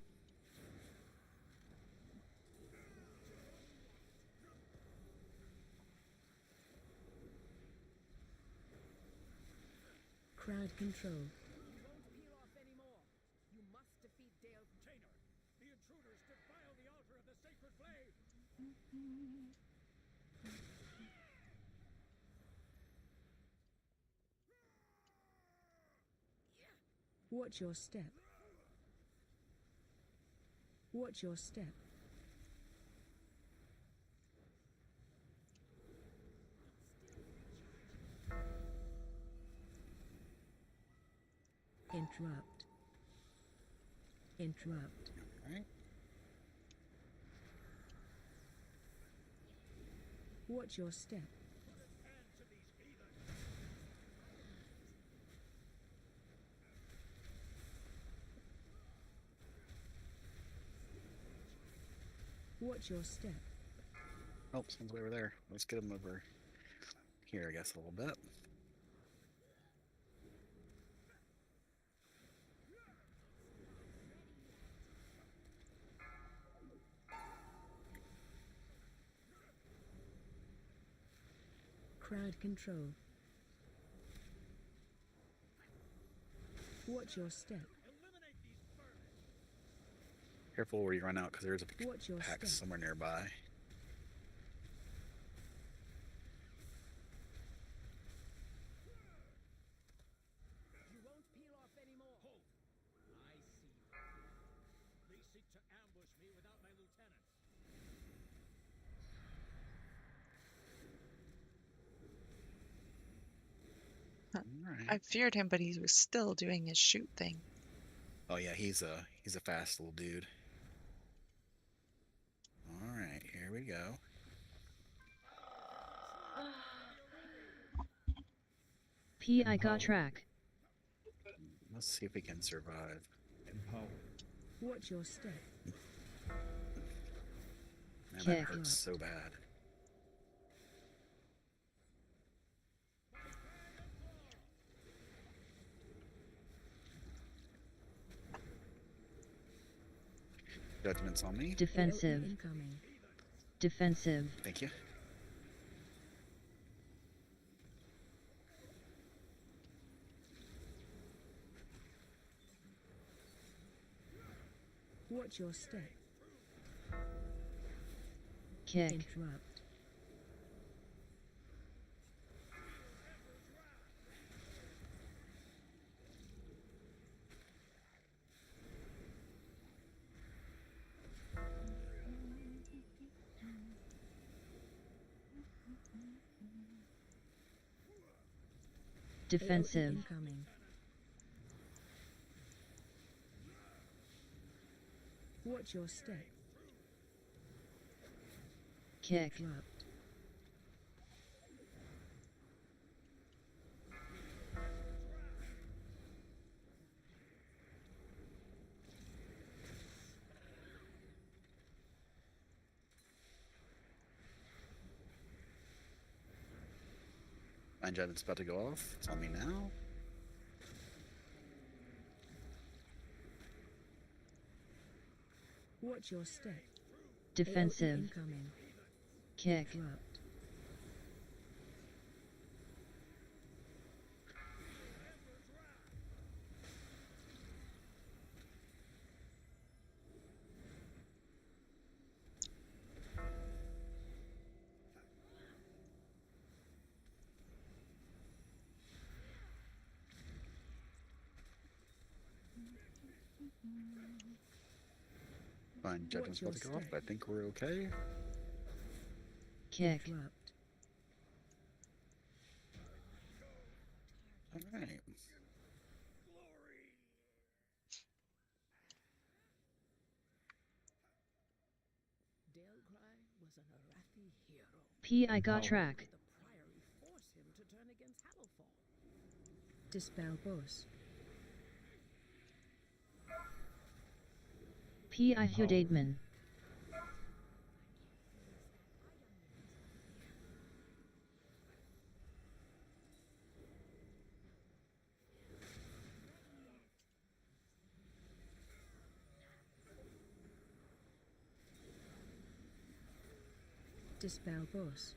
Crowd control. You won't peel off anymore. You must defeat Dale. Container! The intruders defile the altar of the sacred flame! Watch your step. Watch your step. Interrupt. Interrupt. Alright. Watch your step. Hands to these heathens! Watch your step. Oh, someone's way over there. Let's get him over here, I guess, a little bit. Crowd control. Watch your step. Eliminate these vermin! Careful where you run out, because there's a Watch your pack step. somewhere nearby. You won't peel off anymore. Hold! I see you. They seek to ambush me without my lieutenants. Alright. I feared him, but he was still doing his shoot thing. Oh yeah, he's a fast little dude. Alright, here we go. PI got track. Let's see if we can survive. Empower. Watch your step. Man, that Kick. hurts so bad. Judgment's on me. Defensive. Incoming. Defensive. Thank you. Watch your step. Kick. Interrupt. Defensive. Incoming. Watch your step. Kick. Interrupt. Mine judgment's about to go off. It's on me now. Watch your step. Defensive. Incoming. Kick. Interrupt. Mine judgment's about to go off, but I think we're okay. Kick. Interrupt. Alright. Dalcry was an Arathi hero. PI got track. The Priory Dispel boss. P.I. Hudadman. Dispel boss.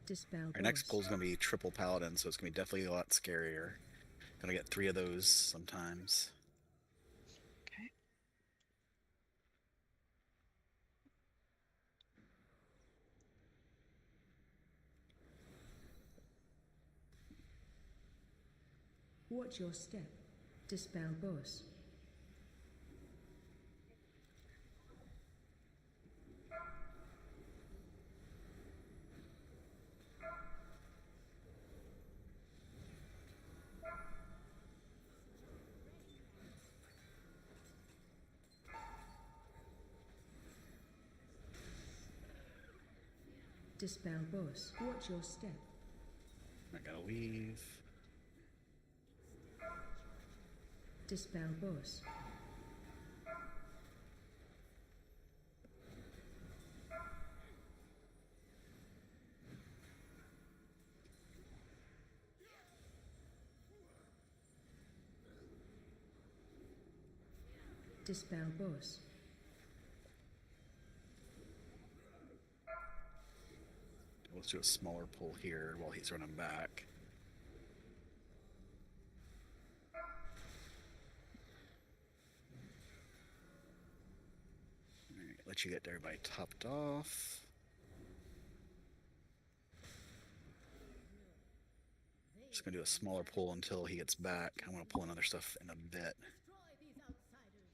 Dispel Our next boss. goal is going to be triple paladin, so it's going to be definitely a lot scarier. Gonna get 3 of those sometimes. Okay. Watch your step. Dispel boss. Dispel boss. Watch your step. I gotta leave. Dispel boss. Dispel boss. Let's do a smaller pull here while he's running back. Alright, let you get everybody topped off. Just gonna do a smaller pull until he gets back. I'm gonna pull in other stuff in a bit. Destroy these outsiders.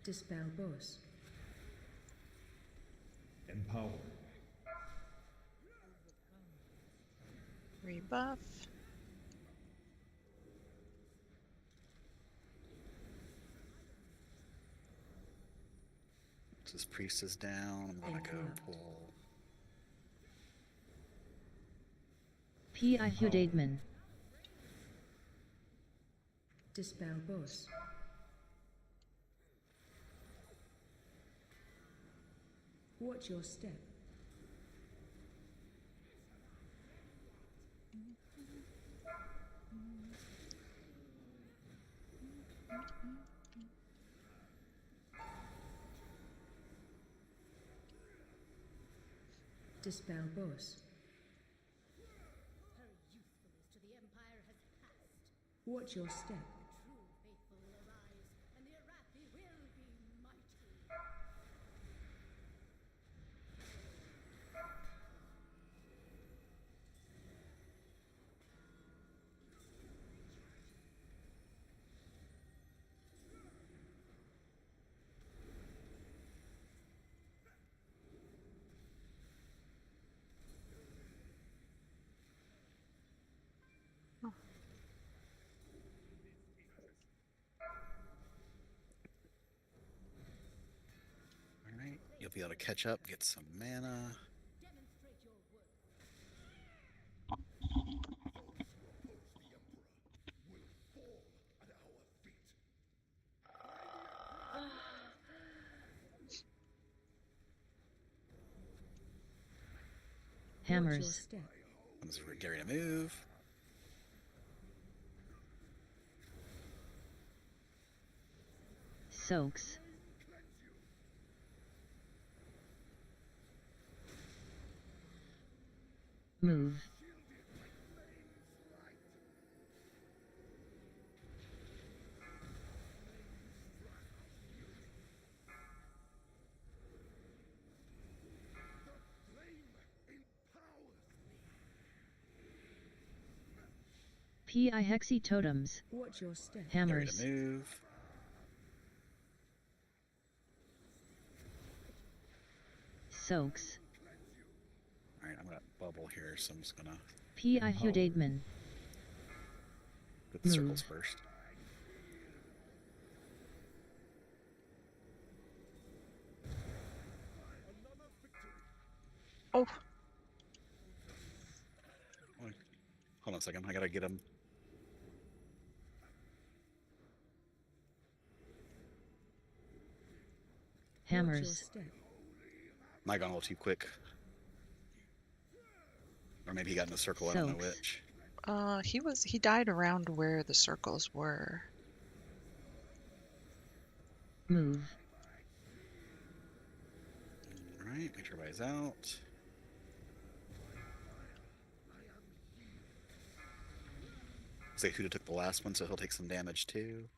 Dispel boss. Empower. Rebuff. This priest is down. I'm gonna go Interrupt. pull. P.I. Hudadman. Dispel boss. Watch your step. Dispel boss. Her usefulness to the Empire has passed. Watch your step. The true faithful will arise, and the Arathi will be mighty. Alright, you'll be able to catch up, get some mana. Demonstrate your worth. Watch your Hammers. step. I'm just getting ready to move. Soaks. Move. PI Hexy Totems. Watch your step. Get ready Hammers. to move. Soaks. Alright, I'm gonna bubble here, so I'm just gonna PI Hudaidman. put the Move. circles first. Oh, Hold on a second, I gotta get him. Watch your Hammers. step. Might gone a little too quick. Or maybe he got in a circle, I don't know Soaks. which. he died around where the circles were. Move. Alright, make sure everybody's out. Looks like Huda took the last one, so he'll take some damage too.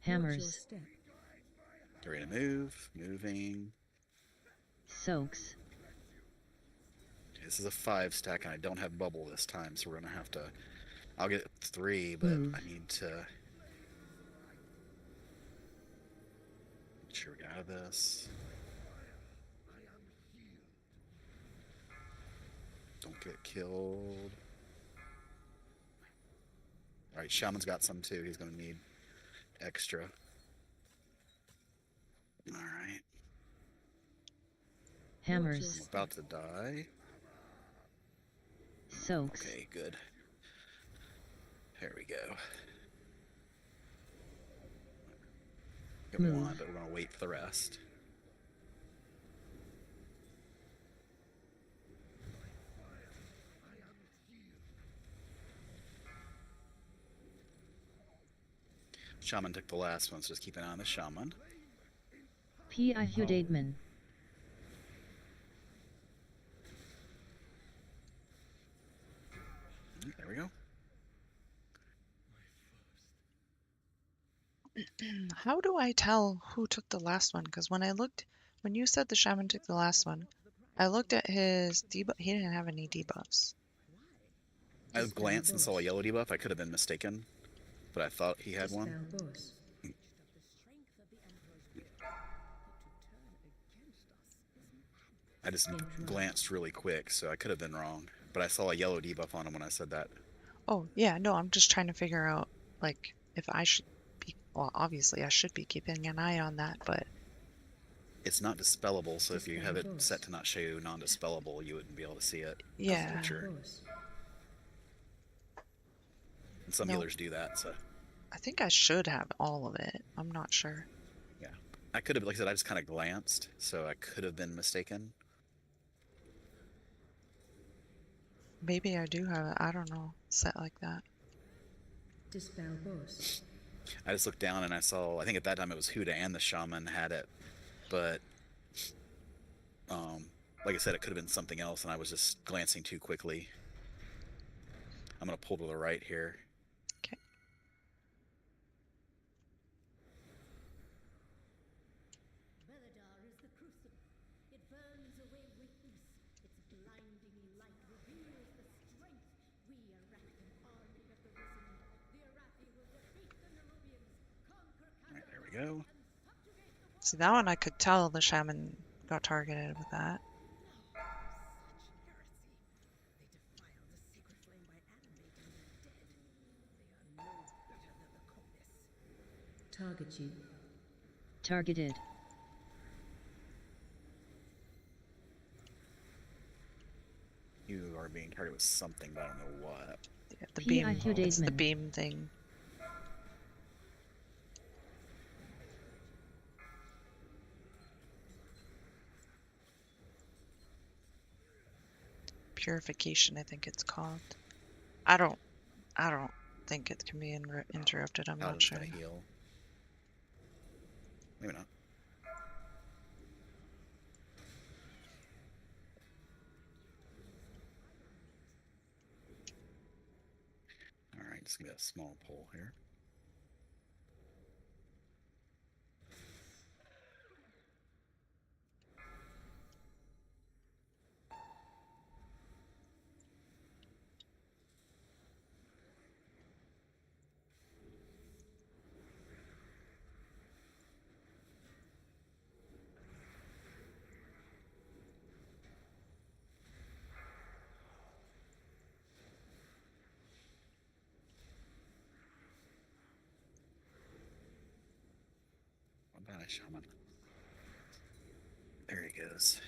Watch your Hammers. step. Get ready to move. Moving. Soaks. This is a 5 stack, and I don't have bubble this time, so we're gonna have to. I'll get 3, but Move. I need to. Make sure we get out of this. Don't get killed. Alright, Shaman's got some too. He's gonna need extra. Alright. Hammers. I'm about to die. Soaks. Okay, good. There we go. Get Move. one, but we're gonna wait for the rest. Shaman took the last one, so just keep an eye on the Shaman. PI Hudaidman. There we go. How do I tell who took the last one? Because when you said the shaman took the last one, I looked at his debuff. He didn't have any debuffs. I glanced and saw a yellow debuff. I could have been mistaken, but I thought he had one. Dispel boss. I just glanced really quick, so I could have been wrong. But I saw a yellow debuff on him when I said that. Oh, yeah, no, I'm just trying to figure out, like, if I should be, well, obviously I should be keeping an eye on that, but It's not dispellable, so if you have it Dispel set to not show you non-dispellable, you wouldn't be able to see it. yeah. For sure. Boss. And some No. healers do that, so I think I should have all of it. I'm not sure. yeah. I could have, like I said, I just kind of glanced, so I could have been mistaken. Maybe I do have it, I don't know, set like that. Dispel boss. I just looked down and I saw, I think at that time it was Huda and the Shaman had it, but like I said, it could have been something else, and I was just glancing too quickly. I'm gonna pull to the right here. Okay. Beledar is the crucible. It burns away with peace. Its blinding light reveals the strength. We Arathi army of the risen. The Arathi will defeat the Nerubians, conquer Alright, there we go. and subjugate the world. See, that one I could tell the shaman got targeted with that. Target you. Targeted. You are being targeted with something, but I don't know what. Yeah, the PI beam, it's the Hudaidman. beam thing. Purification, I think it's called. I don't think it can be interrupted. I'm How not does sure. that heal? Maybe not. Alright, just give me a small pull here. shaman. There he goes.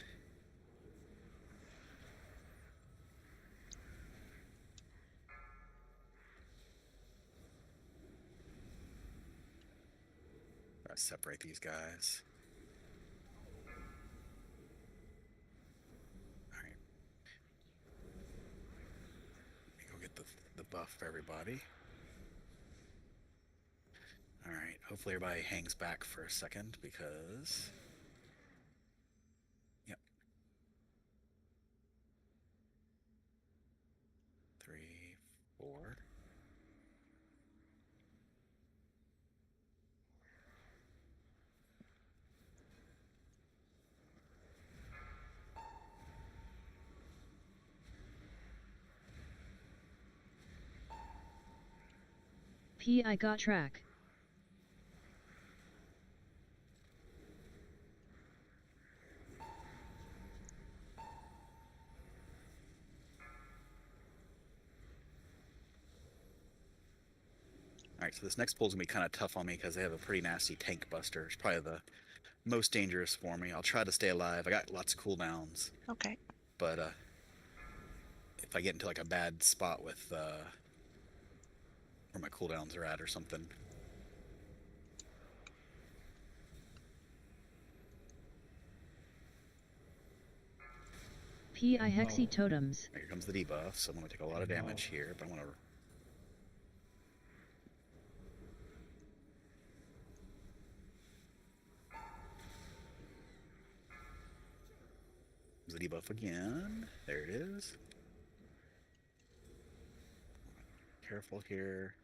Gotta separate these guys. All right. Let me go get the buff for everybody. All right. Hopefully everybody hangs back for a second because. Yep. 3, 4. PI got track. Alright, so this next pull's gonna be kind of tough on me because they have a pretty nasty tank buster. It's probably the most dangerous for me. I'll try to stay alive. I got lots of cooldowns, Okay. but if I get into like a bad spot with where my cooldowns are at or something. PI Hexy Totems. Here comes the debuff, so I'm gonna take a lot of damage here, but I want to. The debuff again. There it is. Careful here.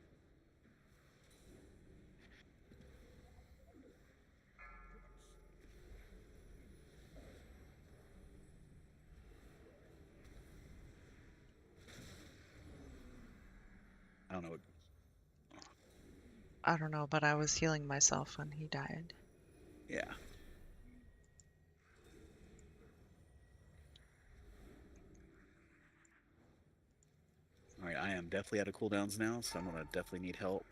I don't know what. I don't know, but I was healing myself when he died. Yeah. Alright, I am definitely out of cooldowns now, so I'm gonna definitely need help.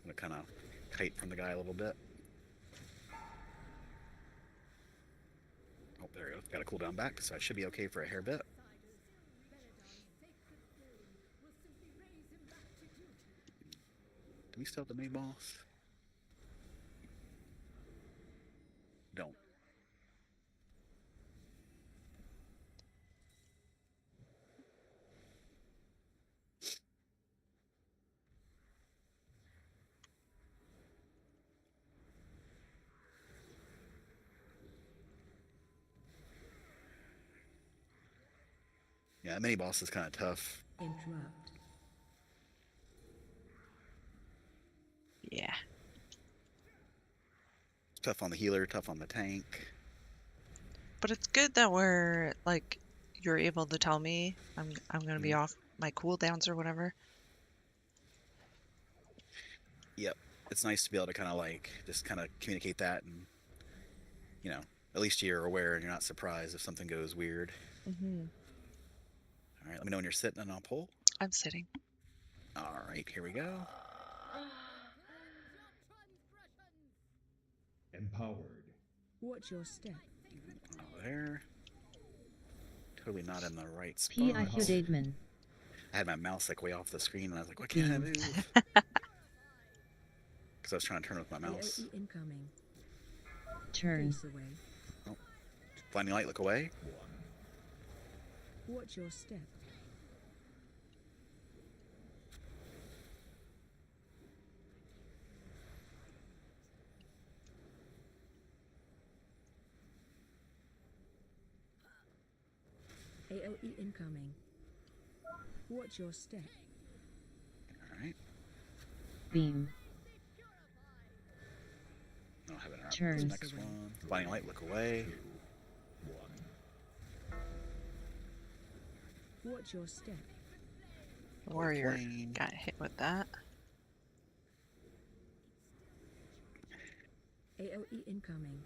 I'm gonna kind of kite from the guy a little bit. Oh, there we go. Got a cooldown back, so I should be okay for a hair bit. Do we still have the main boss? Don't. Yeah, mini boss is kind of tough. Interrupt. Yeah. Tough on the healer, tough on the tank. But it's good that we're like you're able to tell me I'm gonna be off my cooldowns or whatever. Yep. It's nice to be able to kind of like just kind of communicate that, and you know, at least you're aware and you're not surprised if something goes weird. Mm-hmm. All right, let me know when you're sitting and I'll pull. I'm sitting. All right, here we go. Empowered. Watch your step. There. Totally not in the right spot. PI Hudaidman. I had my mouse like way off the screen and I was like, why can't I move? Because I was trying to turn with my mouse. AOE incoming. Turn. Face away. Oh. Blinding light, look away. Watch your step. AOE incoming. Watch your step. All right. Beam. I don't have it in our Turn. next one. Blinding light, look away. Watch your step. Warrior Plane. got hit with that. AOE incoming.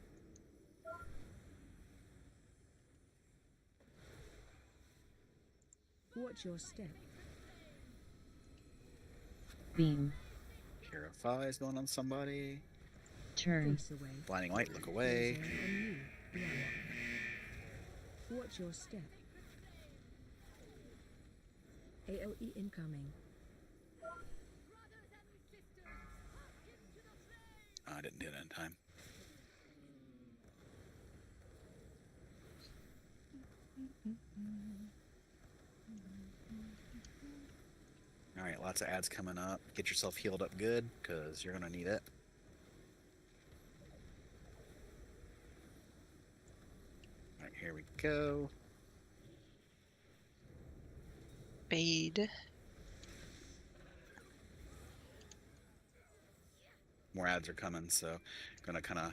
Watch your step. Beam. Purify is going on somebody. Turn. Face away. Blinding light, look away. Using a new blood. Watch your step. AOE incoming. Oh, I didn't hit it in time. All right, lots of ads coming up. Get yourself healed up good, because you're going to need it. All right, here we go. Fade. More ads are coming, so gonna kind of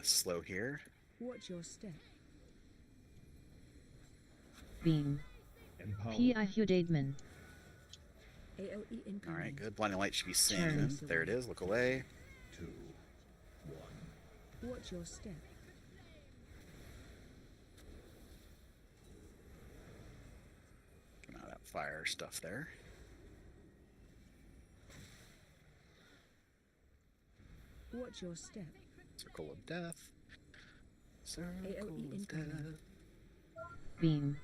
slow here. Watch your step. Beam. P.I. Hudadman. AOE All incoming. right, good. Blinding light should be seen. Turn. There it is. Look away. Watch your step. Come out of that fire stuff there. Watch your step. Circle of death. Circle AOE of incoming. death. Beam.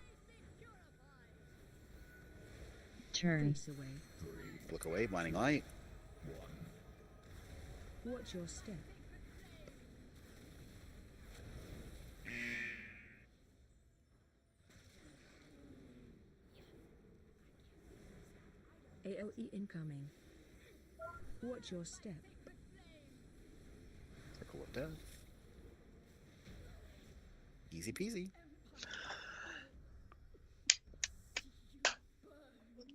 Turn. Face away. Look away. Blinding light. Watch your step. AOE incoming. Watch your step. Circle of death. Easy peasy.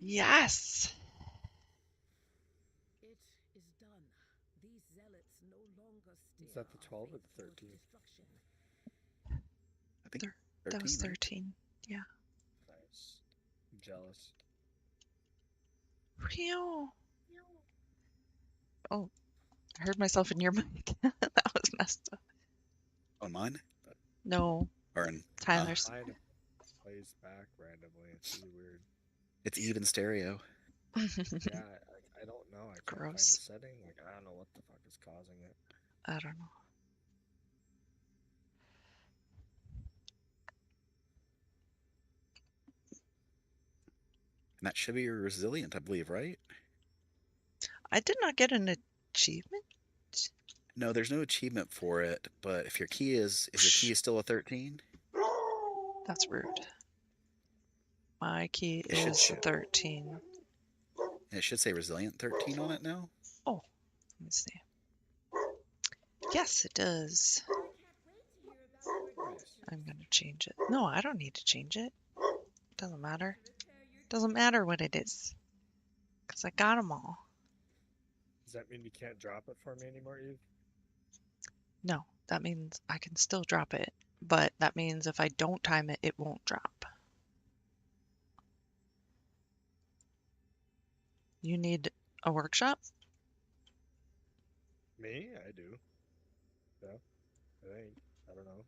Yes. It is done. These zealots no longer steer Is that the our 12 or the faithful to 13? destruction. I think 13, That was right? 13. Yeah. Nice. I'm jealous. Phew. Oh, I heard myself in your mic. That was messed up. On mine? No, Or in Tyler's. Mine plays back randomly. It's really weird. It's even stereo. Yeah, I don't know. I can't find the Gross. setting. Like, I don't know what the fuck is causing it. I don't know. And that should be resilient, I believe, right? I did not get an achievement. No, there's no achievement for it, but if your key is your key still a 13? That's rude. My key It should is show. 13. And it should say resilient 13 on it now. Oh, let me see. Yes, it does. I'm going to change it. No, I don't need to change it. Doesn't matter. Doesn't matter what it is. Because I got them all. Does that mean you can't drop it for me anymore, Eve? No, that means I can still drop it. But that means if I don't time it, it won't drop. You need a workshop? Me? I do. Yeah. I think. I don't know.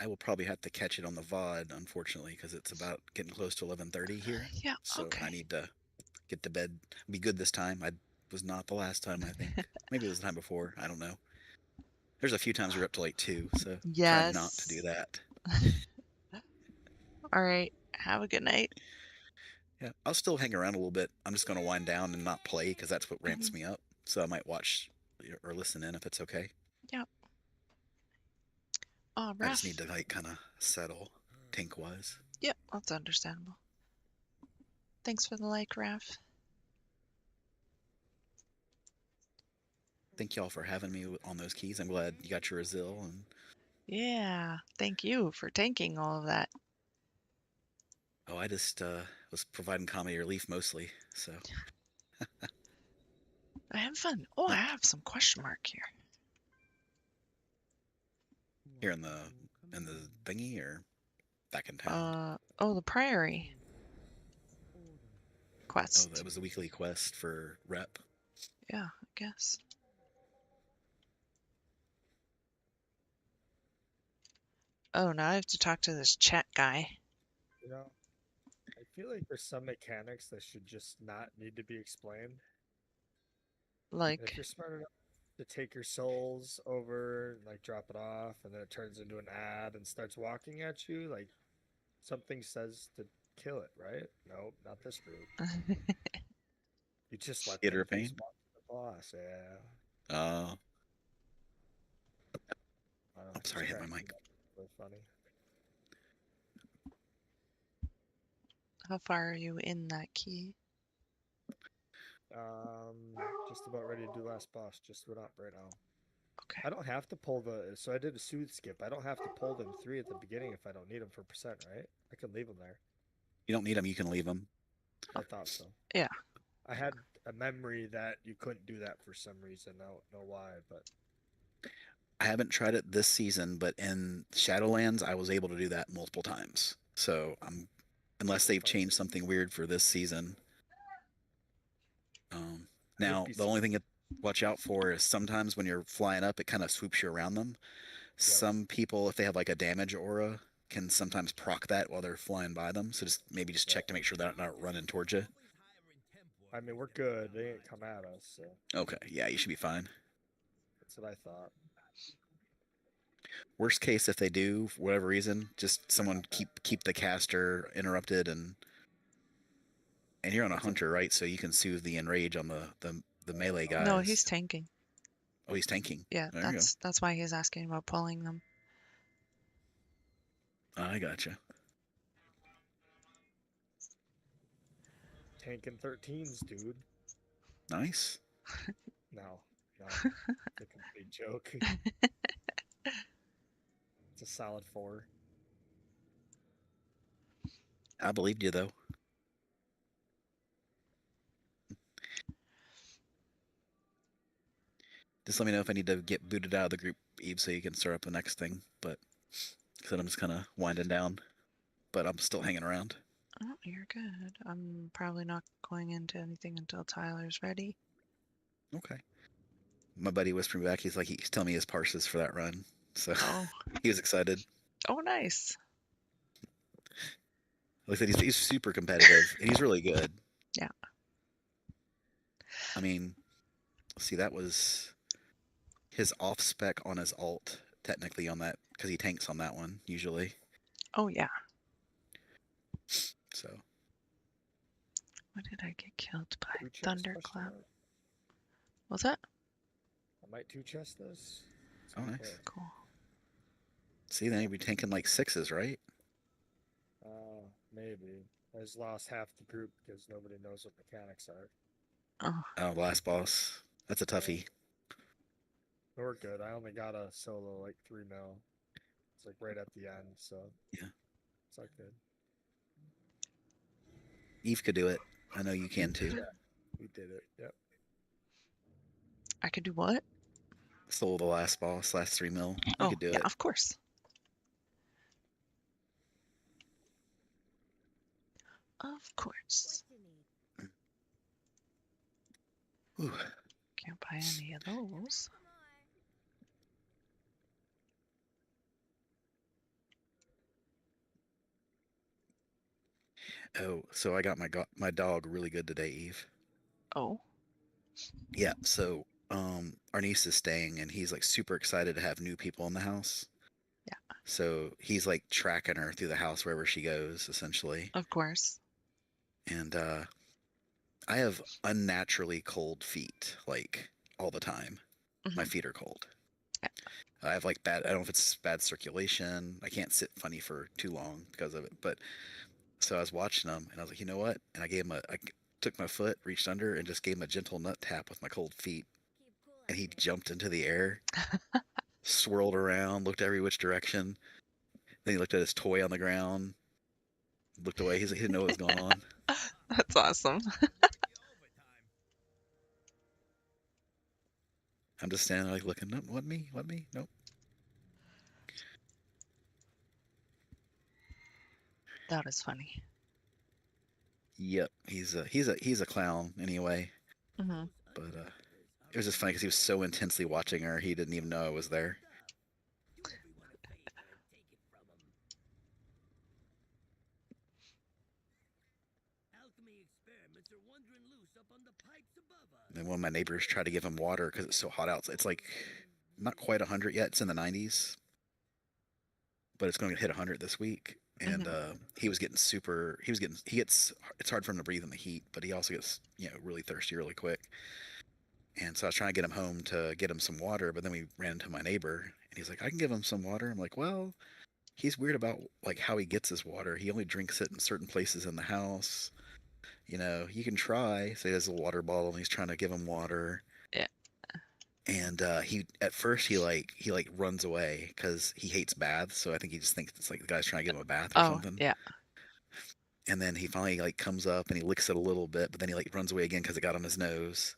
I will probably have to catch it on the VOD, unfortunately, because it's about getting close to 11:30 here. Yeah, So okay. I need to get to bed. Be good this time. I was not the last time, I think. Maybe it was the time before. I don't know. There's a few times we were up to like 2, so try not to do Yes. that. All right. Have a good night. Yeah, I'll still hang around a little bit. I'm just going to wind down and not play because that's what ramps me up. So I might watch or listen in if it's okay. Yep. I Raph. just need to like kind of settle tank-wise. Yep, that's understandable. Thanks for the like, Raph. Thank y'all for having me on those keys. I'm glad you got your Resil. And Yeah, thank you for tanking all of that. oh, I just was providing comedy relief mostly. So I have fun. Oh, I have some question mark here. here in the thingy or back in town. Oh, the Priory Oh, quest. that was a weekly quest for rep. Yeah, I guess. Oh, now I have to talk to this chat guy. You know, I feel like there's some mechanics that should just not need to be explained. And Like, if you're smart enough to take your souls over, like drop it off, and then it turns into an ad and starts walking at you, like something says to kill it, right? Nope, not this route. You just let Theater them of Pain? face walk to the boss. Yeah. Uh, I don't know, I'm sorry, I hit my cracked me mic. up. Really funny. how far are you in that key? Just about ready to do last boss. Just went up right now. Okay. I don't have to pull so I did a soothe skip. I don't have to pull them 3 at the beginning if I don't need them for percent, right? I can leave them there. You don't need them. You can leave them. I thought so. Yeah. I had a memory that you couldn't do that for some reason. I don't know why, but I haven't tried it this season, but in Shadowlands, I was able to do that multiple times. So unless they've changed something weird for this season. Now be the only thing to watch out for is sometimes when you're flying up, it kind of swoops you around them. Some people, if they have like a damage aura, can sometimes proc that while they're flying by them. So maybe just check to make sure they're not running towards you. I mean, we're good. They ain't come at us, so Okay, yeah, you should be fine. that's what I thought. Worst case, if they do, for whatever reason, just someone keep the caster interrupted, and you're on a hunter, right? So you can soothe the enrage on the melee guys. No, he's tanking. Oh, he's tanking. Yeah, There you that's why he's asking about pulling them. go. I gotcha. Tanking 13s, dude. Nice. No, the complete joke. It's a solid 4. I believed you though. Just let me know if I need to get booted out of the group, Eve, so you can start up the next thing. But because I'm just kind of winding down, but I'm still hanging around. Oh, you're good. I'm probably not going into anything until Tyler's ready. Okay. My buddy whispered back. He's telling me his parses for that run, so Oh. he was excited. Oh, nice. Like I said, he's super competitive, and he's really good. Yeah. I mean, see, that was his off spec on his alt, technically on that, because he tanks on that one usually. Oh, yeah. So. When did I get killed by 2 chests, thunderclap? What's that? I might 2 chest this. Oh, nice. Okay. Cool. See, then he'd be tanking like 6s, right? Maybe. I just lost half the group because nobody knows what mechanics are. Oh, Oh, last boss. That's a toughie. But we're good. I only got a solo like 3 mil. It's like right at the end, so Yeah. it's all good. Eve could do it. I know you can too. We did it. Yep. I could do what? Stole the last boss, last 3 mil. You Oh, could do yeah, it. of course. Of course. Ooh. Can't buy any of those. Oh, so I got my dog really good today, Eve. Oh. Yeah, so our niece is staying, and he's like super excited to have new people in the house. Yeah. So he's like tracking her through the house wherever she goes, essentially. Of course. And I have unnaturally cold feet, like all the time. My feet are cold. Yeah. I have like I don't know if it's bad circulation. I can't sit funny for too long because of it. But so I was watching him, and I was like, you know what? And I took my foot, reached under, and just gave him a gentle nut tap with my cold feet. And he jumped into the air, swirled around, looked every which direction. Then he looked at his toy on the ground, looked away. He didn't know what was going on. That's awesome. I'm just standing there like looking, nope, what me? Nope. That is funny. Yep, he's a clown anyway. Mm-hmm. But it was just funny because he was so intensely watching her, he didn't even know I was there. and one of my neighbors tried to give him water because it's so hot out. It's like not quite 100 yet. It's in the 90s, but it's going to hit 100 this week. And he was getting super. He gets. It's hard for him to breathe in the heat, but he also gets really thirsty really quick. And so I was trying to get him home to get him some water, but then we ran into my neighbor, and he's like, "I can give him some water." I'm like, "Well, he's weird about like how he gets his water. He only drinks it in certain places in the house. You can try." So he has a water bottle, and he's trying to give him water. Yeah. And he at first he runs away because he hates baths. So I think he just thinks it's like the guy's trying to give him a bath or something. Yeah. And then he finally comes up and he licks it a little bit, but then he runs away again because it got on his nose.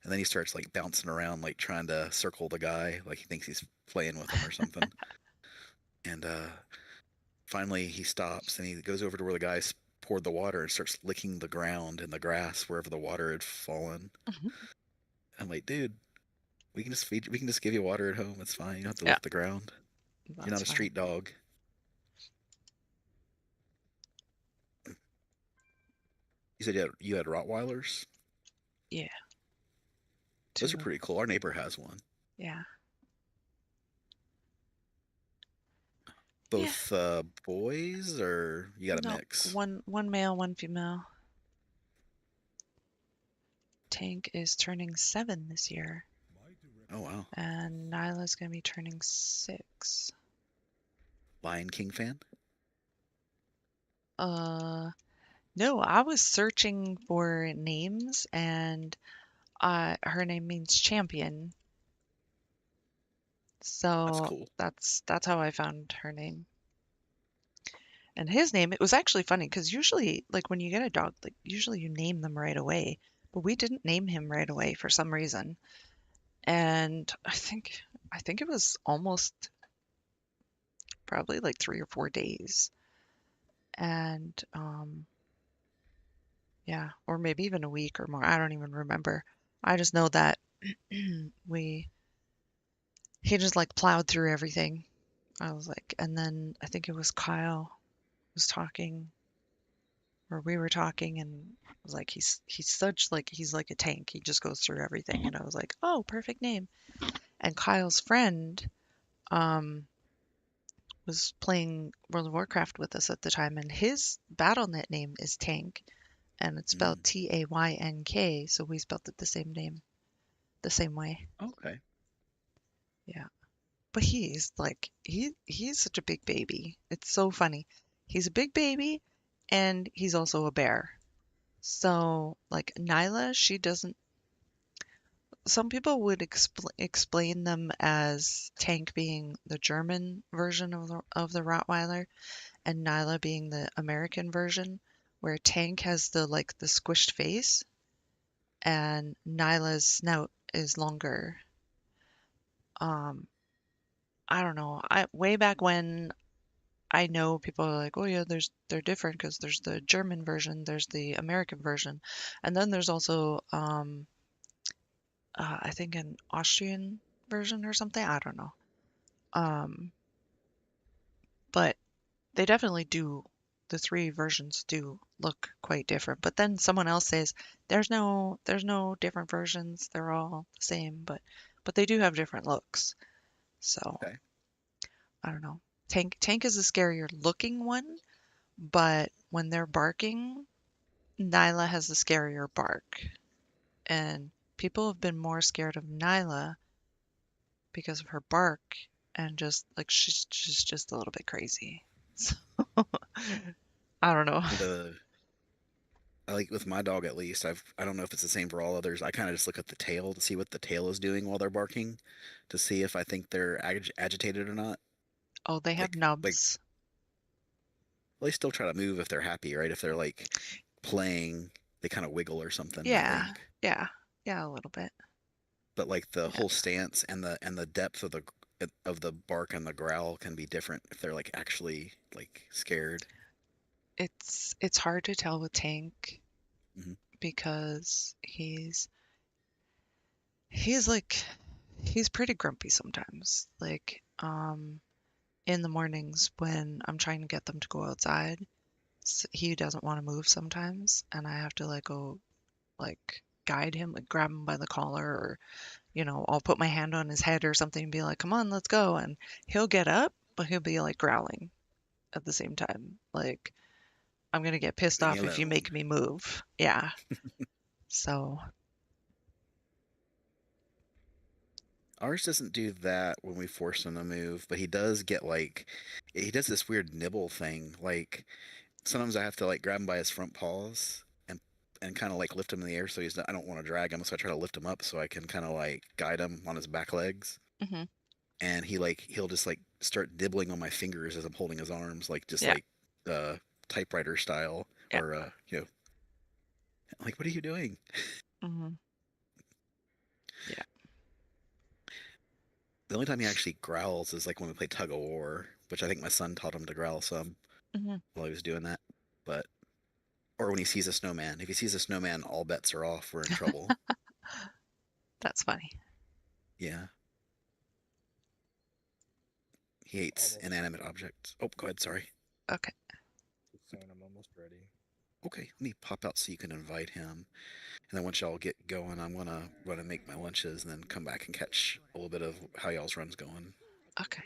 And then he starts bouncing around, trying to circle the guy, like he thinks he's playing with him or something. And finally he stops and he goes over to where the guy's poured the water and starts licking the ground and the grass wherever the water had fallen. I'm like, dude, we can just give you water at home. It's fine. You don't have to lick the ground. You're not a street dog. You said you had Rottweilers? Yeah. Those are pretty cool. Our neighbor has one. Yeah. Both boys, or you got a mix? One male, one female. Tank is turning 7 this year. Oh wow. And Nyla's gonna be turning 6. Lion King fan? No, I was searching for names, and her name means champion. So That's cool. That's how I found her name. And his name, it was actually funny because usually, when you get a dog, usually you name them right away, but we didn't name him right away for some reason. And I think it was almost probably 3 or 4 days. And yeah, or maybe even a week or more. I don't even remember. I just know that he just plowed through everything. I was and then I think it was Kyle was talking, or we were talking, and I was he's such he's like a tank. He just goes through everything, and I was like, oh, perfect name. And Kyle's friend was playing World of Warcraft with us at the time, and his BattleNet name is Tank, and it's spelled Tayynk, so we spelled it the same way. Okay. Yeah. But he's he's such a big baby. It's so funny. He's a big baby and he's also a bear. So Nyla, she doesn't. Some people would explain them as Tank being the German version of the Rottweiler, and Nyla being the American version, where Tank has the the squished face, and Nyla's snout is longer. I don't know. Way back when, I know people are like, oh yeah, they're different because there's the German version, there's the American version, and then there's also I think an Austrian version or something. I don't know. But they definitely do. The 3 versions do look quite different. But then someone else says there's no different versions. They're all the same, but they do have different looks. So Okay. I don't know. Tank is a scarier looking one, but when they're barking, Nyla has the scarier bark. And people have been more scared of Nyla because of her bark, and just she's just a little bit crazy. So I don't know. With my dog at least, I don't know if it's the same for all others. I kind of just look at the tail to see what the tail is doing while they're barking, to see if I think they're agitated or not. Oh, they have nubs. Well, they still try to move if they're happy, right? If they're playing, they kind of wiggle or something. Yeah, I think. yeah, a little bit. But the whole stance and the depth of the bark and the growl can be different if they're actually scared. It's hard to tell with Tank Mhm. because he's pretty grumpy sometimes. In the mornings when I'm trying to get them to go outside, he doesn't want to move sometimes, and I have to go guide him, like grab him by the collar, or I'll put my hand on his head or something and be like, "Come on, let's go." And he'll get up, but he'll be like growling at the same time. Like, I'm gonna get pissed Leave me off if you alone. make me move. Yeah. So, Ours doesn't do that when we force him to move, but he does get like, he does this weird nibble thing. Like sometimes I have to like grab him by his front paws and kind of like lift him in the air so I don't want to drag him, so I try to lift him up so I can kind of like guide him on his back legs. mhm. And he'll just like start nibbling on my fingers as I'm holding his arms, like just Yeah. like typewriter style, Yeah. or like, what are you doing? Mhm. Yeah. The only time he actually growls is like when we play tug of war, which I think my son taught him to growl some Mhm. while he was doing that. But or when he sees a snowman. If he sees a snowman, all bets are off. We're in trouble. That's funny. Yeah. He hates Almost. inanimate objects. Oh, go ahead. Sorry. Okay. Just saying I'm almost ready. Okay, let me pop out so you can invite him. And then once y'all get going, I'm gonna run and make my lunches, and then come back and catch a little bit of how y'all's run's going. Okay.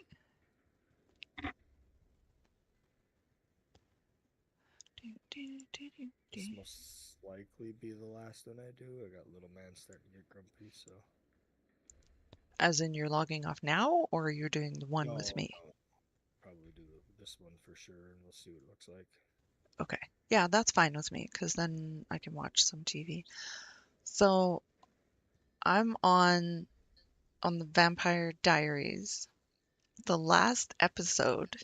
This must likely be the last one I do. I got little man starting to get grumpy, so. As in you're logging off now, or you're doing the one with me? I'll probably do this one for sure, and we'll see what it looks like. Okay. Yeah, that's fine with me, because then I can watch some TV. So I'm on the Vampire Diaries. The last episode,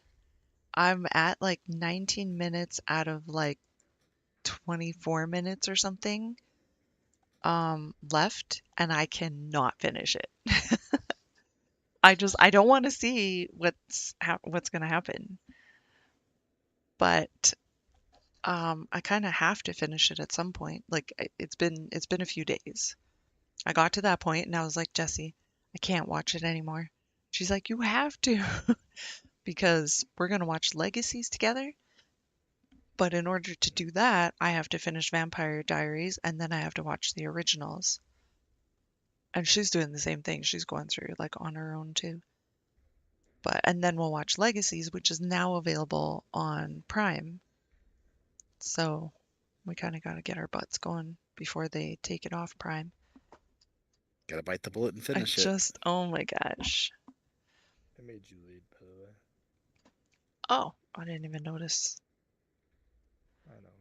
I'm at like 19 minutes out of like 24 minutes or something left, and I cannot finish it. I don't want to see what's gonna happen, but I kind of have to finish it at some point. Like it's been a few days. I got to that point and I was like, Jesse, I can't watch it anymore. She's like, you have to because we're gonna watch Legacies together. But in order to do that, I have to finish Vampire Diaries and then I have to watch the originals. And she's doing the same thing. She's going through like on her own too. And then we'll watch Legacies, which is now available on Prime. So we kind of got to get our butts going before they take it off Prime. Gotta bite the bullet and finish it. Oh my gosh. I made you lead, by the way. Oh, I didn't even notice. I know.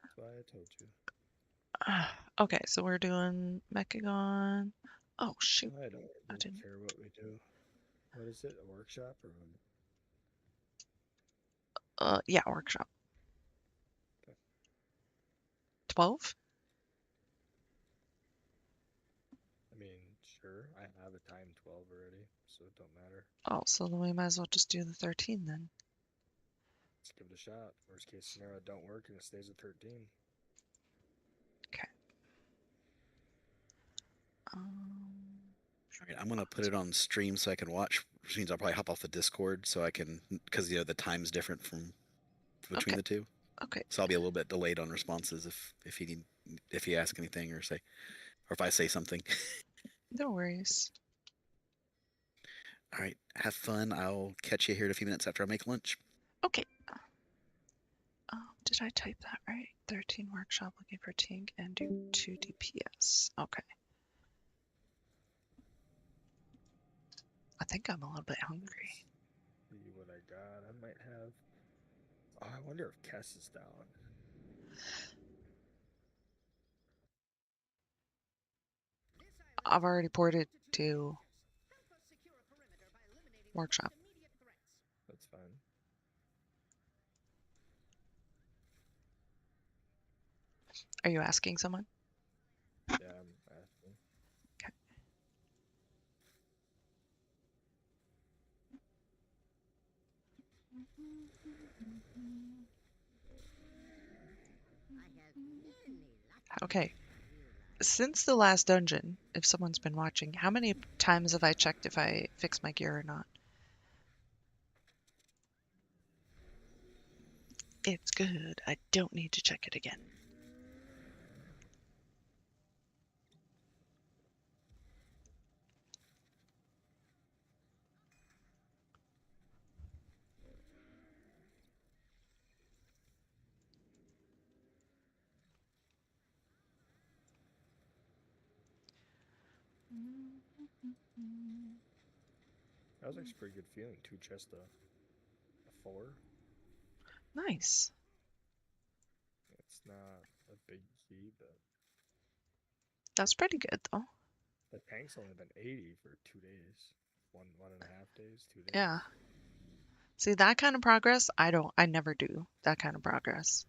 That's why I told you. Okay, so we're doing Mechagon. Oh shoot. I don't really didn't- care what we do. What is it? A workshop or Yeah, workshop. Okay. 12? I mean, sure. I have a time 12 already, so it don't matter. Oh, so then we might as well just do the 13 then. Let's give it a shot. Worst case scenario, it don't work and it stays at 13. Okay. Alright, I'm gonna put it on stream so I can watch, which means I'll probably hop off the Discord so I can, because the time's different from between Okay. the two. Okay. So I'll be a little bit delayed on responses if you ask anything or if I say something. No worries. All right, have fun. I'll catch you here in a few minutes after I make lunch. Okay. Did I type that right? 13 workshop looking for Tink and do 2 DPS. Okay. I think I'm a little bit hungry. See what I got. I might have. Oh, I wonder if Kess is down. I've already ported to workshop. That's fine. Are you asking someone? Yeah, I'm asking. Okay. Okay. Since the last dungeon, if someone's been watching, how many times have I checked if I fix my gear or not? It's good. I don't need to check it again. That was actually a pretty good feeling. 2 chests a 4. Nice. It's not a big key, but That's pretty good though. the tank's only been 80 for 2 days. One and a half days, 2 days. Yeah. See, that kind of progress, I never do that kind of progress.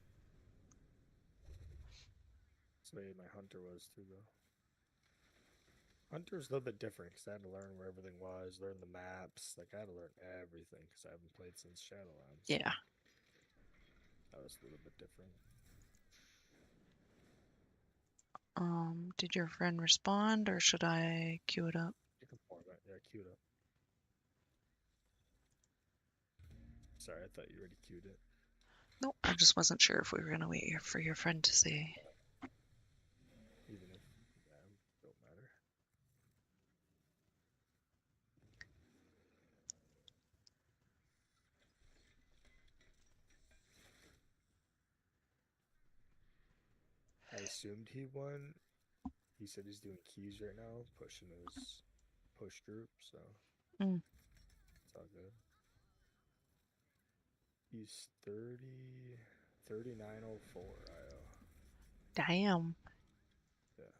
That's the way my hunter was too, though. Hunter's a little bit different because I had to learn where everything was, learn the maps. Like, I had to learn everything because I haven't played since Shadowlands. Yeah. That was a little bit different. Did your friend respond or should I queue it up? You can form it. Yeah, queued up. Sorry, I thought you already queued it. Nope, I just wasn't sure if we were gonna wait for your friend to say. Even if, yeah, don't matter. I assumed he won. He said he's doing keys right now, pushing his push group, so Mm. it's all good. He's 3904 IO. Damn. Yeah.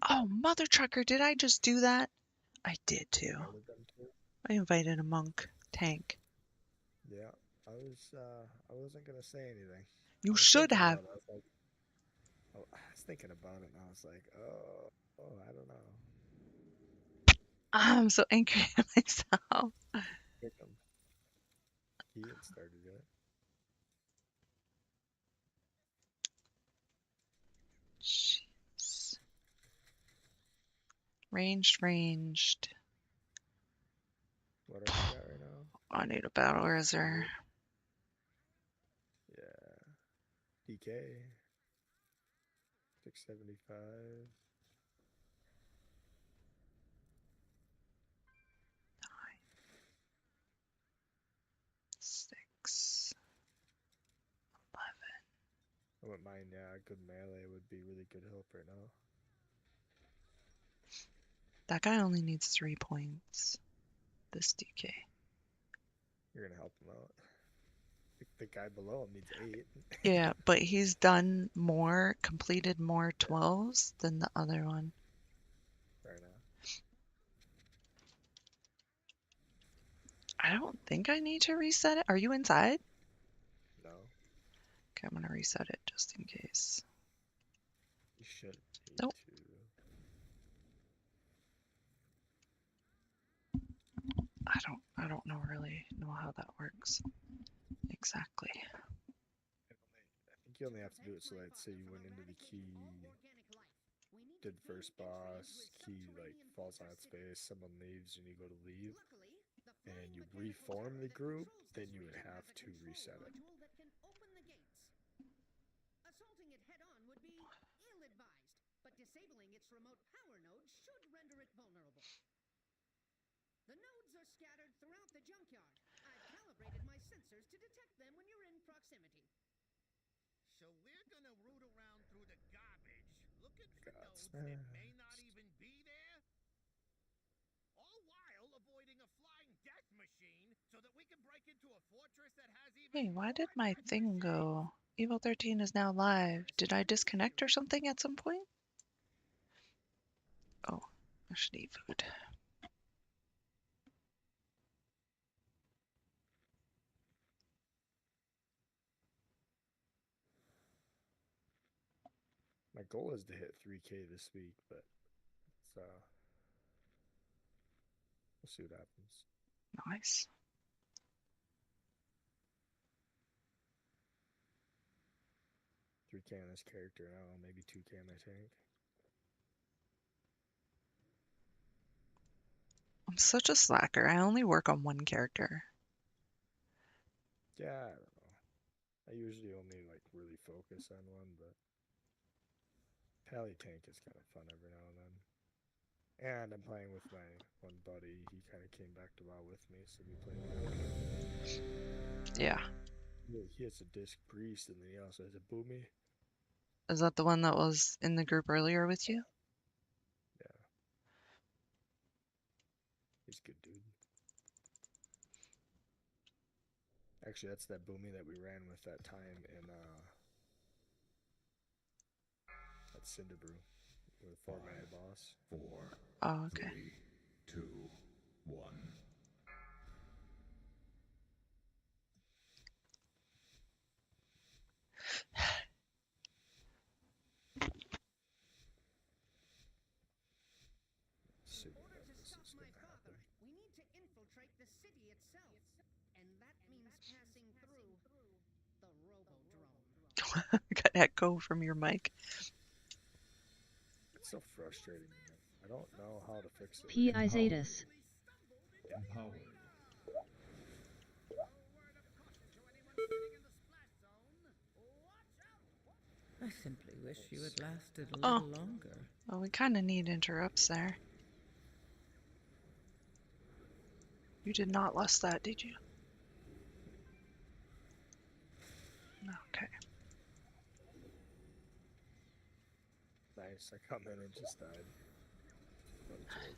Oh, mother trucker, did I just do that? I did too. Invited them to. I invited a monk tank. Yeah. I wasn't gonna say anything. You I was should thinking have. about it. I was thinking about it, and I was like, oh, I don't know. I'm so angry at myself. Pick him. He had started it. Jeez. Ranged. What are we at right now? I need a battle razor. Yeah. DK. 675. Six. I wouldn't mind, yeah, a good melee would be really good help right now. That guy only needs 3 points. This DK. You're gonna help him out. The guy below him needs 8. Yeah, but he's done more, completed more 12s than the other one. Fair enough. I don't think I need to reset it. Are you inside? No, Okay, I'm gonna reset it just in case. you shouldn't need Nope. to. I don't really know how that works exactly. I think you only have to do it so that, say you went into the key, did first boss, key like falls on its face, someone leaves and you go to leave, and you reform the group, then you would have to reset it. Assaulting it head-on would be ill-advised, but disabling its remote power node should render it vulnerable. The nodes are scattered throughout the junkyard. I've calibrated my sensors to detect them when you're in proximity. So we're gonna root around through the garbage, looking for nodes God's that may not even be there, all while avoiding a flying death machine so that we can break into a fortress that has even Hey, why more did my death thing machines. go? Evil 13 is now live. Did I disconnect or something at some point? Oh, I should eat food. My goal is to hit 3K this week, but it's we'll see what happens. Nice. $3K on this character now, maybe 2K on my tank. I'm such a slacker. I only work on one character. Yeah, I don't know. I usually only like really focus on one, but Pally tank is kind of fun every now and then. And I'm playing with my one buddy. He kind of came back to WoW with me, so we played together. Yeah. He has a disc priest, and then he also has a boomy. Is that the one that was in the group earlier with you? Yeah. He's a good dude. Actually, that's that boomy that we ran with that time in at Cinderbrew. With 4-man boss. 4, Oh, okay. 3, 2, 1. Super In order that to this stop is my gonna father, happen. we need to infiltrate the city itself. And that means passing through the Robodrome. Got echo from your mic. It's so frustrating, man. I don't know how to fix it. Pi Zetas. Empowered. I simply wish you had lasted a Oh. little longer. Well, we kind of need interrupts there. You did not lust that, did you? Okay. Nice. I come in and just died. What a joke.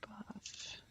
Buff.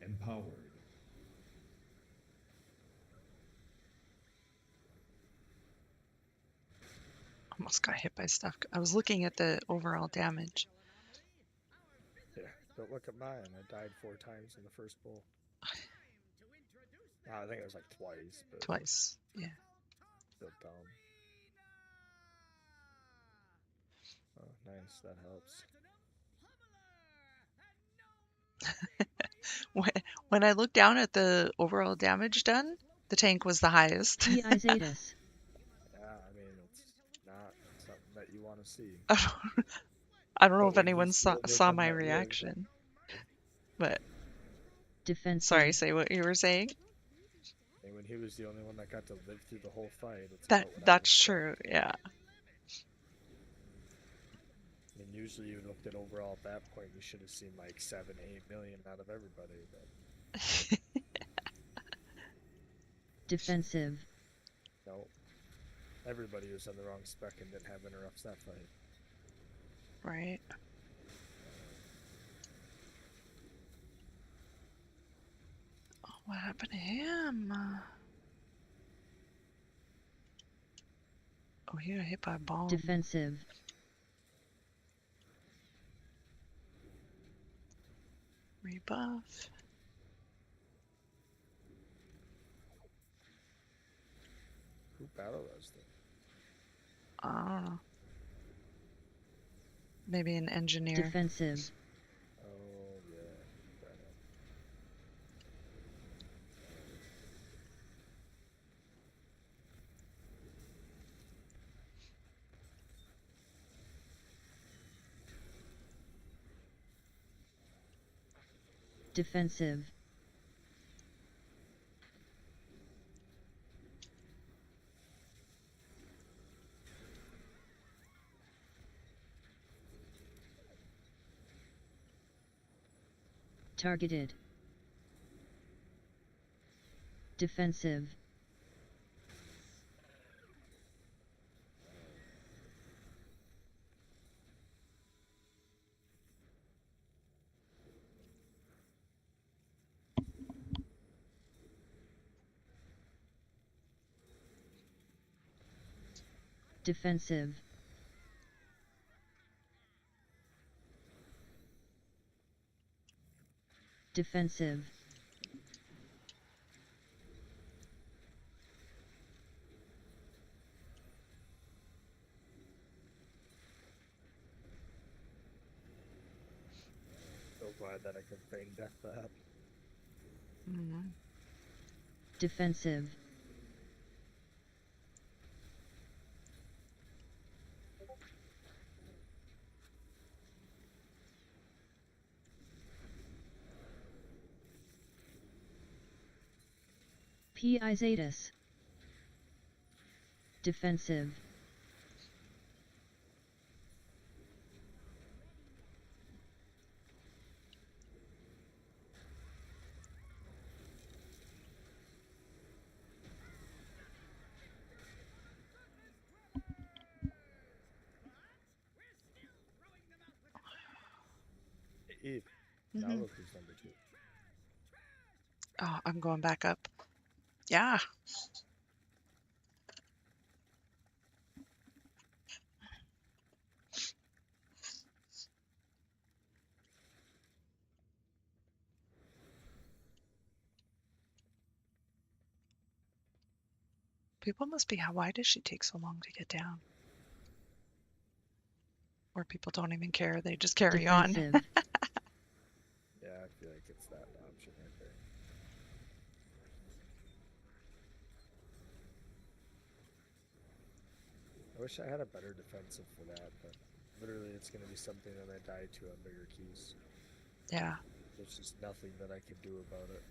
Empowered. Almost got hit by stuff. I was looking at the overall damage. Yeah, don't look at mine. I died 4 times in the first bowl. I think it was like twice, but Twice. Yeah. still dumb. Oh, nice. That helps. When I looked down at the overall damage done, the tank was the highest. Pi Zetas. Yeah, I mean, it's not something that you want to see. I don't know But if when anyone he's saw, the only saw one my that lived, reaction. But Defensive. sorry, say what you were saying. and when he was the only one that got to live through the whole fight, it's That about what I that's expect. true. Yeah. I mean, usually you looked at overall at that point, you should have seen like 7, 8 million out of everybody. But Defensive. no, everybody was on the wrong spec and didn't have interrupts that fight. Right. Oh, what happened to him? Oh, he got hit by a bomb. Defensive. Rebuff. Who battle roasted? I don't know. Maybe an engineer. Defensive. Oh yeah. Right on. Defensive. Targeted. Defensive. Defensive. Defensive. So glad that I can feign death that. Mhm. Defensive. Pi Zetas. Defensive. Eve. Now Mhm. look who's number 2. Oh, I'm going back up. Yeah. People must be, why does she take so long to get down? Or people don't even care, they just carry on. Defensive. Yeah, I feel like it's that option right there. I wish I had a better defensive for that, but literally it's going to be something that I die to on bigger keys. Yeah. There's just nothing that I can do about it.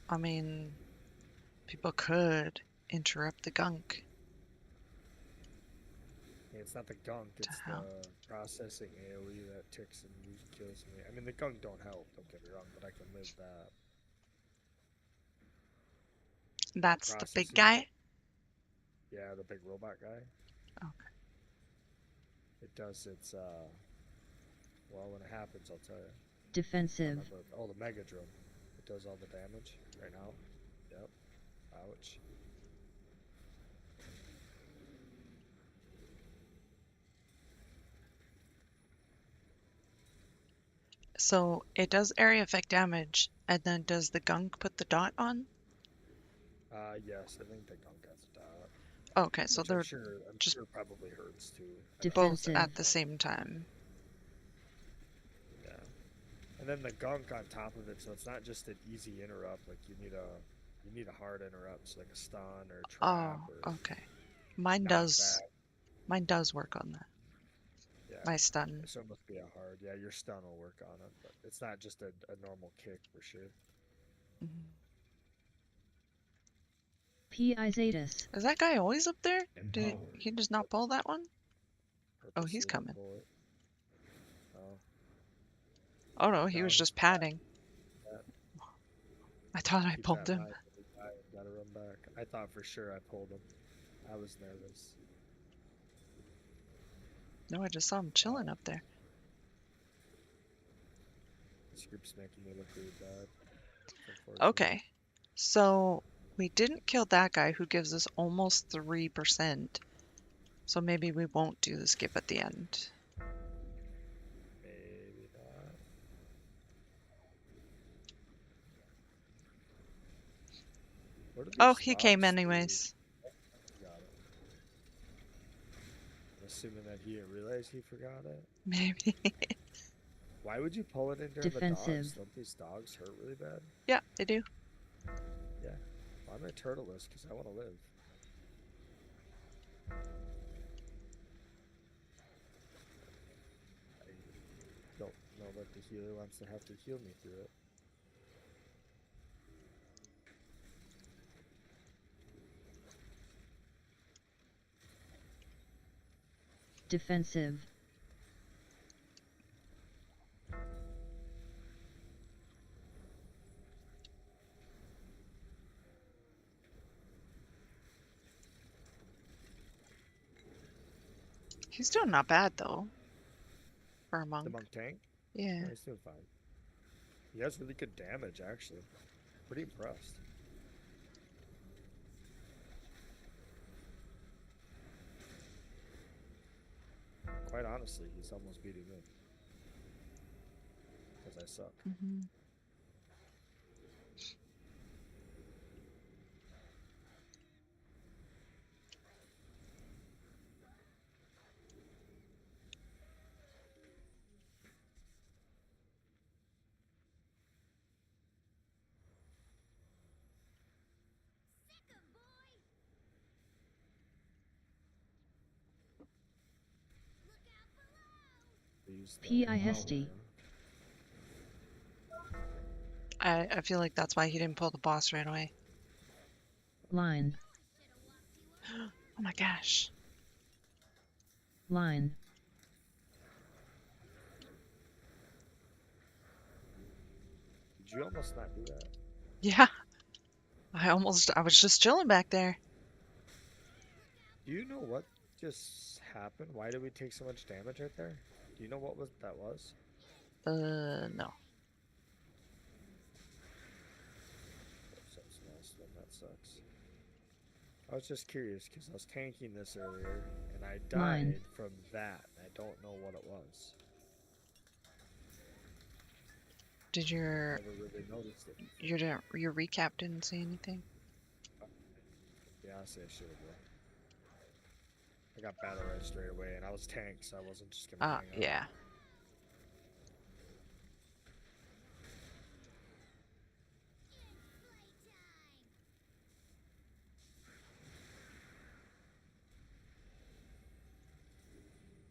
I mean, people could interrupt the gunk. I mean, it's not the gunk, it's the help. processing AoE that ticks and kills me. I mean, the gunk don't help, don't get me wrong, but I can live that. That's the big Processing- guy? Yeah, the big robot guy. Okay. It does its, well, when it happens, I'll tell you. Defensive. Remember, oh, the Mega Drum. It does all the damage right now. Yep. Ouch. So it does area effect damage, and then does the gunk put the dot on? Yes, I think the gunk has a dot. Okay, so Which they're I'm sure probably hurts too. I don't both Defensive. at the same time. Yeah. And then the gunk on top of it, so it's not just an easy interrupt. Like you need a hard interrupt, so like a stun or a trap Oh, or okay. Mine does. Mine does work on that. Yeah. My stun. So it must be a hard. Yeah, your stun will work on it, but it's not just a normal kick for sure. Mhm. Pi Zetas. Is that guy always up there? Did Empowered. he just not pull that one? Oh, he's Purposely don't coming. pull it. Oh, Oh no, he No, was he's just back. padding. Yeah. I thought I keep pulled that in him. mind every time. Gotta run back. I thought for sure I pulled him. I was nervous. No, I just saw him chilling up there. This group's making me look really bad. Unfortunately. Okay, so we didn't kill that guy who gives us almost 3%. So maybe we won't do the skip at the end. Maybe not. Where did Oh, these he came dogs lead? anyways. Got it. I'm assuming that he didn't realize he forgot it. Maybe. Why would you pull it in during the dogs? Defensive. Don't these dogs hurt really bad? Yeah, they do. Yeah. Well, I'm a turtleless because I want to live. I don't know that the healer wants to have to heal me through it. Defensive. He's doing not bad though. For a monk. The monk tank? Yeah. No, he's doing fine. He has really good damage, actually. Pretty impressed. Quite honestly, he's almost beating me. Because I suck. Hmm. Use the PIST. I feel like that's why he didn't pull the boss right away. Line. Oh my gosh. Line. Did you almost not do that? Yeah. I was just chilling back there. Do you know what just happened? Why did we take so much damage right there? Do you know what that was? No. So small, so that sucks. I was just curious because I was tanking this earlier and I died Mine. from that. I don't know what it was. Did your Never really noticed it. your recap didn't say anything? Yeah, honestly, I should have. I got battle right straight away, and I was tanked, so I wasn't just gonna hang up. Yeah.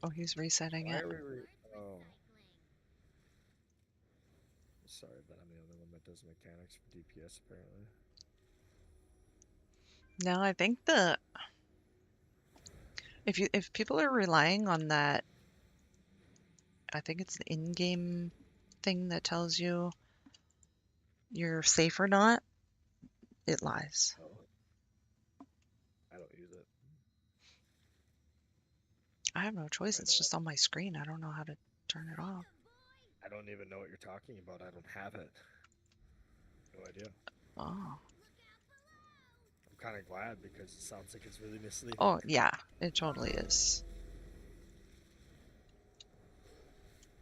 Oh, he's resetting Why it. are we oh. Sorry that I'm the only one that does mechanics for DPS, apparently. No, I think if people are relying on that, I think it's the in-game thing that tells you you're safe or not. It lies. Oh. I don't use it. I have no choice. I It's don't. just on my screen. I don't know how to turn it off. I don't even know what you're talking about. I don't have it. No idea. Oh. I'm kind of glad because it sounds like it's really misleading. Oh, yeah. It totally is.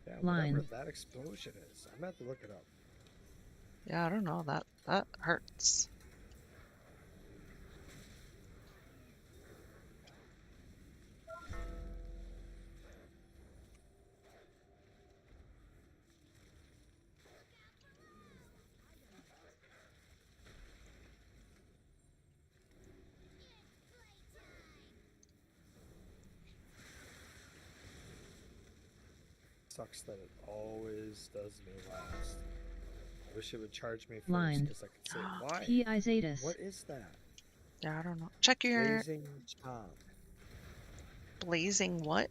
Yeah, Line. whatever that explosion is. I'm gonna have to look it up. Yeah, I don't know. That hurts. Sucks that it always does me last. I wish it would charge me first Line. because I could say why. PI Zetas. What is that? Yeah, I don't know. Check your Blazing chomp. blazing what?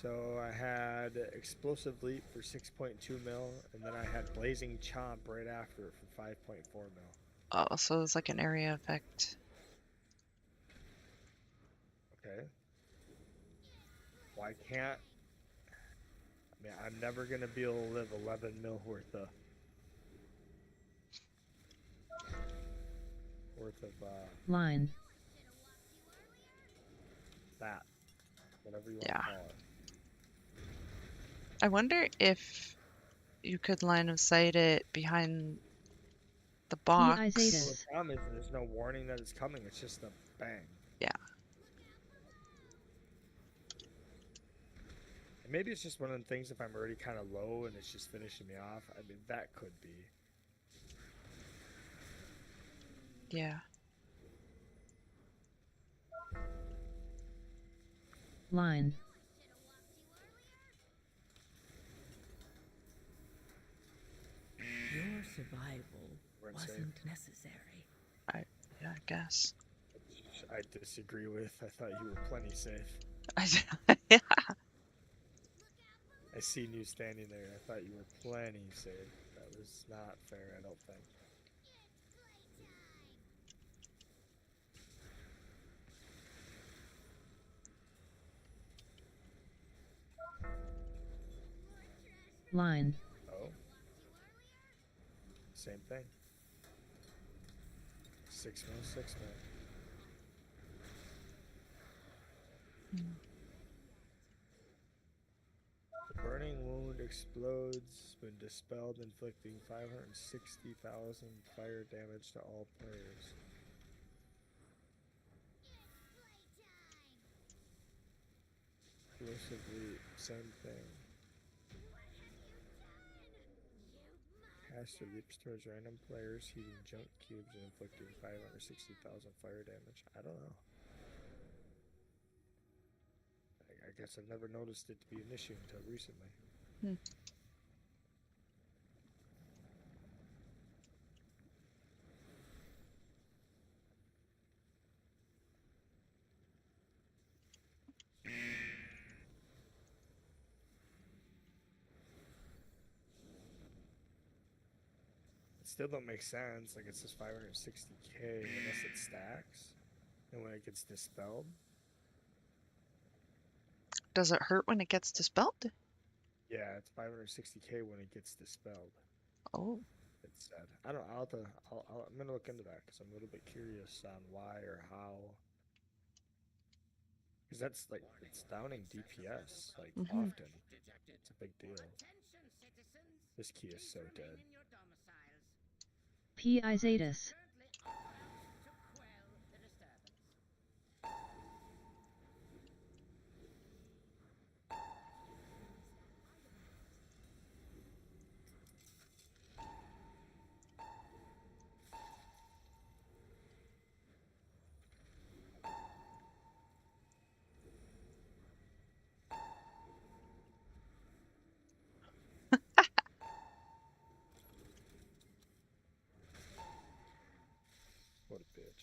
So I had explosive leap for 6.2 mil, and then I had blazing chomp right after it for 5.4 mil. Oh, so it's like an area effect. Okay. Why can't? I mean, I'm never gonna be able to live 11 mil worth of Line. that, whatever you want Yeah. to call it. I wonder if you could line of sight it behind the box. Well, the P-I-Zetas. problem is there's no warning that it's coming. It's just a bang. Yeah. And maybe it's just one of the things if I'm already kind of low and it's just finishing me off. I mean, that could be. Yeah. Line. Your survival We're insane. wasn't necessary. Yeah, I guess. I disagree with. I thought you were plenty safe. Yeah. I seen you standing there. I thought you were plenty safe. That was not fair, I don't think. Line. Oh. Same thing. 6 mil, 6 mil. The burning wound explodes when dispelled, inflicting 560,000 fire damage to all players. Exclusively, same thing. Caster leaps towards random players, heating junk cubes and inflicting 560,000 fire damage. I don't know. I guess I've never noticed it to be an issue until recently. It still don't make sense. Like, it says 560k unless it stacks. And when it gets dispelled. Does it hurt when it gets dispelled? Yeah, it's 560k when it gets dispelled. Oh. It's sad. I don't. I'll have to. I'm gonna look into that because I'm a little bit curious on why or how. Because that's like it's downing DPS like often. It's a big deal. This key is so dead. P-I-Zetas. What a bitch.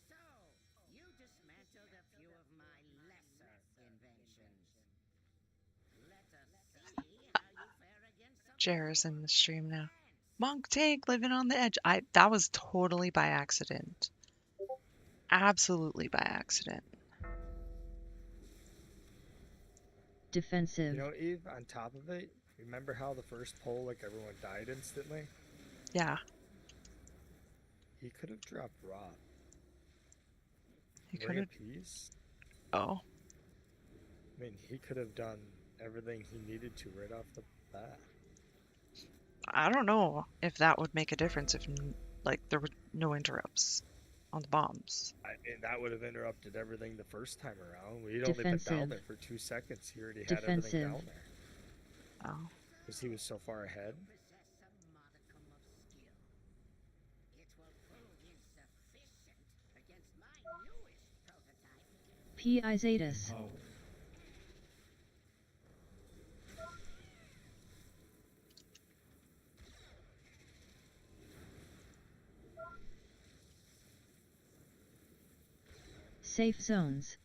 So, you dismantled a few of my lesser inventions. Let us see how you fare against some Jera's in the stream now. Monk Tank living on the edge. That was totally by accident. Absolutely by accident. Defensive. You know, Eve. On top of it, remember how the first poll, like everyone died instantly? Yeah. He could have dropped Rob. He Ring could have. of Peace. Oh. I mean, he could have done everything he needed to right off the bat. I don't know if that would make a difference if, like, there were no interrupts on the bombs. I mean, that would have interrupted everything the first time around. We'd only been down Defensive. there for 2 seconds. He already had everything Defensive. down there. Oh. Because he was so far ahead. possess a modicum of skill. It Pi Zetas. Empowered. Safe zones.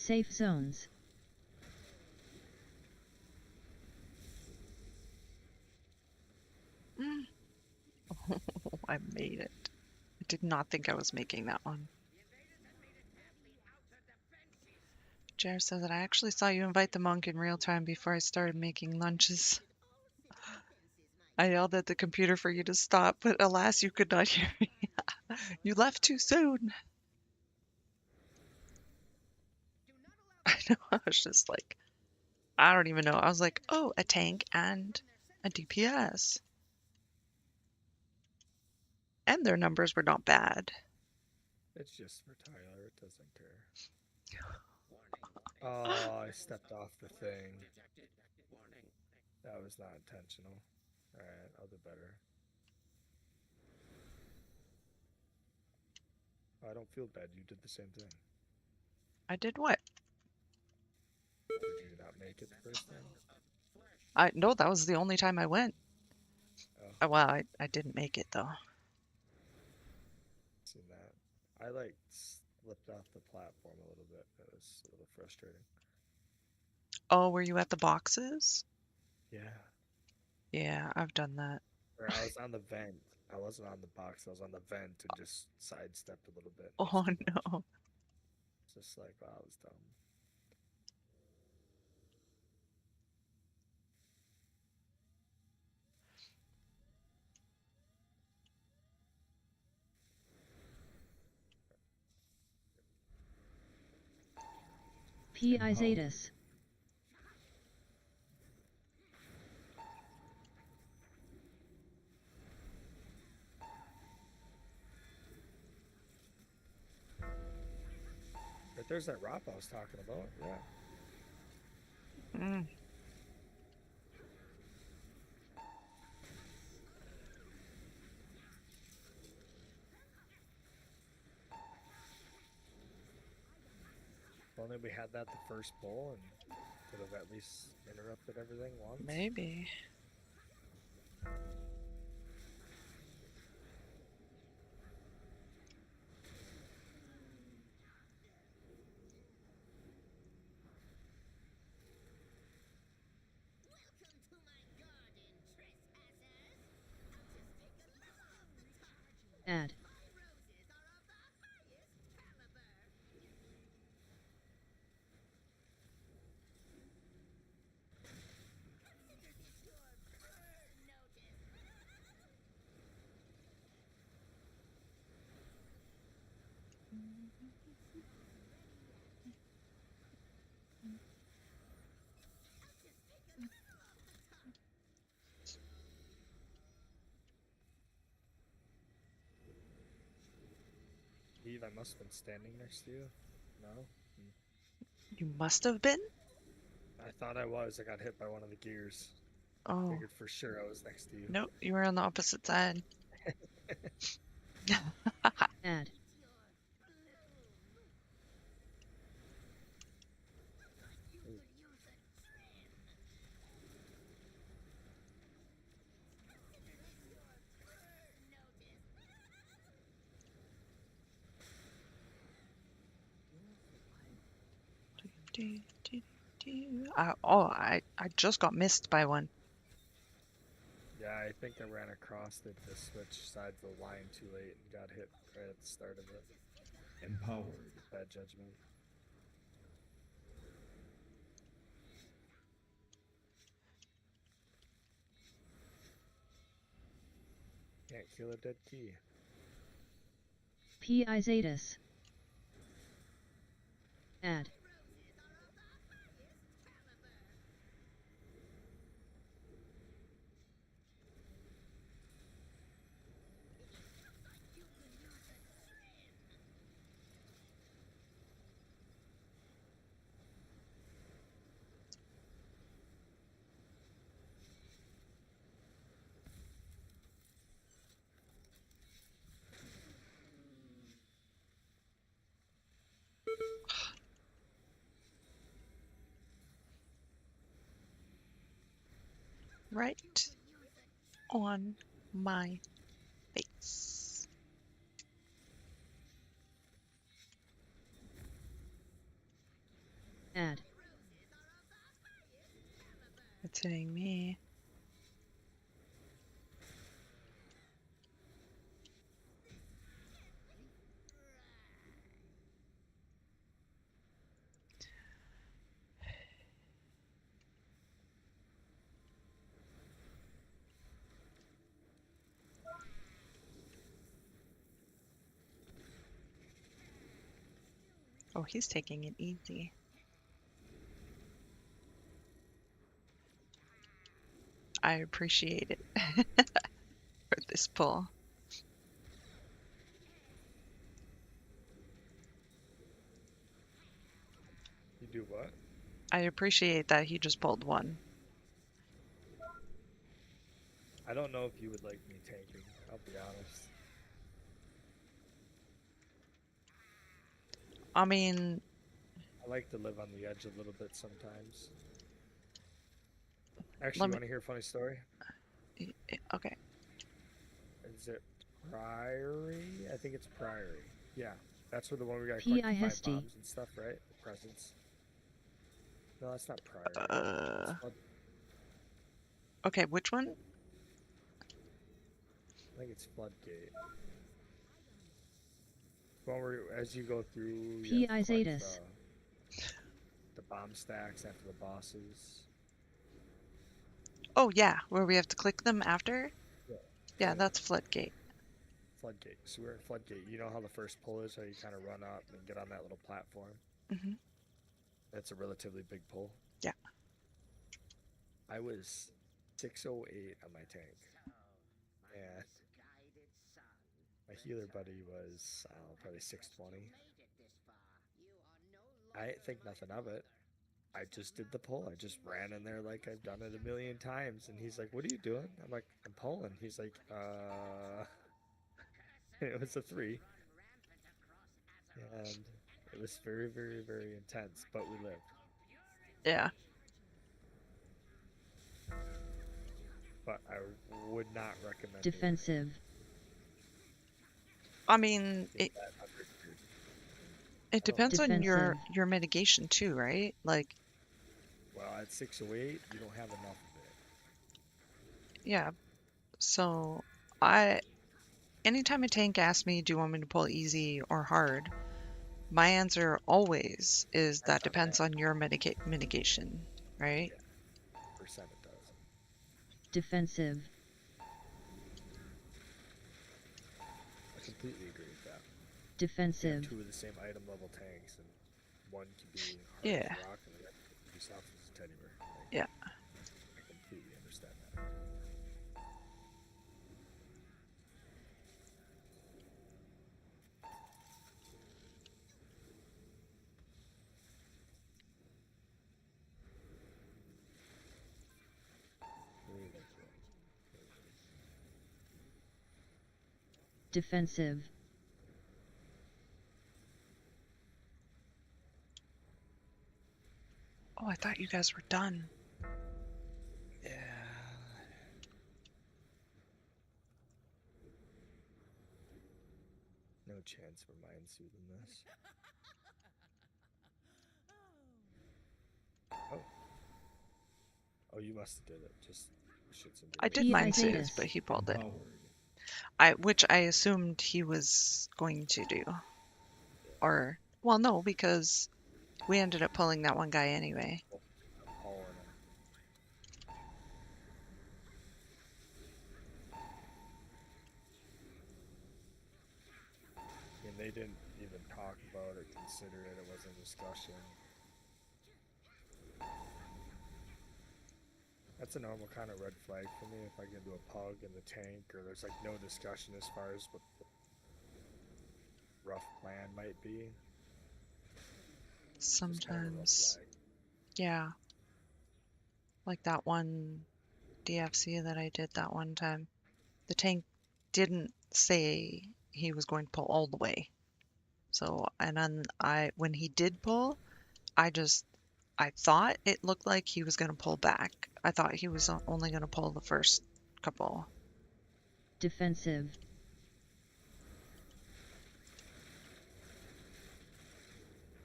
Safe zones. Mm. Oh, I made it. I did not think I was making that one. Jer says that I actually saw you invite the monk in real time before I started making lunches. I yelled at the computer for you to stop, but alas, you could not hear me. You left too soon. I know, I was just like, I don't even know. I was like, oh, a tank and a DPS. And their numbers were not bad. It's just for Tyler. It doesn't care. Oh, I stepped off the thing. That was not intentional. Alright, I'll do better. I don't feel bad. You did the same thing. I did what? Did you not make it the first time? No, that was the only time I went. Oh, Well, I didn't make it though. seen that. I like slipped off the platform a little bit. That was a little frustrating. Oh, were you at the boxes? Yeah. Yeah, I've done that. Or I was on the vent. I wasn't on the box. I was on the vent and just sidestepped a little bit. It was Oh too much. no. It's just like, wow, I was dumb. Pi Zetas. But there's that rock I was talking about. Yeah. Mm. If only we had that the first bowl and could have at least interrupted everything once. Maybe. Add. Eve, I must have been standing next to you. No? You must have been? I thought I was. I got hit by one of the gears. Oh. Figured for sure I was next to you. No, you were on the opposite side. Add. I just got missed by one. Yeah, I think I ran across it to switch sides of the line too late and got hit right at the start of it. Empowered. Bad judgment. Can't kill a dead key. Pi Zetas. Add. right on my face. Add. It's hitting me. Oh, he's taking it easy. I appreciate it for this pull. You do what? I appreciate that he just pulled one. I don't know if you would like me tanking. I'll be honest. I mean, I like to live on the edge a little bit sometimes. Actually, Let you me- want to hear a funny story? okay. Is it Priory? I think it's Priory. Yeah, that's where the one we got to collect the 5 PISD. bombs and stuff, right? The presents. No, that's not Priory. Uh, It's Flood- okay, which one? I think it's Floodgate. One where as you go through, you have to collect P.I.Zetas. the bomb stacks after the bosses. Oh, yeah, where we have to click them after? Yeah. Yeah, that's Floodgate. Floodgate. So we're in Floodgate. You know how the first pull is, how you kind of run up and get on that little platform? Hmm. That's a relatively big pull. Yeah. I was 608 on my tank. And my healer buddy was, I don't know, probably 620. I didn't think nothing of it. I just did the pull. I just ran in there like I've done it a million times. And he's like, "What are you doing?" I'm like, "I'm pulling." He's like, It was a 3. And it was very, very, very intense, but we lived. Yeah. But I would not recommend Defensive. I mean, doing it, that under tier. it depends on Defensive. your mitigation too, right? Like, Well, at 608, you don't have enough of it. yeah. So, anytime a tank asks me, do you want me to pull easy or hard? My answer always is that depends on your mitigation, right? Yeah. Percent it does. Defensive. I completely agree with that. You Defensive. have 2 of the same item level tanks, and one can be hard Yeah. as a rock, and the other can be soft as a teddy bear. Like, Yeah. I completely understand that. Really cool. Defensive. Oh, I thought you guys were done. Yeah. No chance for mind soothing this. Oh. Oh, you must have did it. Just shits and I did P.I. mine soothe, Zetas. but he pulled it. Empowered. Which I assumed he was going to do. Or, well, no, because we ended up pulling that one guy anyway. I'm hauling him. And they didn't even talk about it, consider it. It wasn't a discussion. That's a normal kind of red flag for me if I get into a pug in the tank or there's like no discussion as far as what the rough plan might be. Just kind of a red Sometimes, flag. yeah. Like that one DFC that I did that one time. The tank didn't say he was going to pull all the way. So, and then when he did pull, I just I thought it looked like he was going to pull back. I thought he was only going to pull the first couple. Defensive.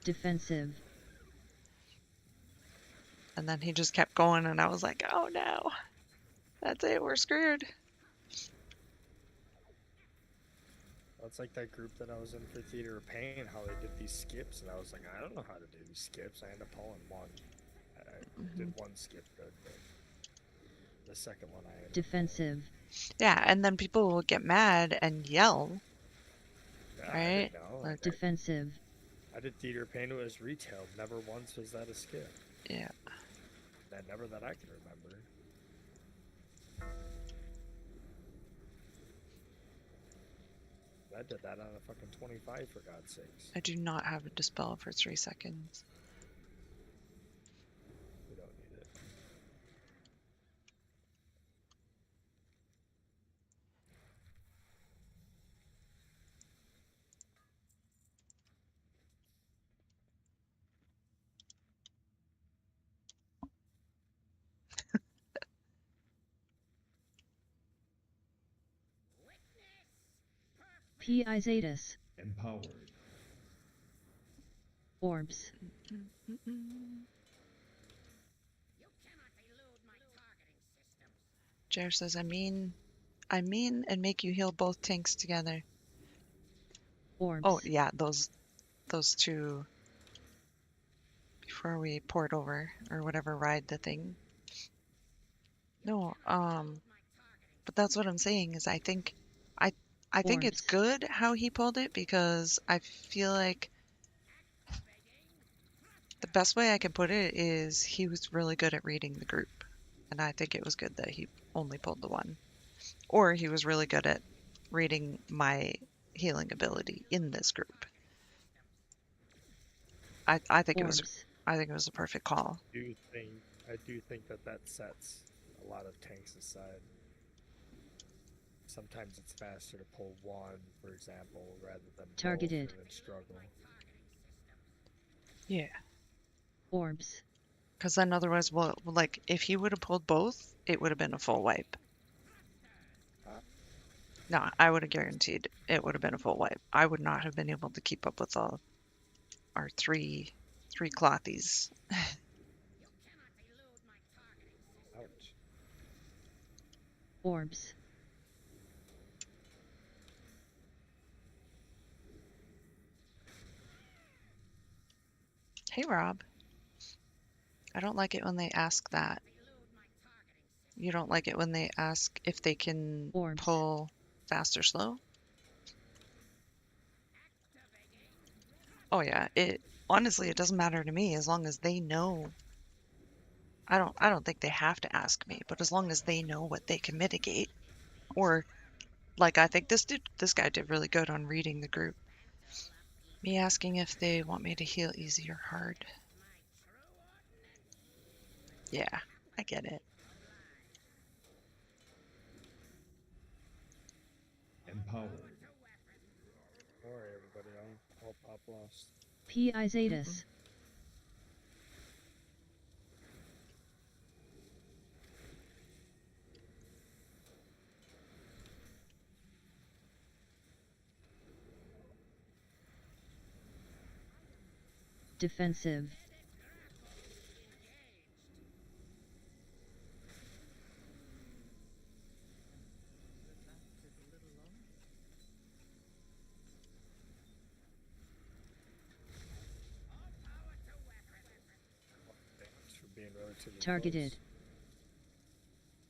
Defensive. And then he just kept going, and I was like, oh no, that's it, we're screwed. Well, it's like that group that I was in for Theater of Pain, how they did these skips, and I was like, I don't know how to do these skips. I ended up pulling one. I did one skip good, but the second one I ended up Defensive. Yeah, and then people will get mad and yell, Yeah, I right? didn't know. Like, Defensive. I did Theater of Pain. It was retail. Never once was that a skip. yeah. Never that I can remember. I did that on a fucking 25, for God's sakes. I do not have a dispel for 3 seconds. We don't need it. Pi Zetas. Empowered. Orbs. You cannot elude my targeting systems. Jer says, I mean and make you heal both tanks together. Orbs. Oh yeah, those two before we port over or whatever, ride the thing. No, but that's what I'm saying is I think it's Orbs. good how he pulled it, because I feel like the best way I can put it is he was really good at reading the group, and I think it was good that he only pulled the one, or he was really good at reading my healing ability in this group. I think it was Orbs. a perfect call. I do think that sets a lot of tanks aside. Sometimes it's faster to pull one, for example, rather than Targeted. both and then struggle. Yeah. Orbs. Because then otherwise, well, like, if he would have pulled both, it would have been a full wipe. No, I would have guaranteed it would have been a full wipe. I would not have been able to keep up with all our three clothies. Ouch. Orbs. Hey, Rob. I don't like it when they ask that. You don't like it when they ask if they can Orbs. pull fast or slow? Oh yeah, honestly, it doesn't matter to me as long as they know. I don't think they have to ask me, but as long as they know what they can mitigate, or like I think this guy did really good on reading the group. Me asking if they want me to heal easy or hard. Yeah, I get it. Empowered. Don't worry, everybody. I'll pop lost. Pi Zetas. Defensive. Thanks for being relatively Targeted. close.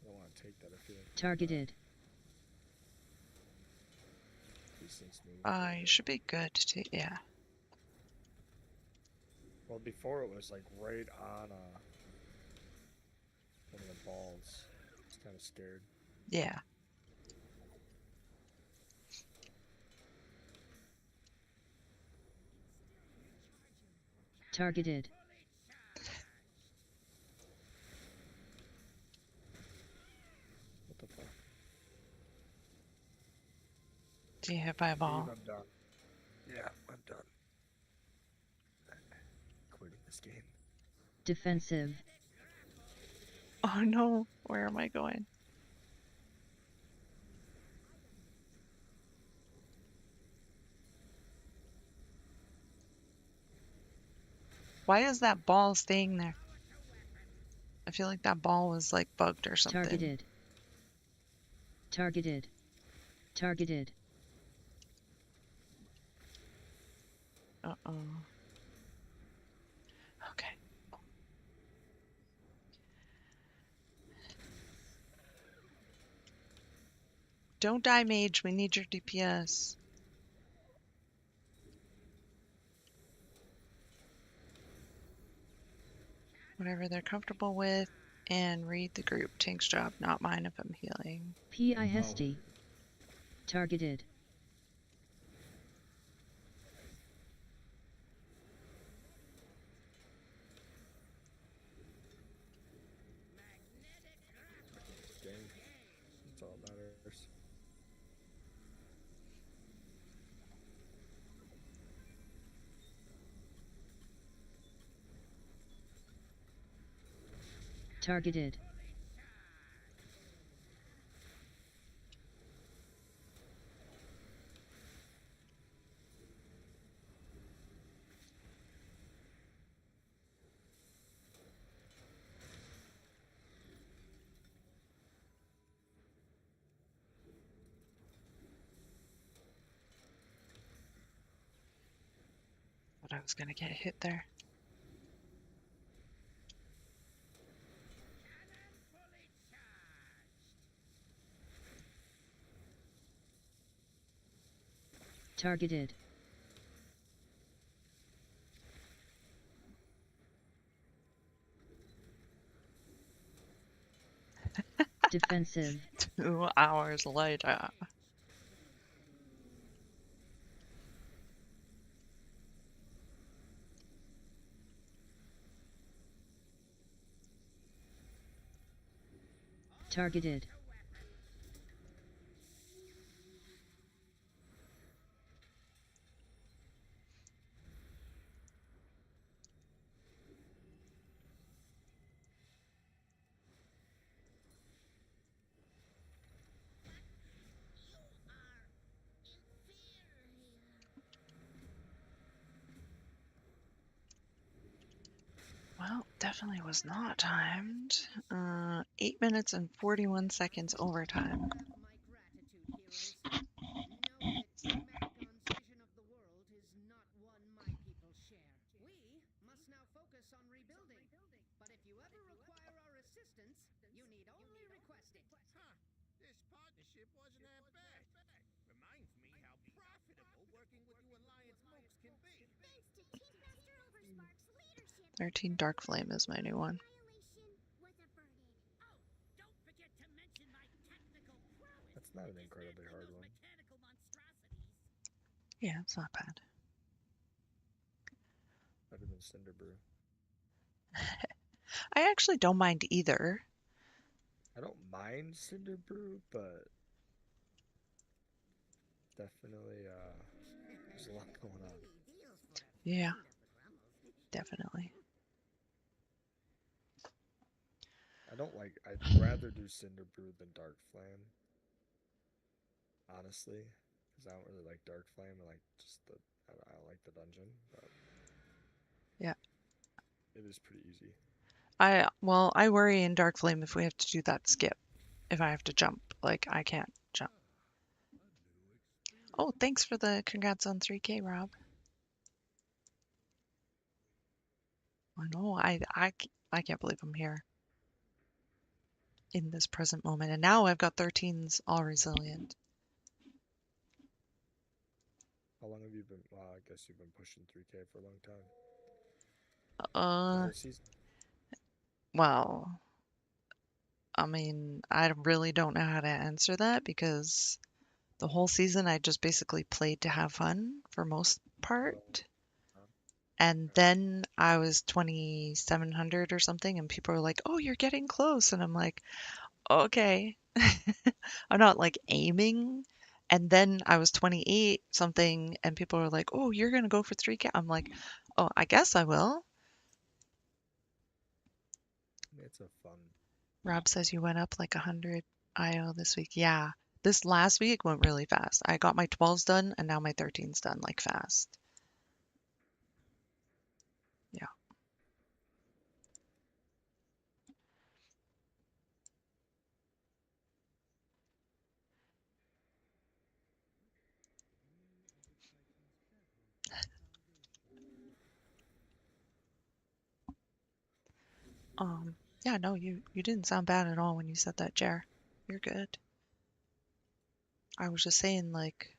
I don't want to take that. I feel like Targeted. these things move. You should be good to, yeah. Well, before it was like right on one of the balls. I was kind of scared. Yeah. Targeted. What the fuck? Do you hit by a ball? Steve, I'm done. Yeah, I'm done. Quitting this game. Defensive. Oh no, where am I going? Why is that ball staying there? I feel like that ball was like bugged or something. Targeted. Targeted. Targeted. Uh-oh. Okay. Don't die, mage. We need your DPS. Whatever they're comfortable with. And read the group. Tank's job, not mine if I'm healing. PIST. Targeted. Game. That's all that matters. Targeted. But I was gonna get hit there. Targeted. Defensive. 2 hours later. Targeted. Well, definitely was not timed. 8 minutes and 41 seconds overtime. My gratitude, heroes. Know that King Mechagon's vision of the world is not one my people share. We must now focus on rebuilding. But if you ever require our assistance, you need only request it. Huh. This partnership wasn't that bad. Reminds me how profitable working with you Alliance mooks can be. Thanks to Chief Master Overspark's leadership, 13 Dark Flame is my new one. annihilation was averted. Oh, don't forget to mention my technical prowess. That's not an incredibly hard one. Mechanical monstrosities. Yeah, it's not bad. Better than Cinder Brew. I actually don't mind either. I don't mind Cinder Brew, but definitely there's a lot going on. Yeah, definitely. I'd rather do Cinder Brew than Dark Flame. Honestly, because I don't really like Dark Flame. I like I don't like the dungeon, but Yeah. it is pretty easy. I worry in Dark Flame if we have to do that skip. If I have to jump, like I can't jump. Oh, thanks for the congrats on 3K, Rob. I know, I can't believe I'm here in this present moment. And now I've got 13s all resilient. How long have you been? Well, I guess you've been pushing 3K for a long time. The whole season. Well, I mean, I really don't know how to answer that because the whole season I just basically played to have fun for most part. And then I was 2,700 or something, and people were like, "Oh, you're getting close," and I'm like, "Okay." I'm not like aiming. And then I was 28 something, and people were like, "Oh, you're gonna go for 3K." I'm like, "Oh, I guess I will." Rob says you went up like 100 IO this week. Yeah. This last week went really fast. I got my 12s done and now my 13s done like fast. Yeah. Yeah, no, you didn't sound bad at all when you said that, Jer. You're good. I was just saying, like,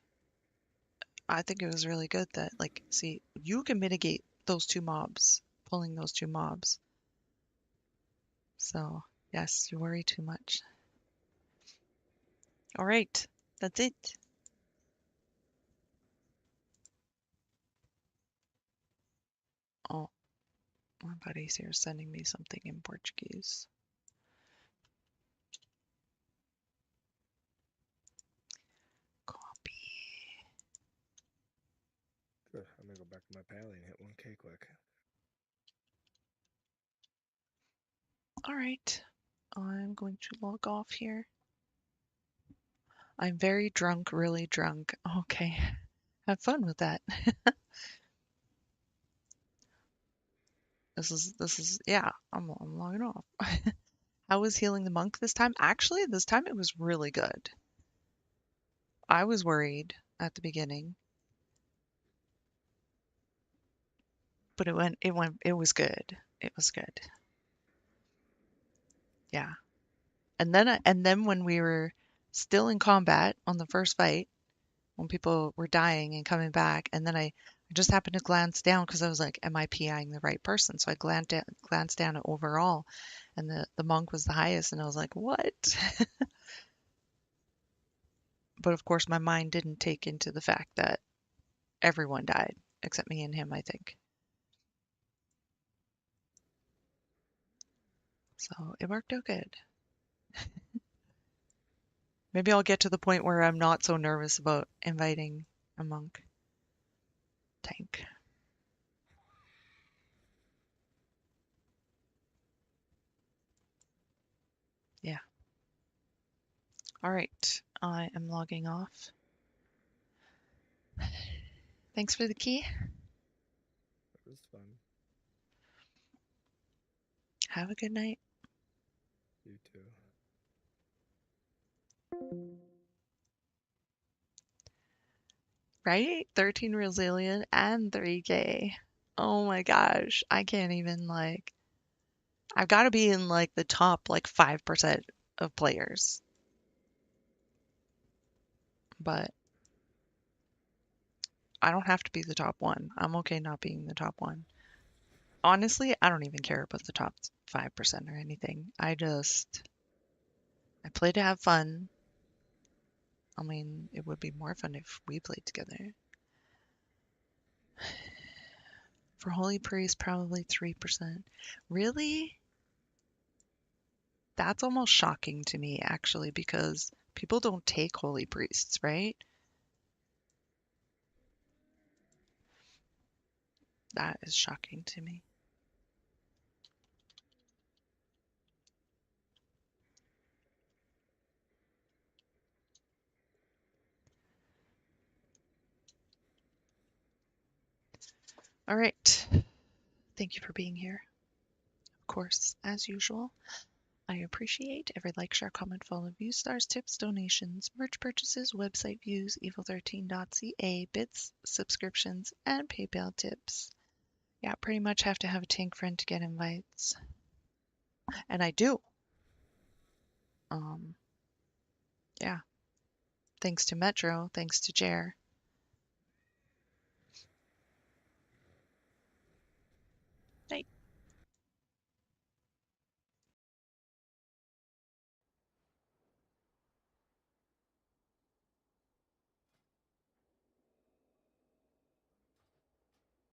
I think it was really good that, like, see, you can mitigate those two mobs, pulling those two mobs. So, yes, you worry too much. All right, that's it. Oh, my buddy's here sending me something in Portuguese. Copy. Good. I'm gonna go back to my pally and hit 1K quick. All right, I'm going to log off here. I'm very drunk, really drunk. Okay, have fun with that. This is yeah, I'm logging off. How was healing the monk this time? Actually, this time it was really good. I was worried at the beginning, but it was good. It was good. Yeah. And then when we were still in combat on the first fight, when people were dying and coming back, and then I just happened to glance down because I was like, am I PIing the right person? So I glanced down at overall, and the monk was the highest, and I was like, what? But of course, my mind didn't take into the fact that everyone died except me and him, I think. So it worked out good. Maybe I'll get to the point where I'm not so nervous about inviting a monk tank. Yeah. All right. I am logging off. Thanks for the key. It was fun. Have a good night. You too. Right? 13 resilient and 3K. Oh my gosh. I can't even like I've got to be in like the top like 5% of players. But I don't have to be the top one. I'm okay not being the top one. Honestly, I don't even care about the top 5% or anything. I play to have fun. I mean, it would be more fun if we played together. For Holy Priest, probably 3%. Really? That's almost shocking to me, actually, because people don't take Holy Priests, right? That is shocking to me. All right. Thank you for being here. Of course, as usual, I appreciate every like, share, comment, follow, view, stars, tips, donations, merch purchases, website views, evil13.ca, bits, subscriptions, and PayPal tips. Yeah, pretty much have to have a tank friend to get invites. And I do. Yeah. Thanks to Metro, thanks to Jer.